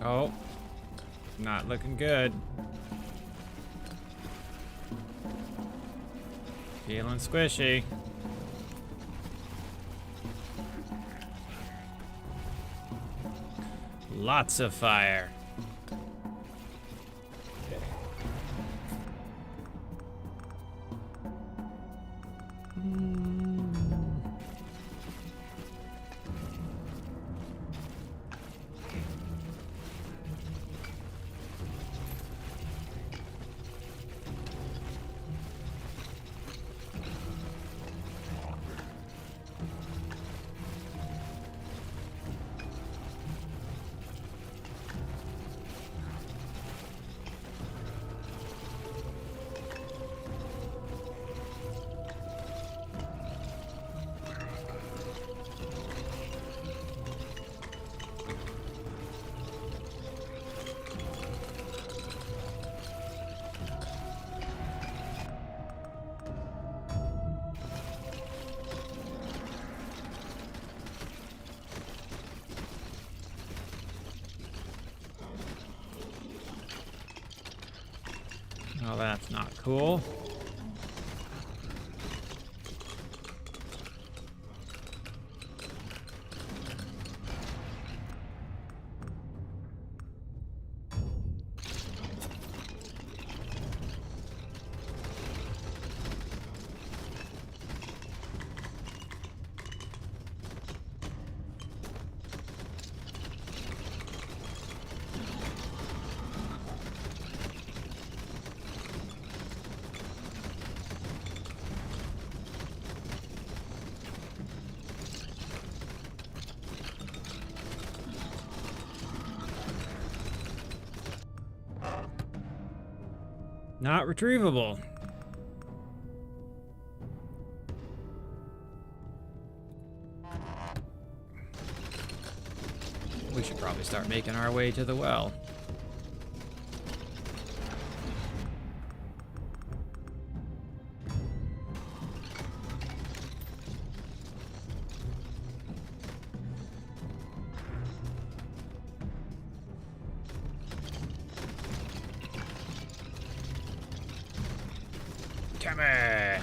Oh, not looking good. Feeling squishy. Lots of fire. Oh, that's not cool. Not retrievable. We should probably start making our way to the well. Come here.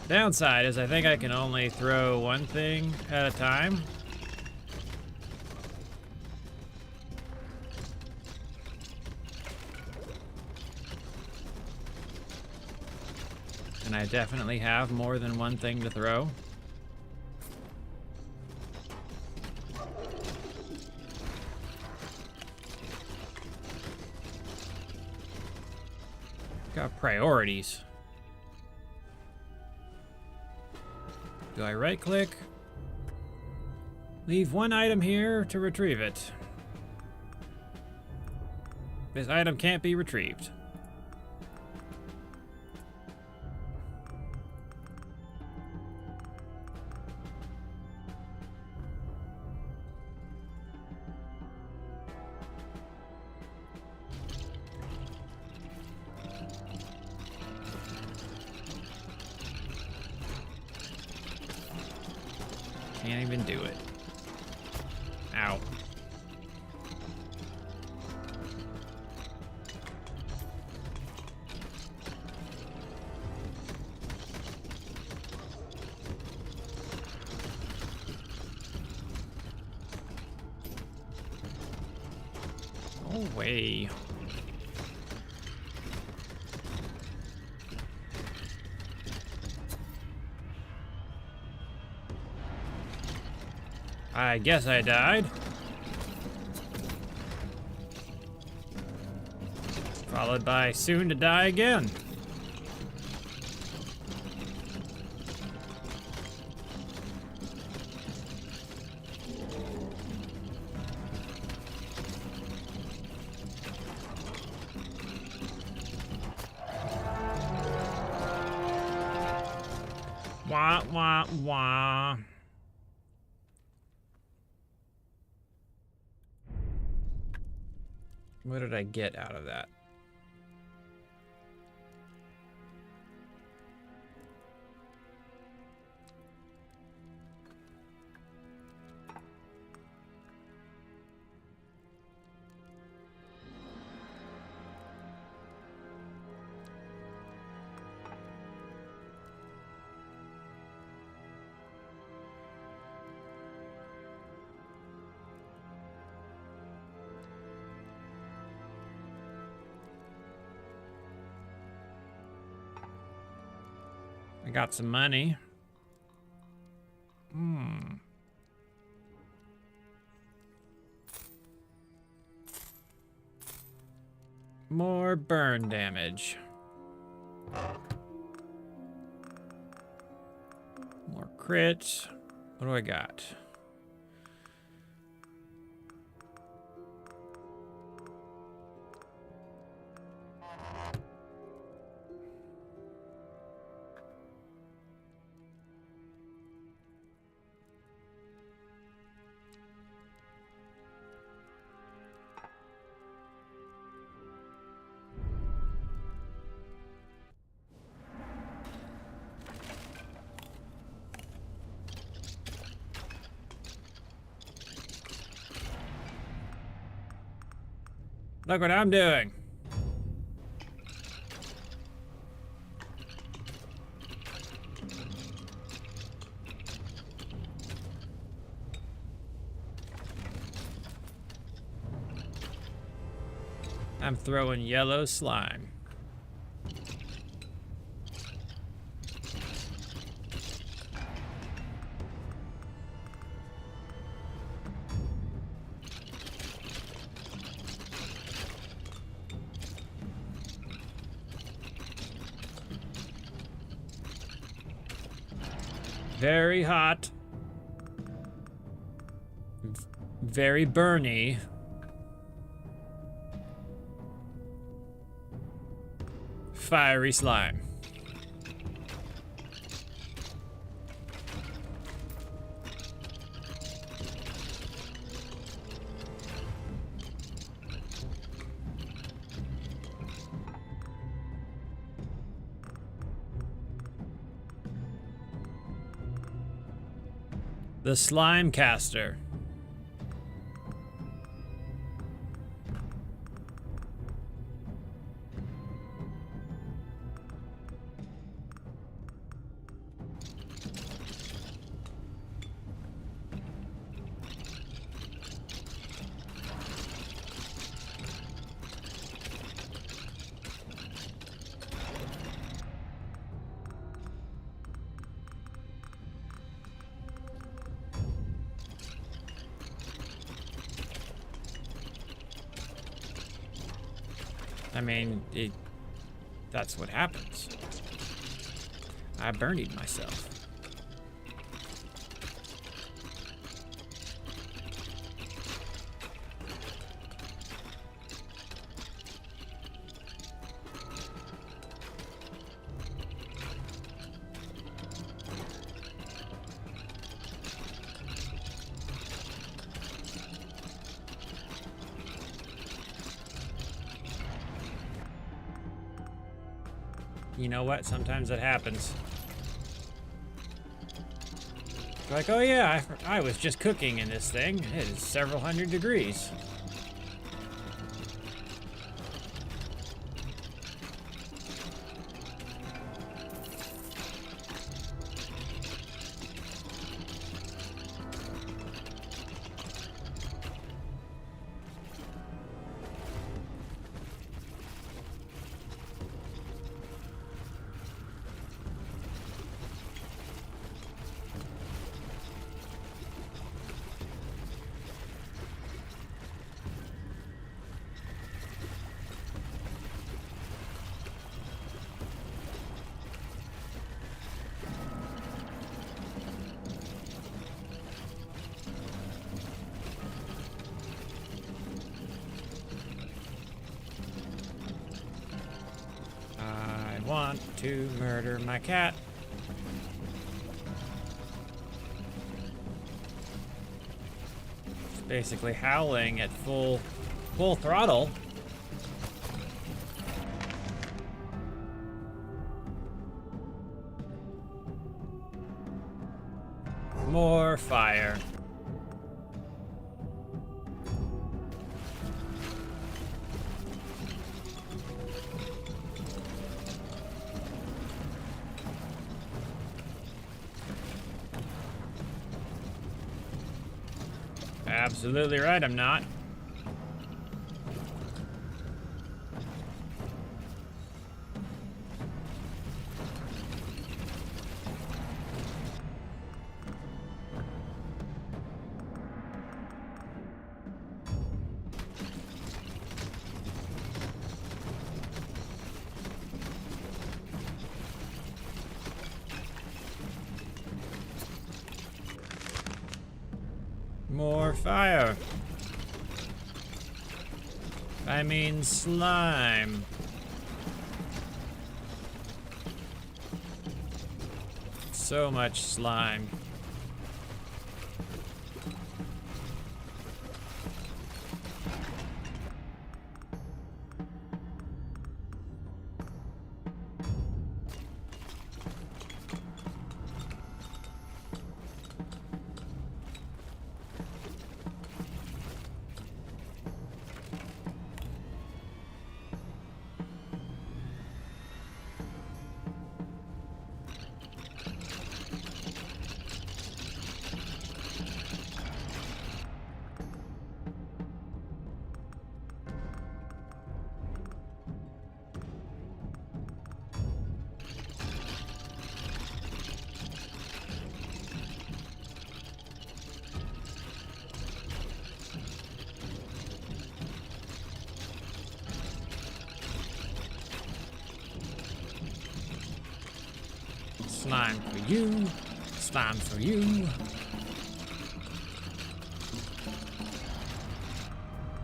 Downside is I think I can only throw one thing at a time. And I definitely have more than one thing to throw. Got priorities. Do I right click? Leave one item here to retrieve it. This item can't be retrieved. Can't even do it. Ow. No way. I guess I died. Followed by soon to die again. Wah, wah, wah. What did I get out of that? I got some money. More burn damage. More crit. What do I got? Look what I'm doing. I'm throwing yellow slime. Very hot. Very burny. fiery slime. The Slime Caster. I mean, that's what happens. I burnied myself. You know what? Sometimes it happens. Like, oh yeah, I was just cooking in this thing. It is several hundred degrees. I want to murder my cat. It's basically howling at full throttle. More fire. Absolutely right, I'm not. More fire. I mean slime. So much slime. Slime for you. Slime for you.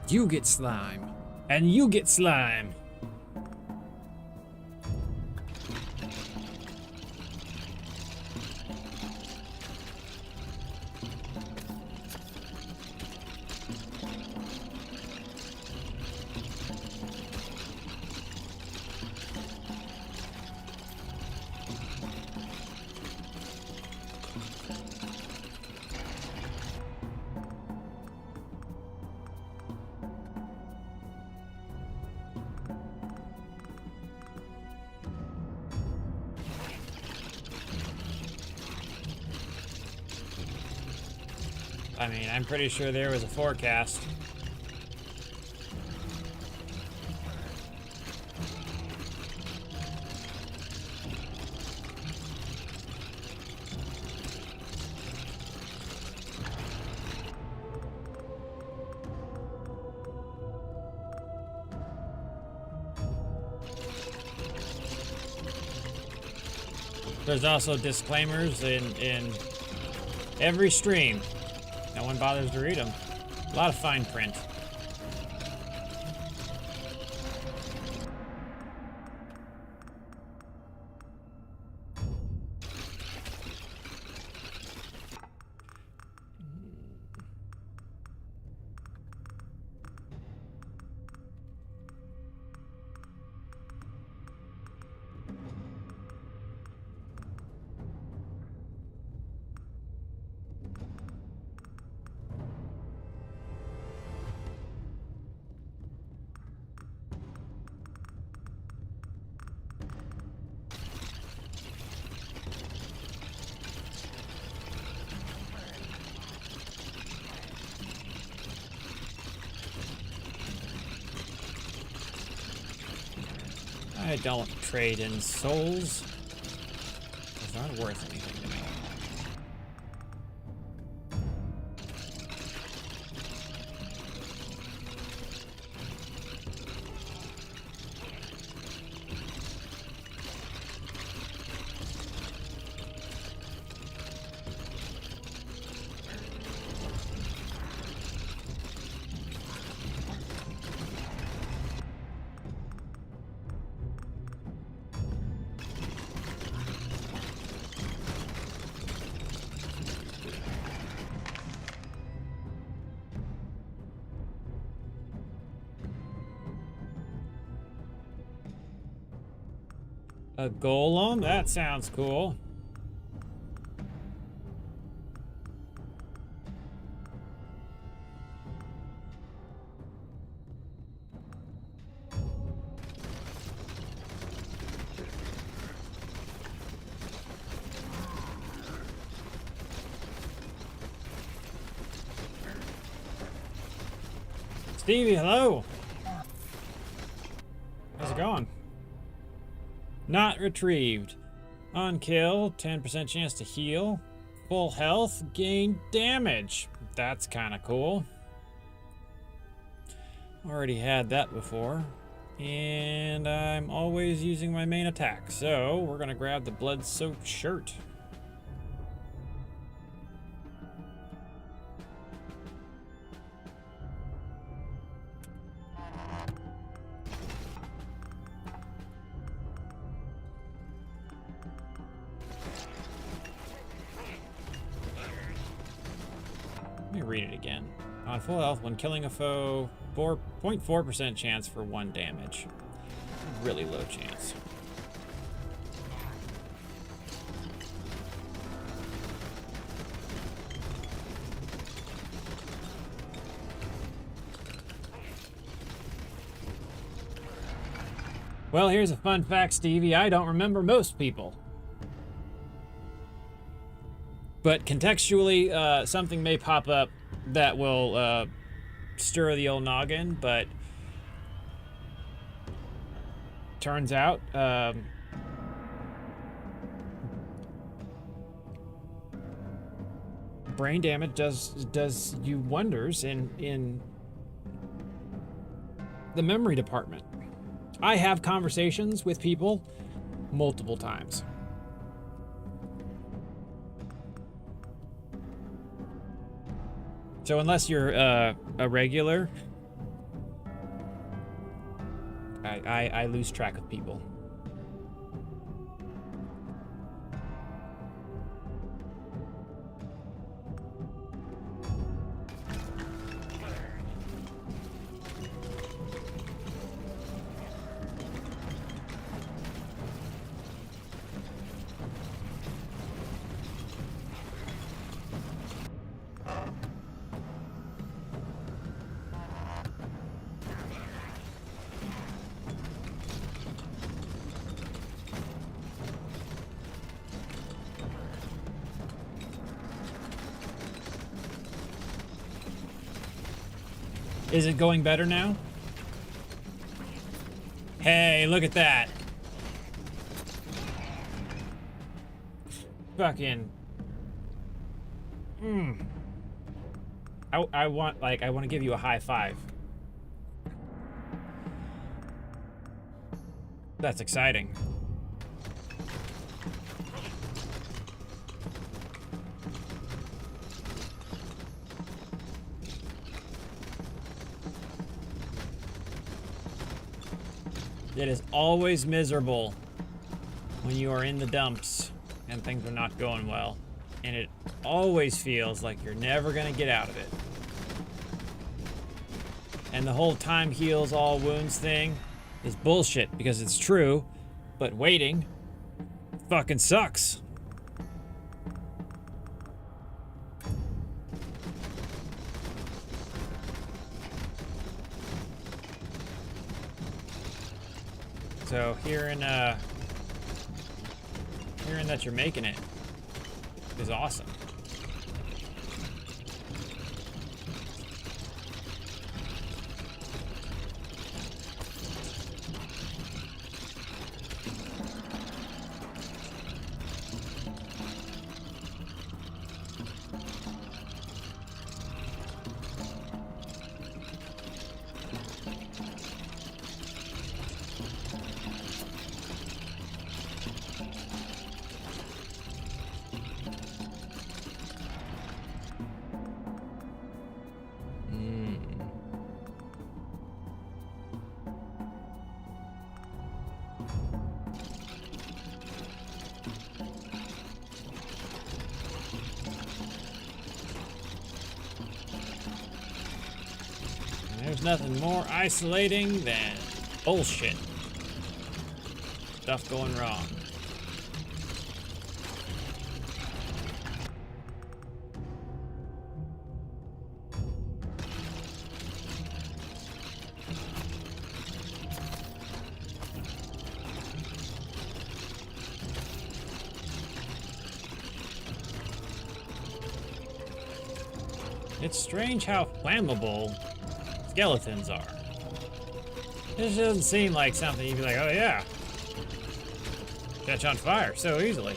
You get slime. And you get slime. I mean, I'm pretty sure there was a forecast. There's also disclaimers in every stream. No one bothers to read them. A lot of fine print. I don't trade in souls. Those aren't worth anything to me. A golem? That sounds cool. Stevie, hello. How's it going? Not retrieved. On kill, 10% chance to heal. Full health, gain damage. That's kind of cool. Already had that before. And I'm always using my main attack. So we're gonna grab the blood-soaked shirt. Let me read it again. On full health, when killing a foe, 4.4% chance for 1 damage. Really low chance. Well, here's a fun fact, Stevie. I don't remember most people. But contextually, something may pop up that will stir the old noggin, but turns out brain damage does you wonders in the memory department. I have conversations with people multiple times. So unless you're a regular, I lose track of people. Is it going better now? Hey, look at that. Fucking. I want to give you a high five. That's exciting. It is always miserable when you are in the dumps and things are not going well. And it always feels like you're never gonna get out of it. And the whole time heals all wounds thing is bullshit because it's true, but waiting fucking sucks. So hearing that you're making it is awesome. There's nothing more isolating than bullshit. Stuff going wrong. It's strange how flammable skeletons are. This doesn't seem like something you'd be like, oh yeah, catch on fire so easily.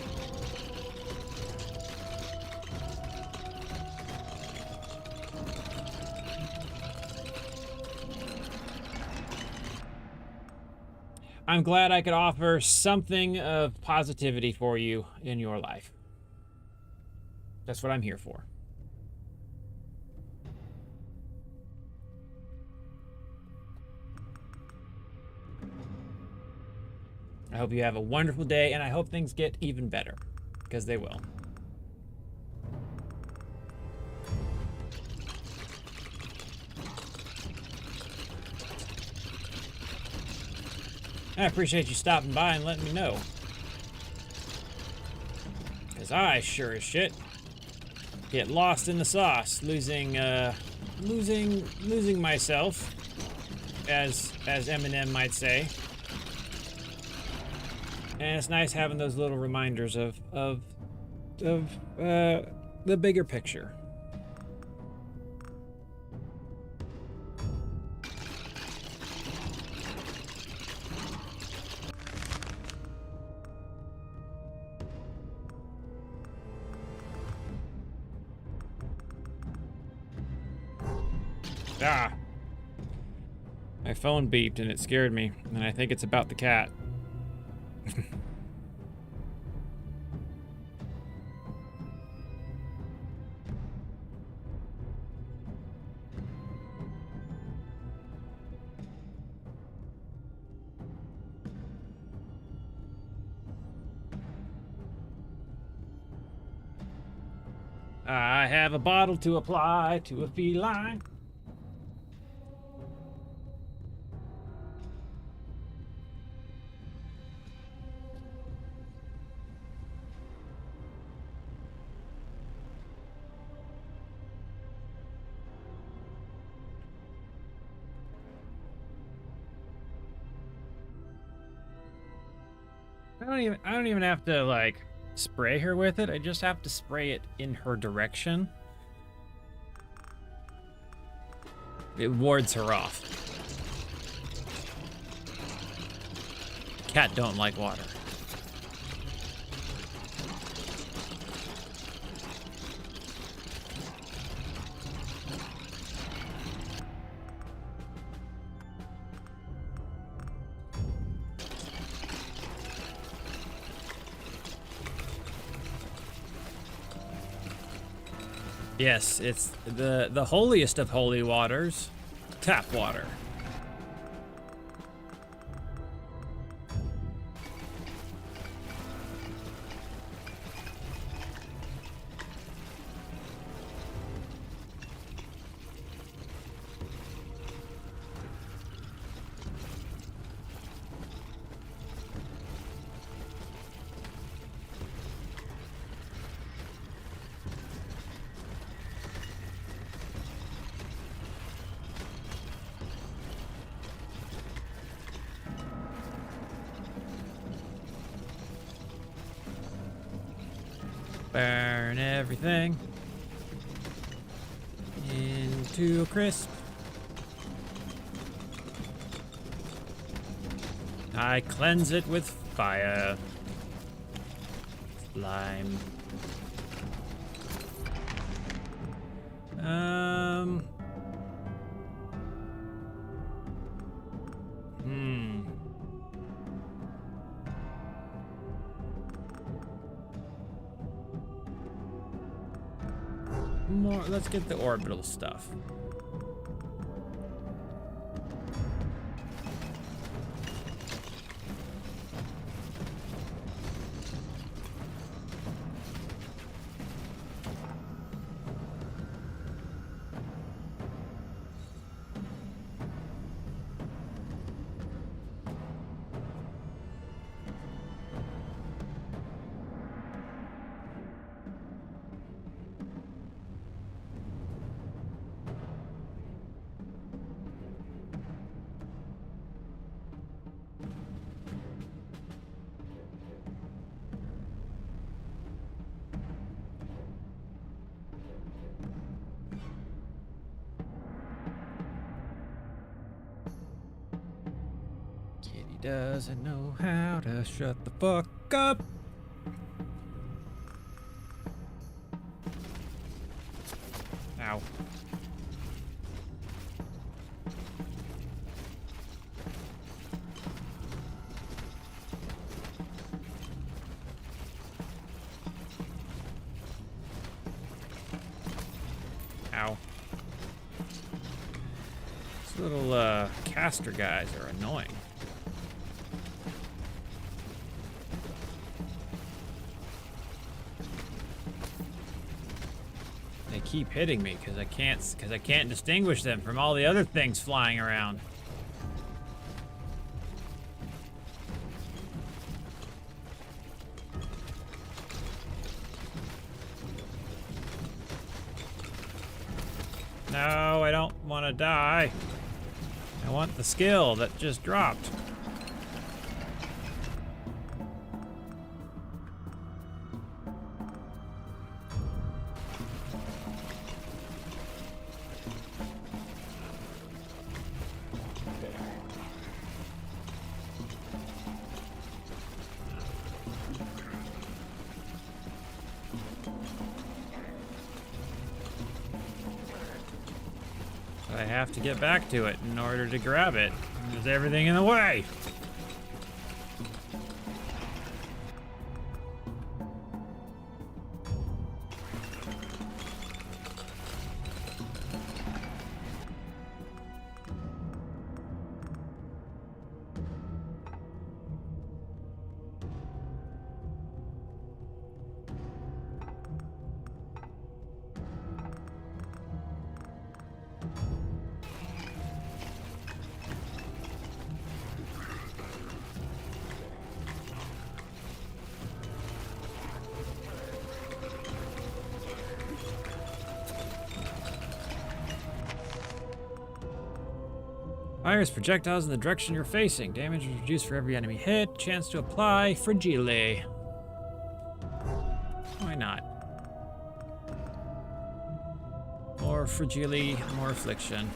I'm glad I could offer something of positivity for you in your life. That's what I'm here for. I hope you have a wonderful day, and I hope things get even better, because they will. I appreciate you stopping by and letting me know. Because I sure as shit get lost in the sauce, losing myself, as Eminem might say. And it's nice having those little reminders of the bigger picture. Ah! My phone beeped and it scared me, and I think it's about the cat. I have a bottle to apply to a feline. I don't even have to like spray her with it. I just have to spray it in her direction. It wards her off. Cat don't like water. Yes, it's the holiest of holy waters, tap water. Burn everything into a crisp. I cleanse it with fire. Slime. More, let's get the orbital stuff. Kitty doesn't know how to shut the fuck up. Ow. Ow. These little caster guys are annoying. They keep hitting me because I can't distinguish them from all the other things flying around. No, I don't want to die. I want the skill that just dropped. I have to get back to it in order to grab it. There's everything in the way. Fires projectiles in the direction you're facing. Damage is reduced for every enemy hit. Chance to apply Fragile. Why not? More Fragile, more affliction.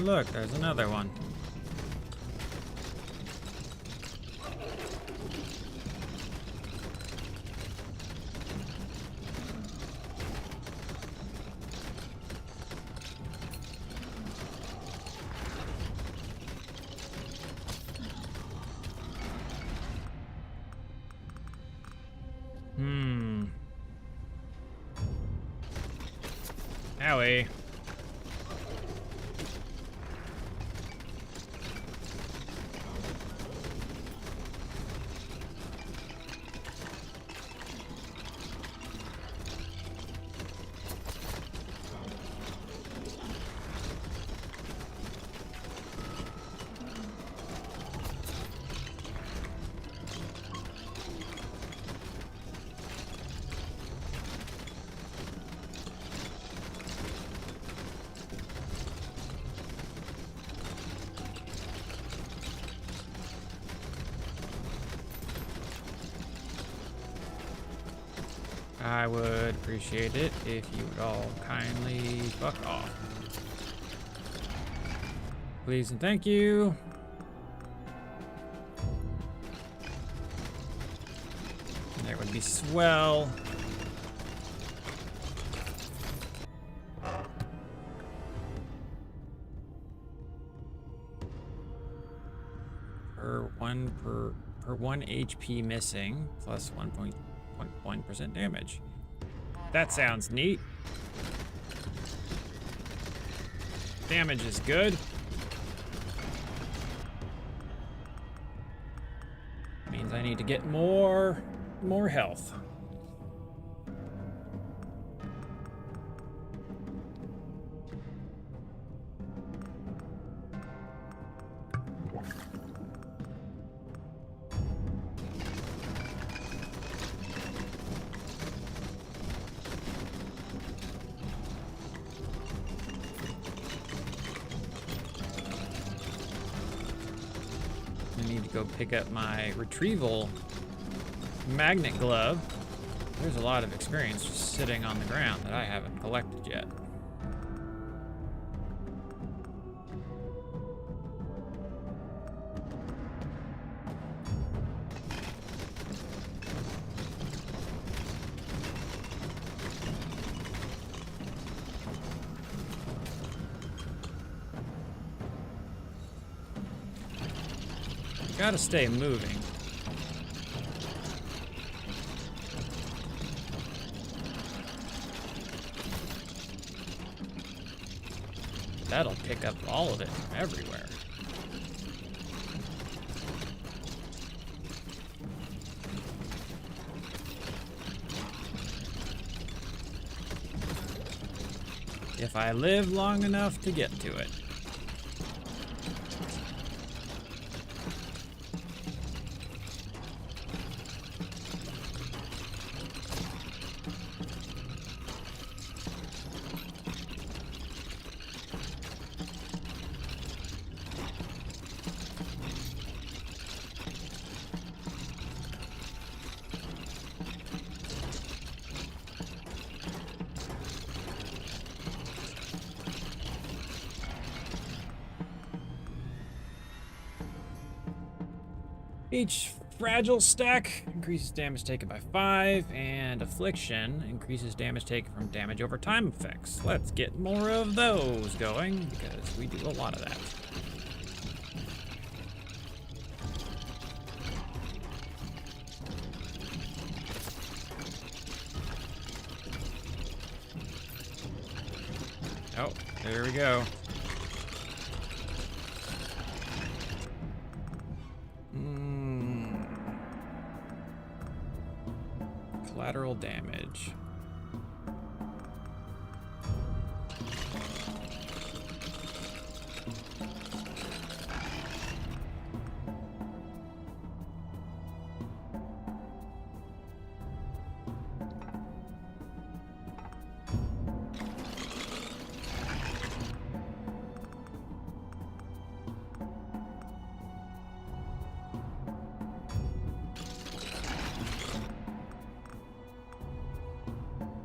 look, there's another one. Owie. I would appreciate it if you would all kindly fuck off. Please and thank you. And there would be swell. Per one HP missing, plus 1.1% damage. That sounds neat. Damage is good. Means I need to get more health. I need to go pick up my retrieval magnet glove. There's a lot of experience just sitting on the ground that I haven't collected yet. Gotta stay moving. That'll pick up all of it from everywhere. If I live long enough to get to it. Each fragile stack increases damage taken by 5, and affliction increases damage taken from damage over time effects. Let's get more of those going, because we do a lot of that. Oh, there we go. Collateral damage.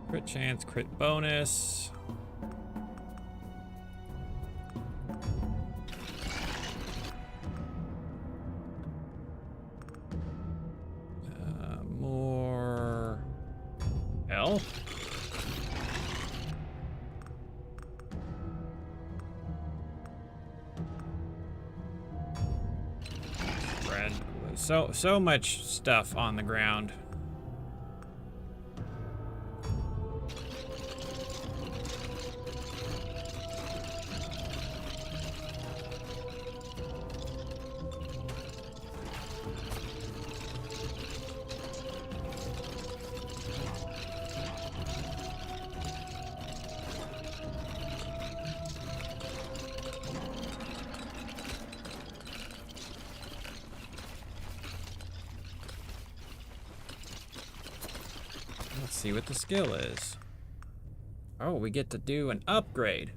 Crit chance, crit bonus. So much stuff on the ground. Let's see what the skill is. Oh, we get to do an upgrade.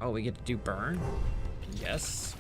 Oh, we get to do burn? Yes.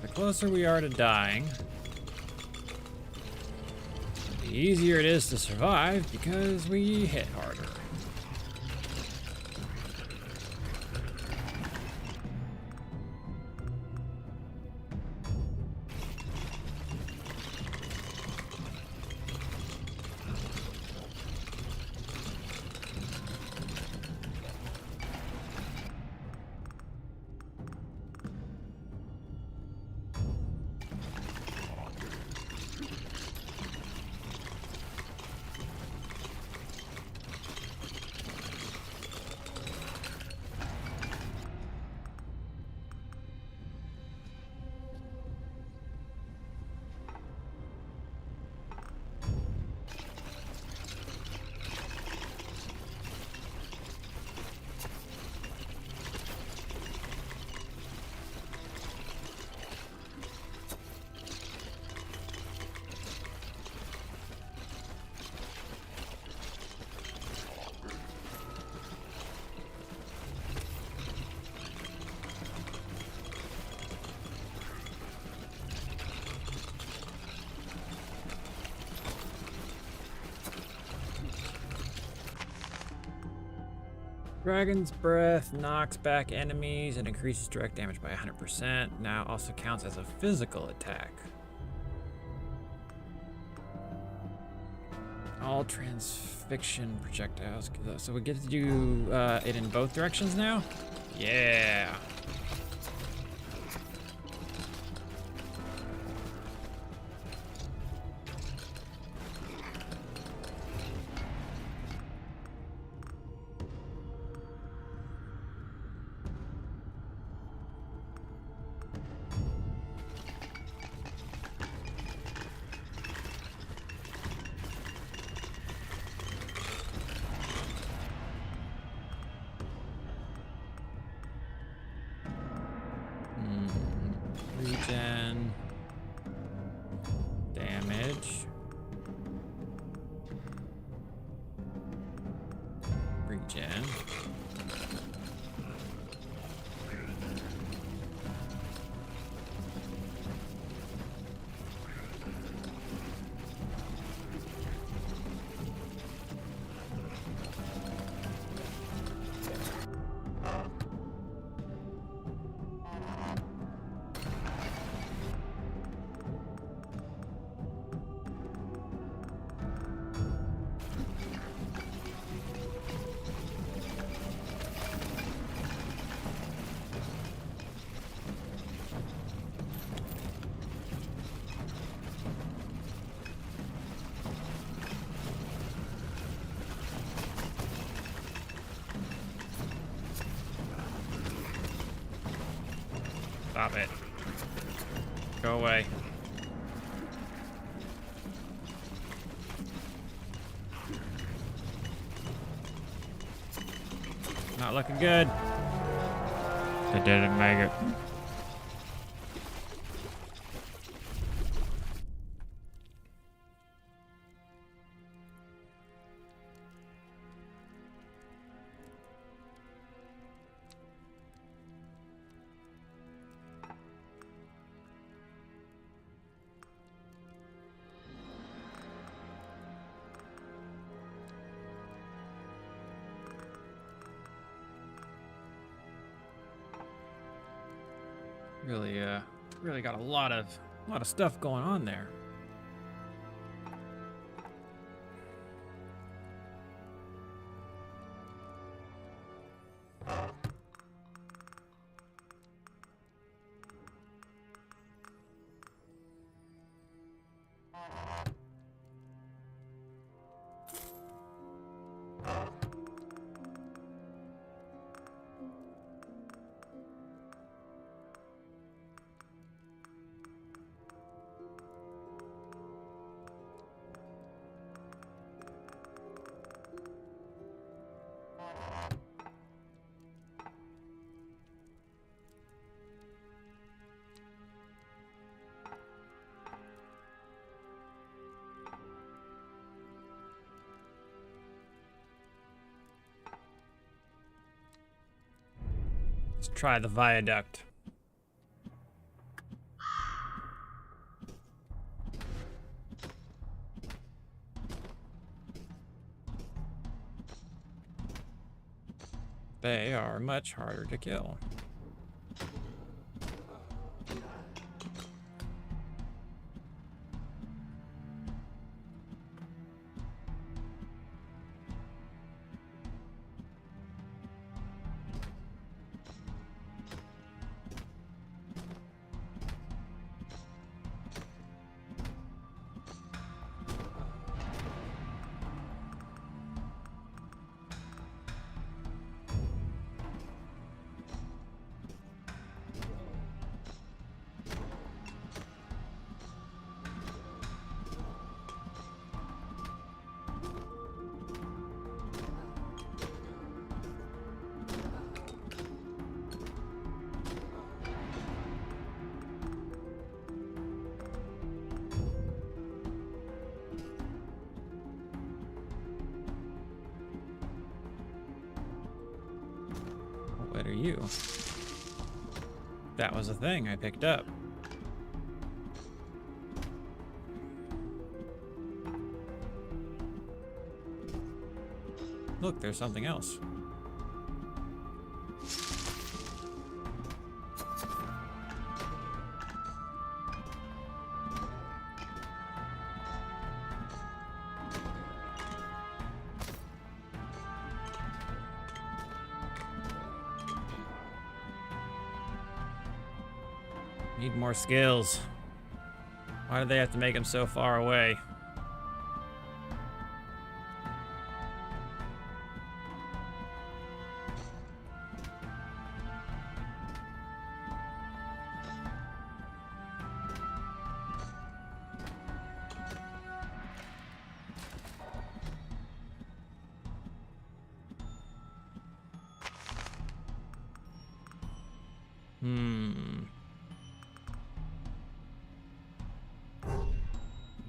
The closer we are to dying, the easier it is to survive because we hit harder. Dragon's Breath knocks back enemies and increases direct damage by 100%. Now also counts as a physical attack. All transfixion projectiles. So we get to do it in both directions now? Yeah. Regen. Damage. Regen. Stop it. Go away. Not looking good. It didn't make it. Really got a lot of stuff going on there. Let's try the viaduct. They are much harder to kill. What are you? That was a thing I picked up. Look, there's something else. Need more skills. Why do they have to make them so far away?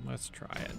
Let's try it.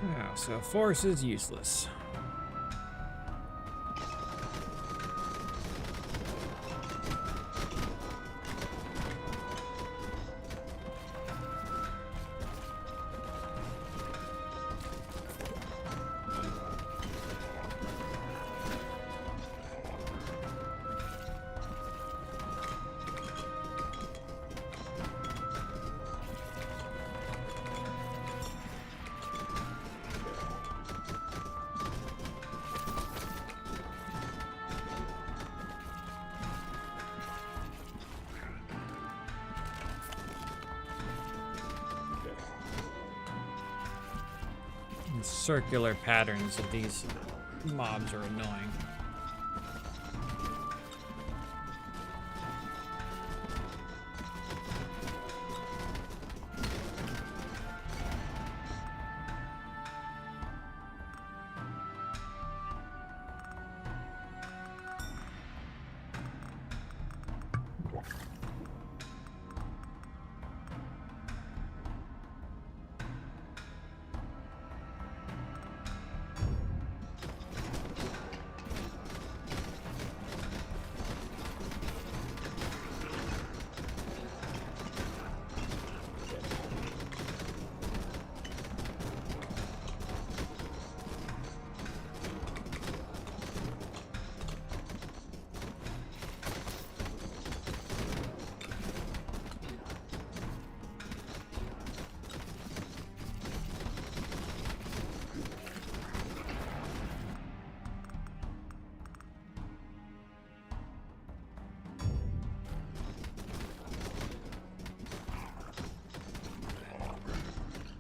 Now, so force is useless. And circular patterns of these mobs are annoying.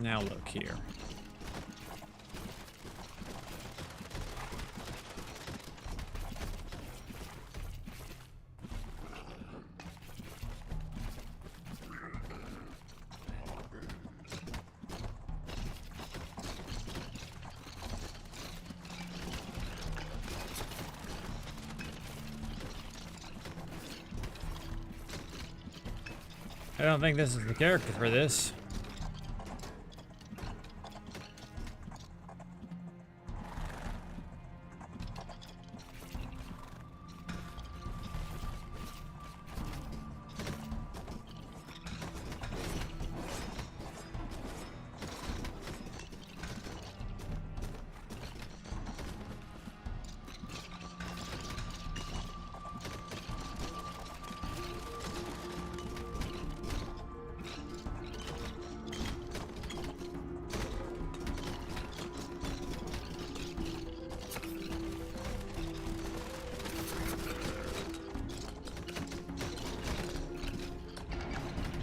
Now look here. I don't think this is the character for this.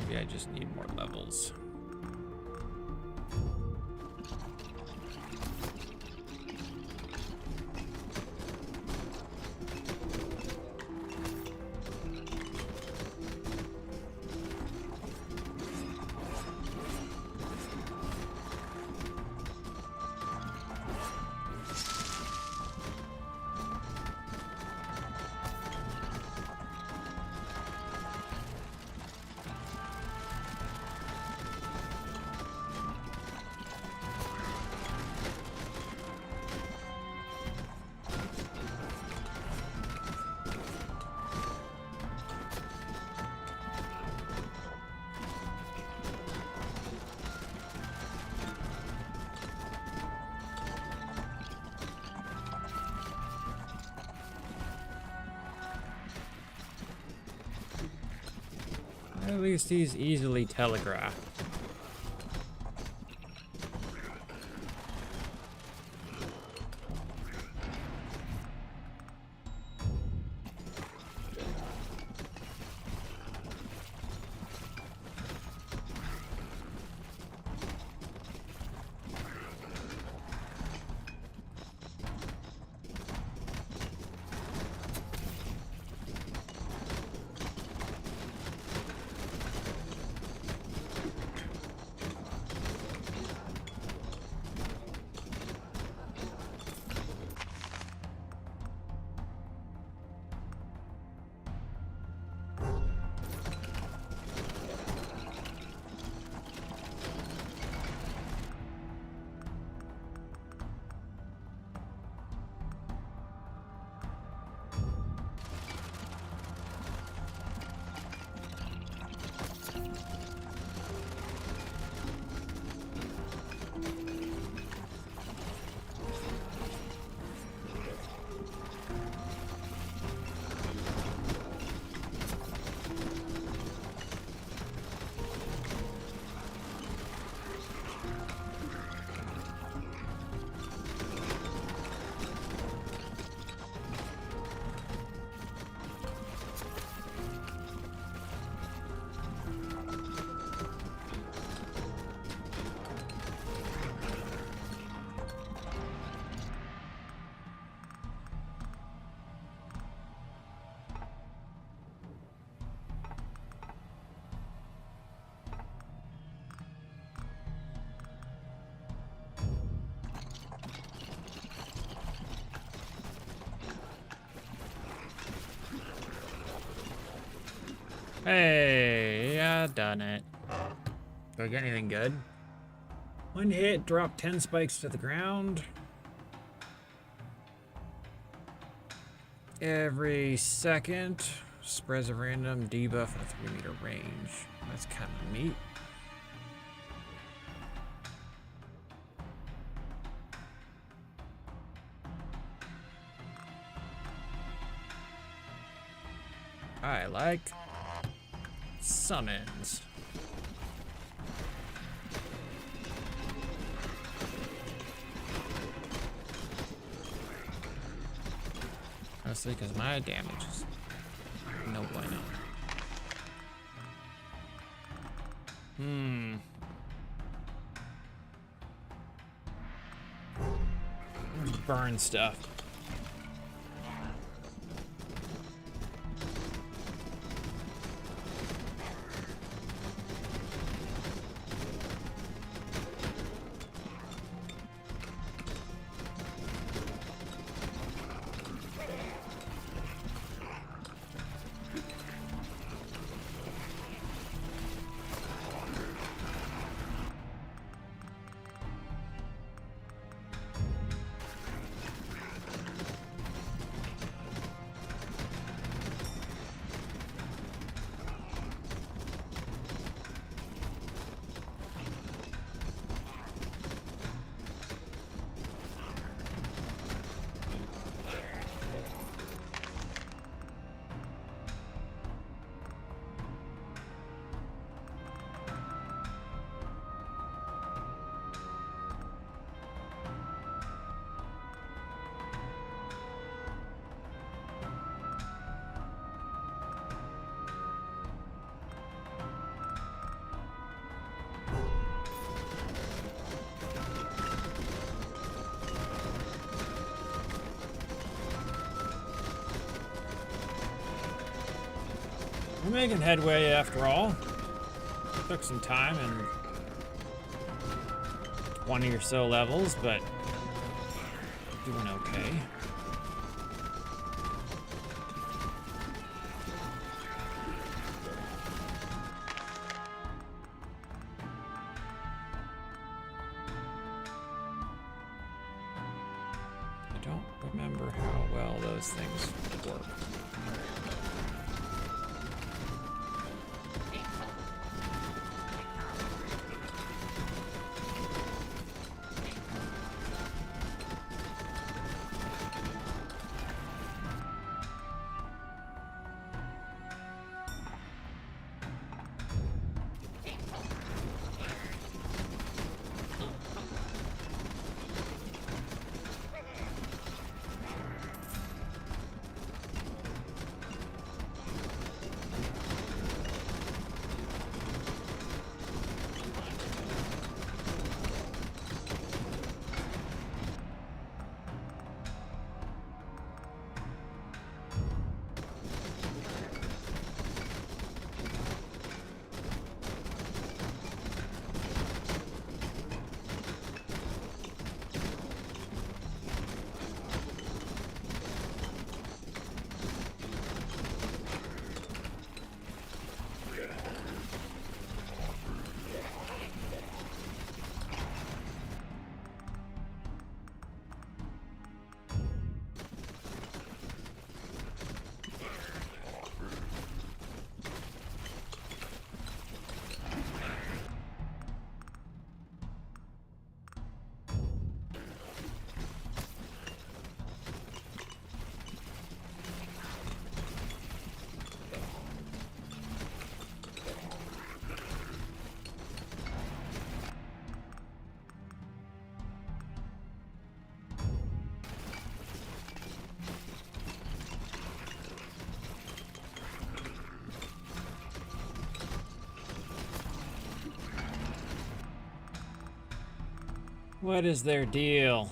Maybe I just need more levels. At least he's easily telegraphed. Hey, yeah, done it. Do I get anything good? One hit, drop 10 spikes to the ground. Every second, spreads a random debuff at a 3-meter range. That's kind of neat. I like summons. Mostly because my damage is no bueno. Burn stuff. We're making headway after all. Took some time and 20 or so levels, but doing okay. I don't remember how well those things work. What is their deal?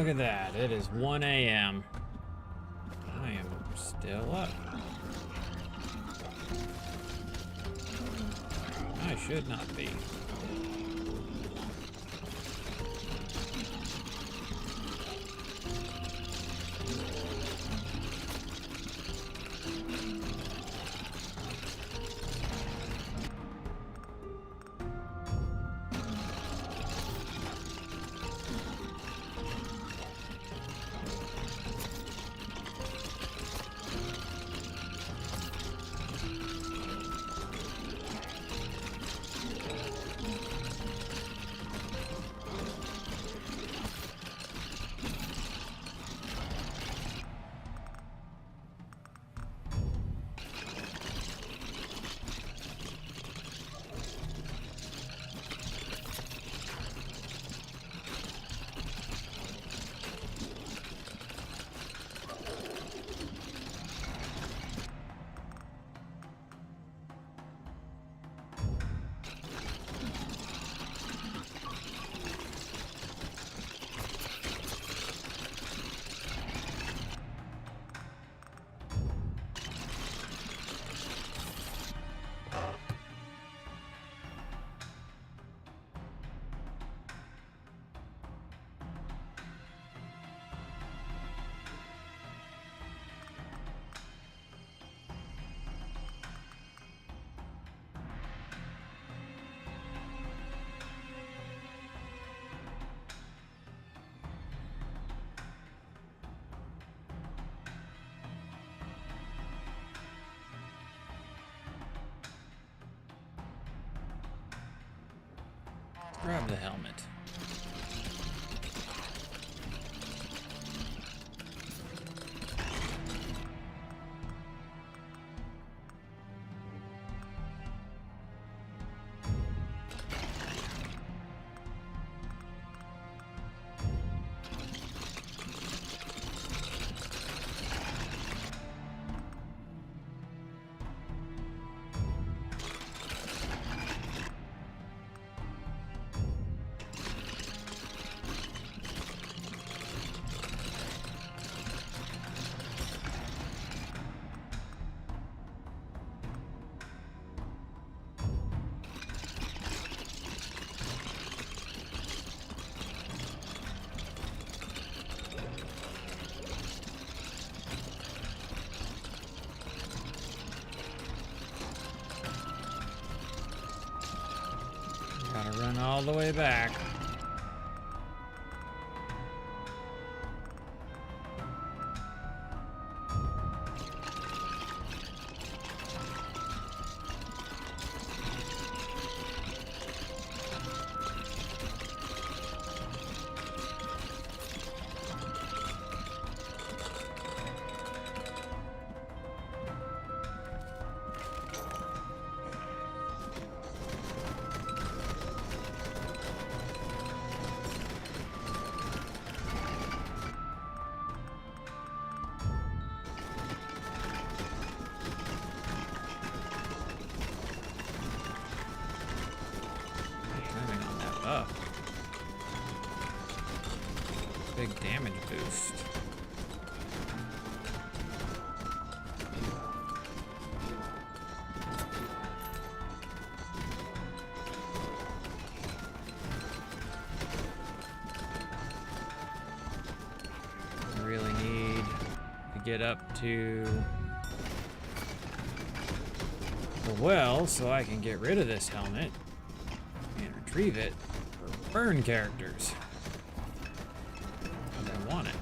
Look at that. It is 1 a.m. I am still up. I should not be. Grab the helmet. Gotta run all the way back. Timing on that up. Big damage boost. I really need to get up to the well so I can get rid of this helmet and retrieve it for burn characters. 'Cause I want it.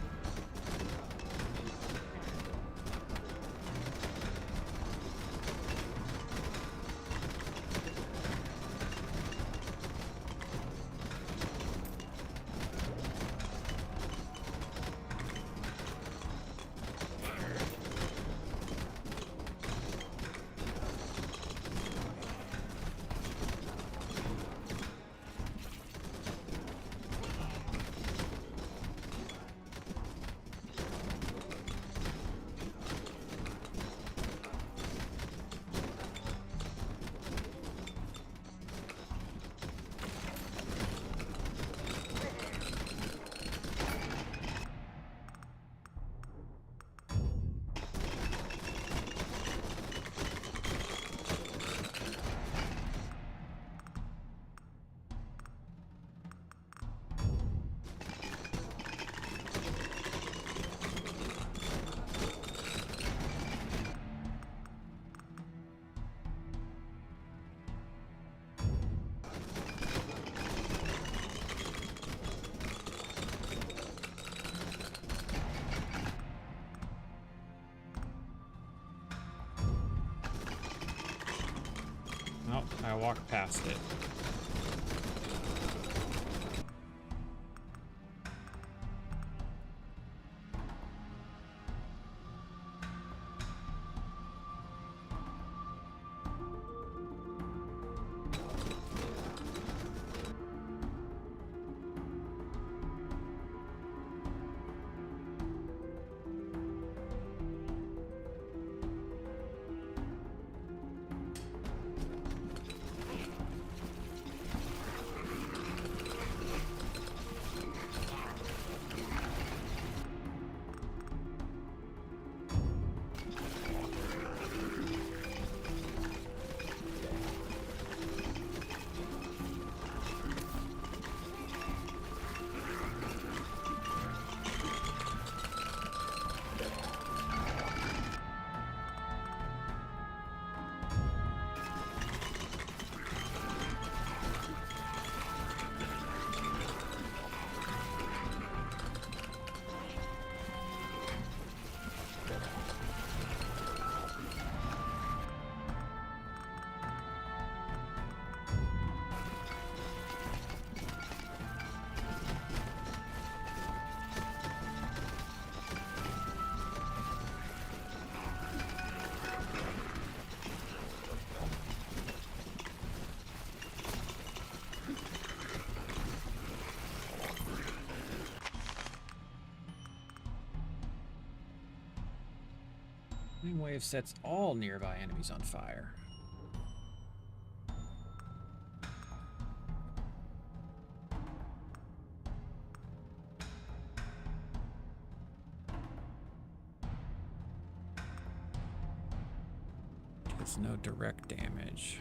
I walked past it. Flame wave sets all nearby enemies on fire. Does no direct damage.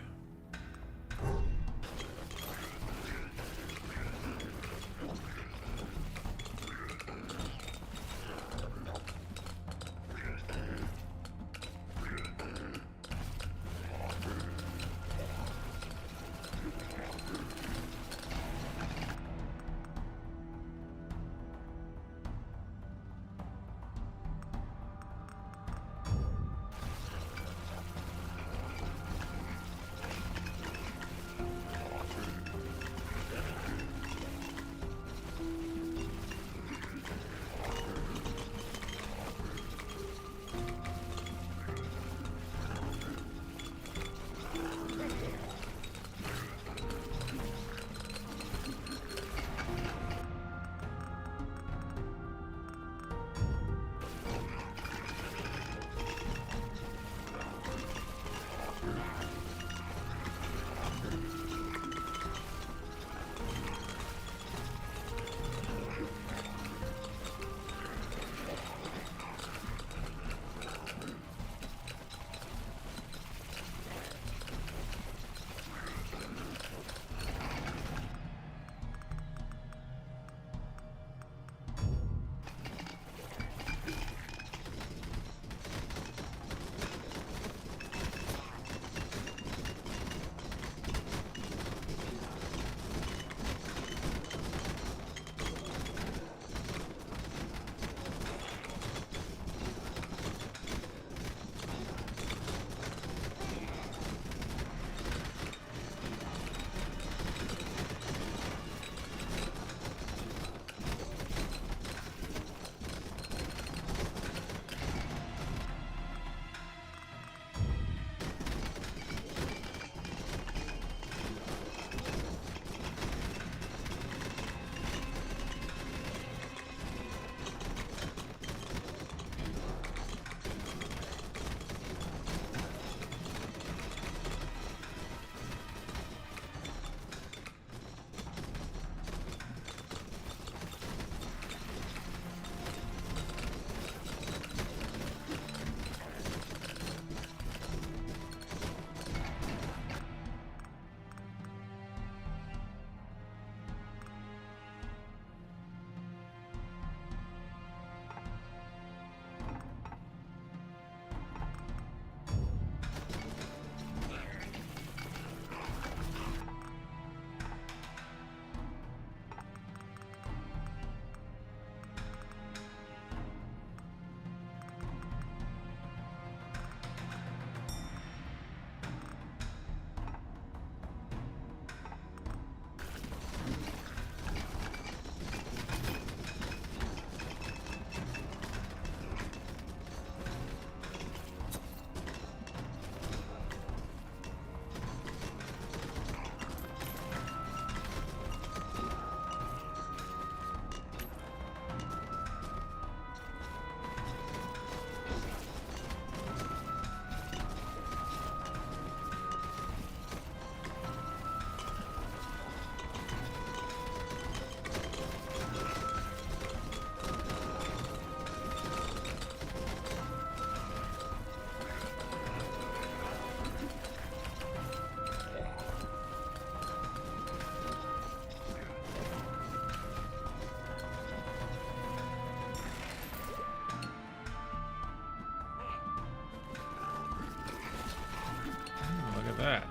that?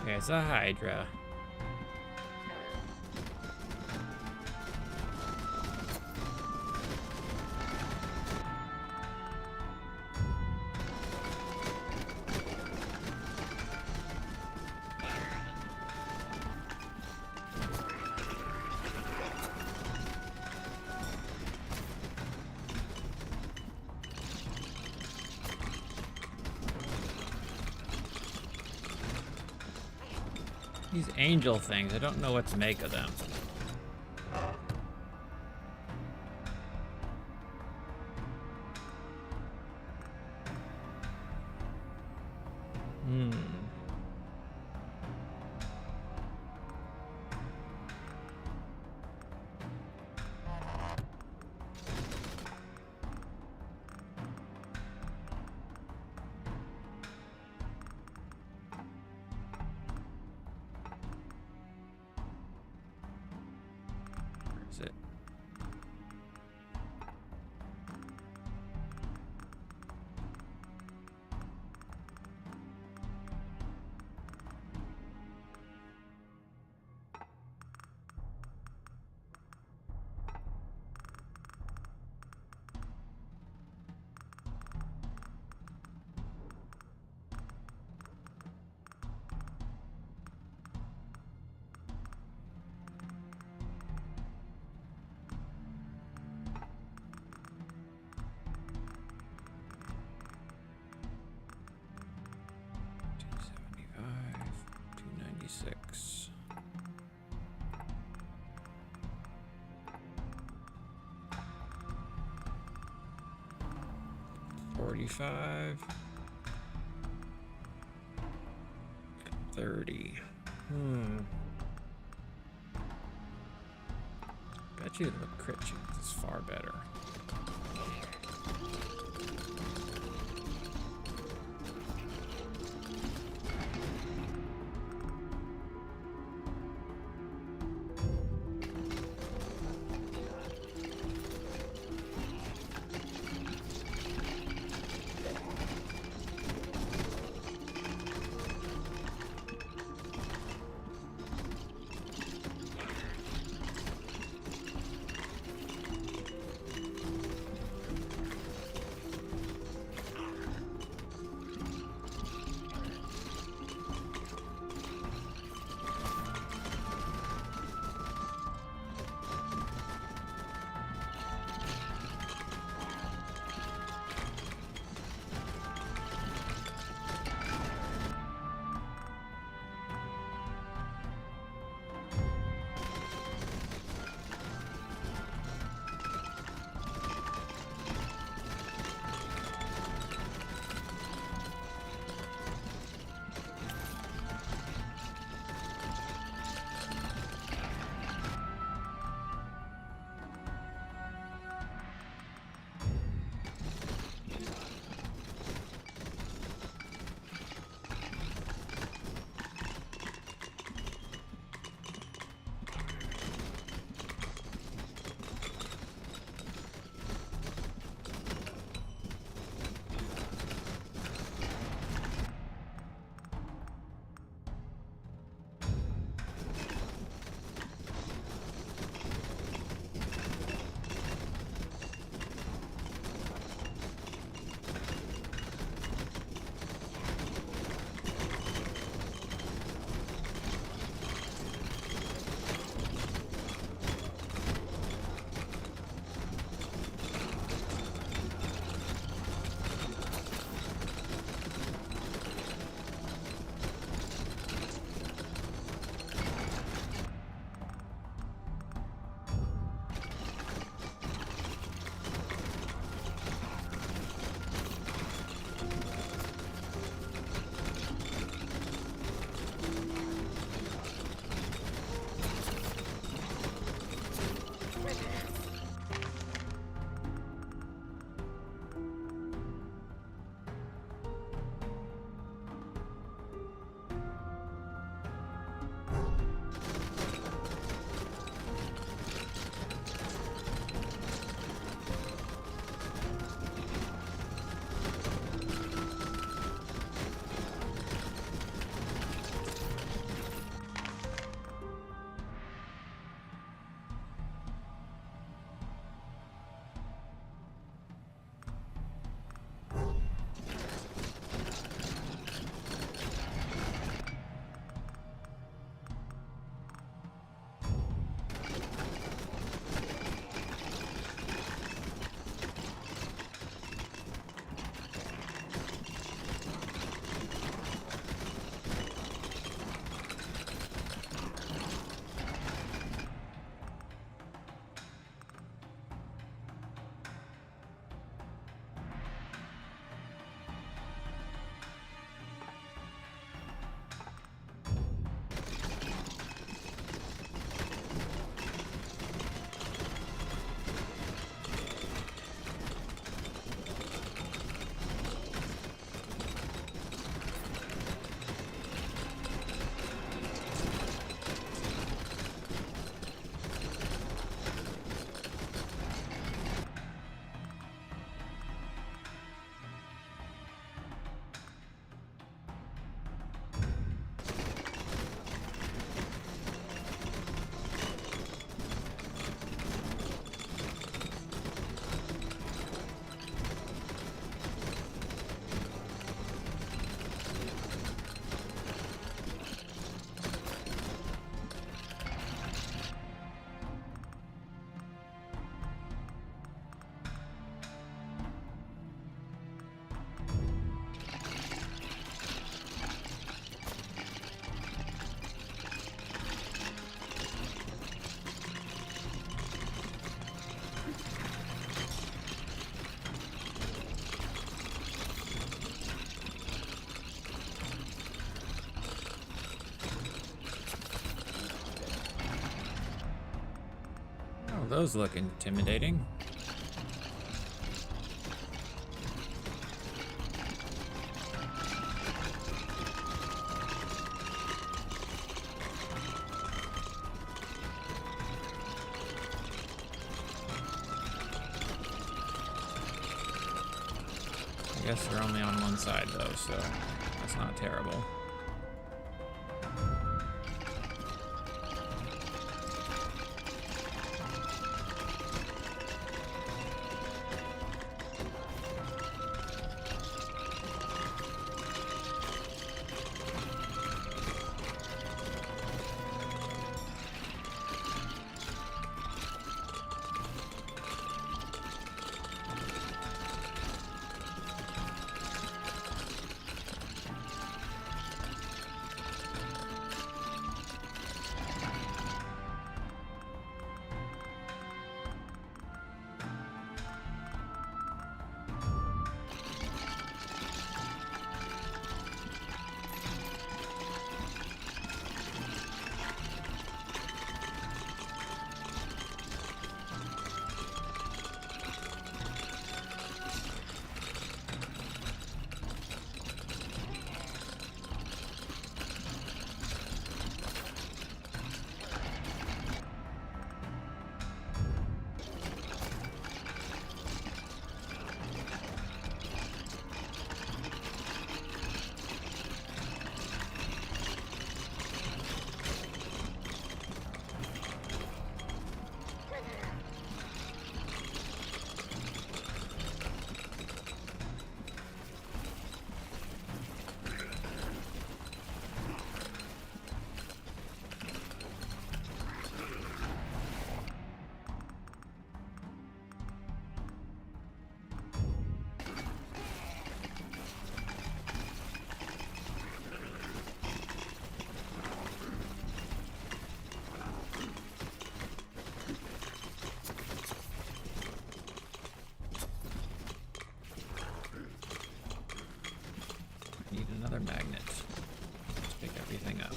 Okay, it's a Hydra. These angel things, I don't know what to make of them. Where is it? $275, $296. 45. 30. Bet you the crit chance is far better. those look intimidating. I guess they're only on one side though, so that's not terrible. Need another magnet. Let's pick everything up.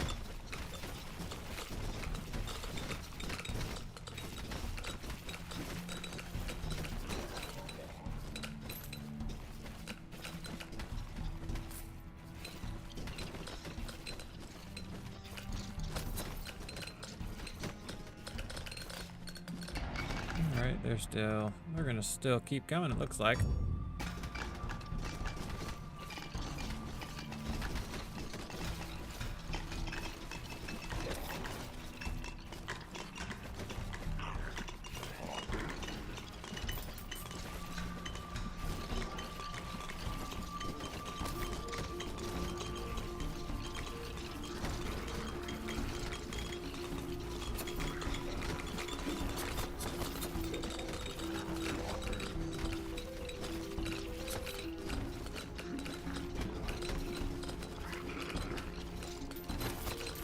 Alright, they're gonna still keep coming, it looks like.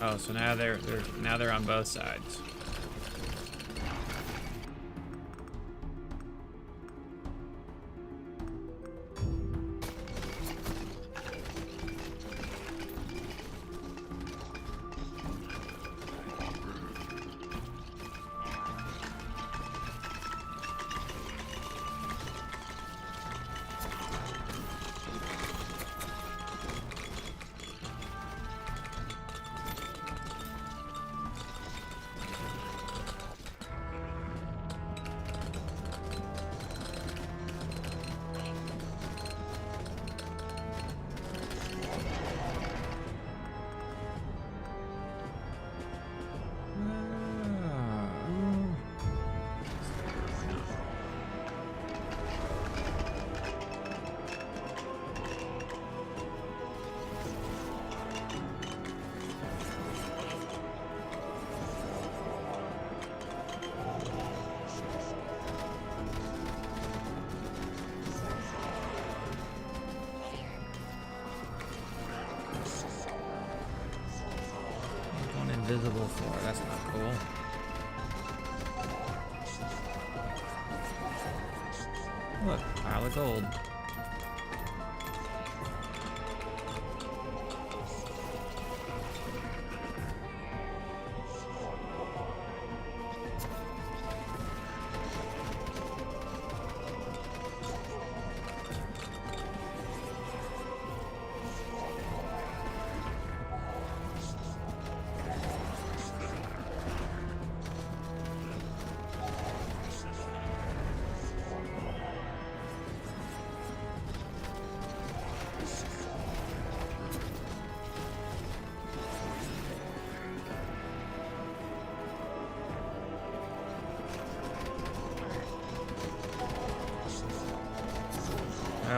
Oh, so now they're on both sides. Invisible floor, that's not cool. Look, pile of gold.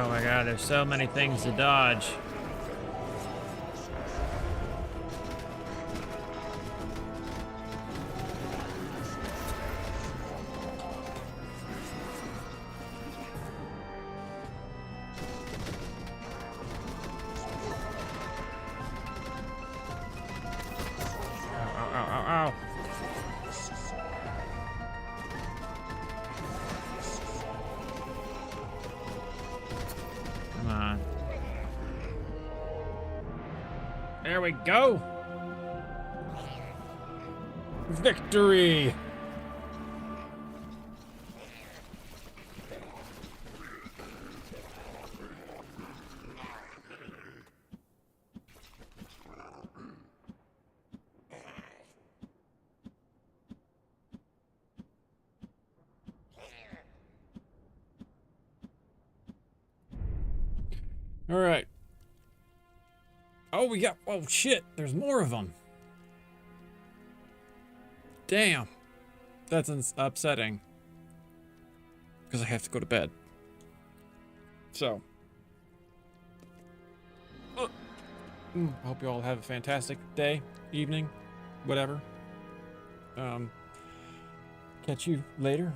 Oh my god, there's so many things to dodge. Ow, ow, ow, ow, ow. Come on. There we go. Victory. All right. Oh, we got. Oh, shit. There's more of them. Damn. That's upsetting. Because I have to go to bed. So. I hope you all have a fantastic day, evening, whatever. Catch you later.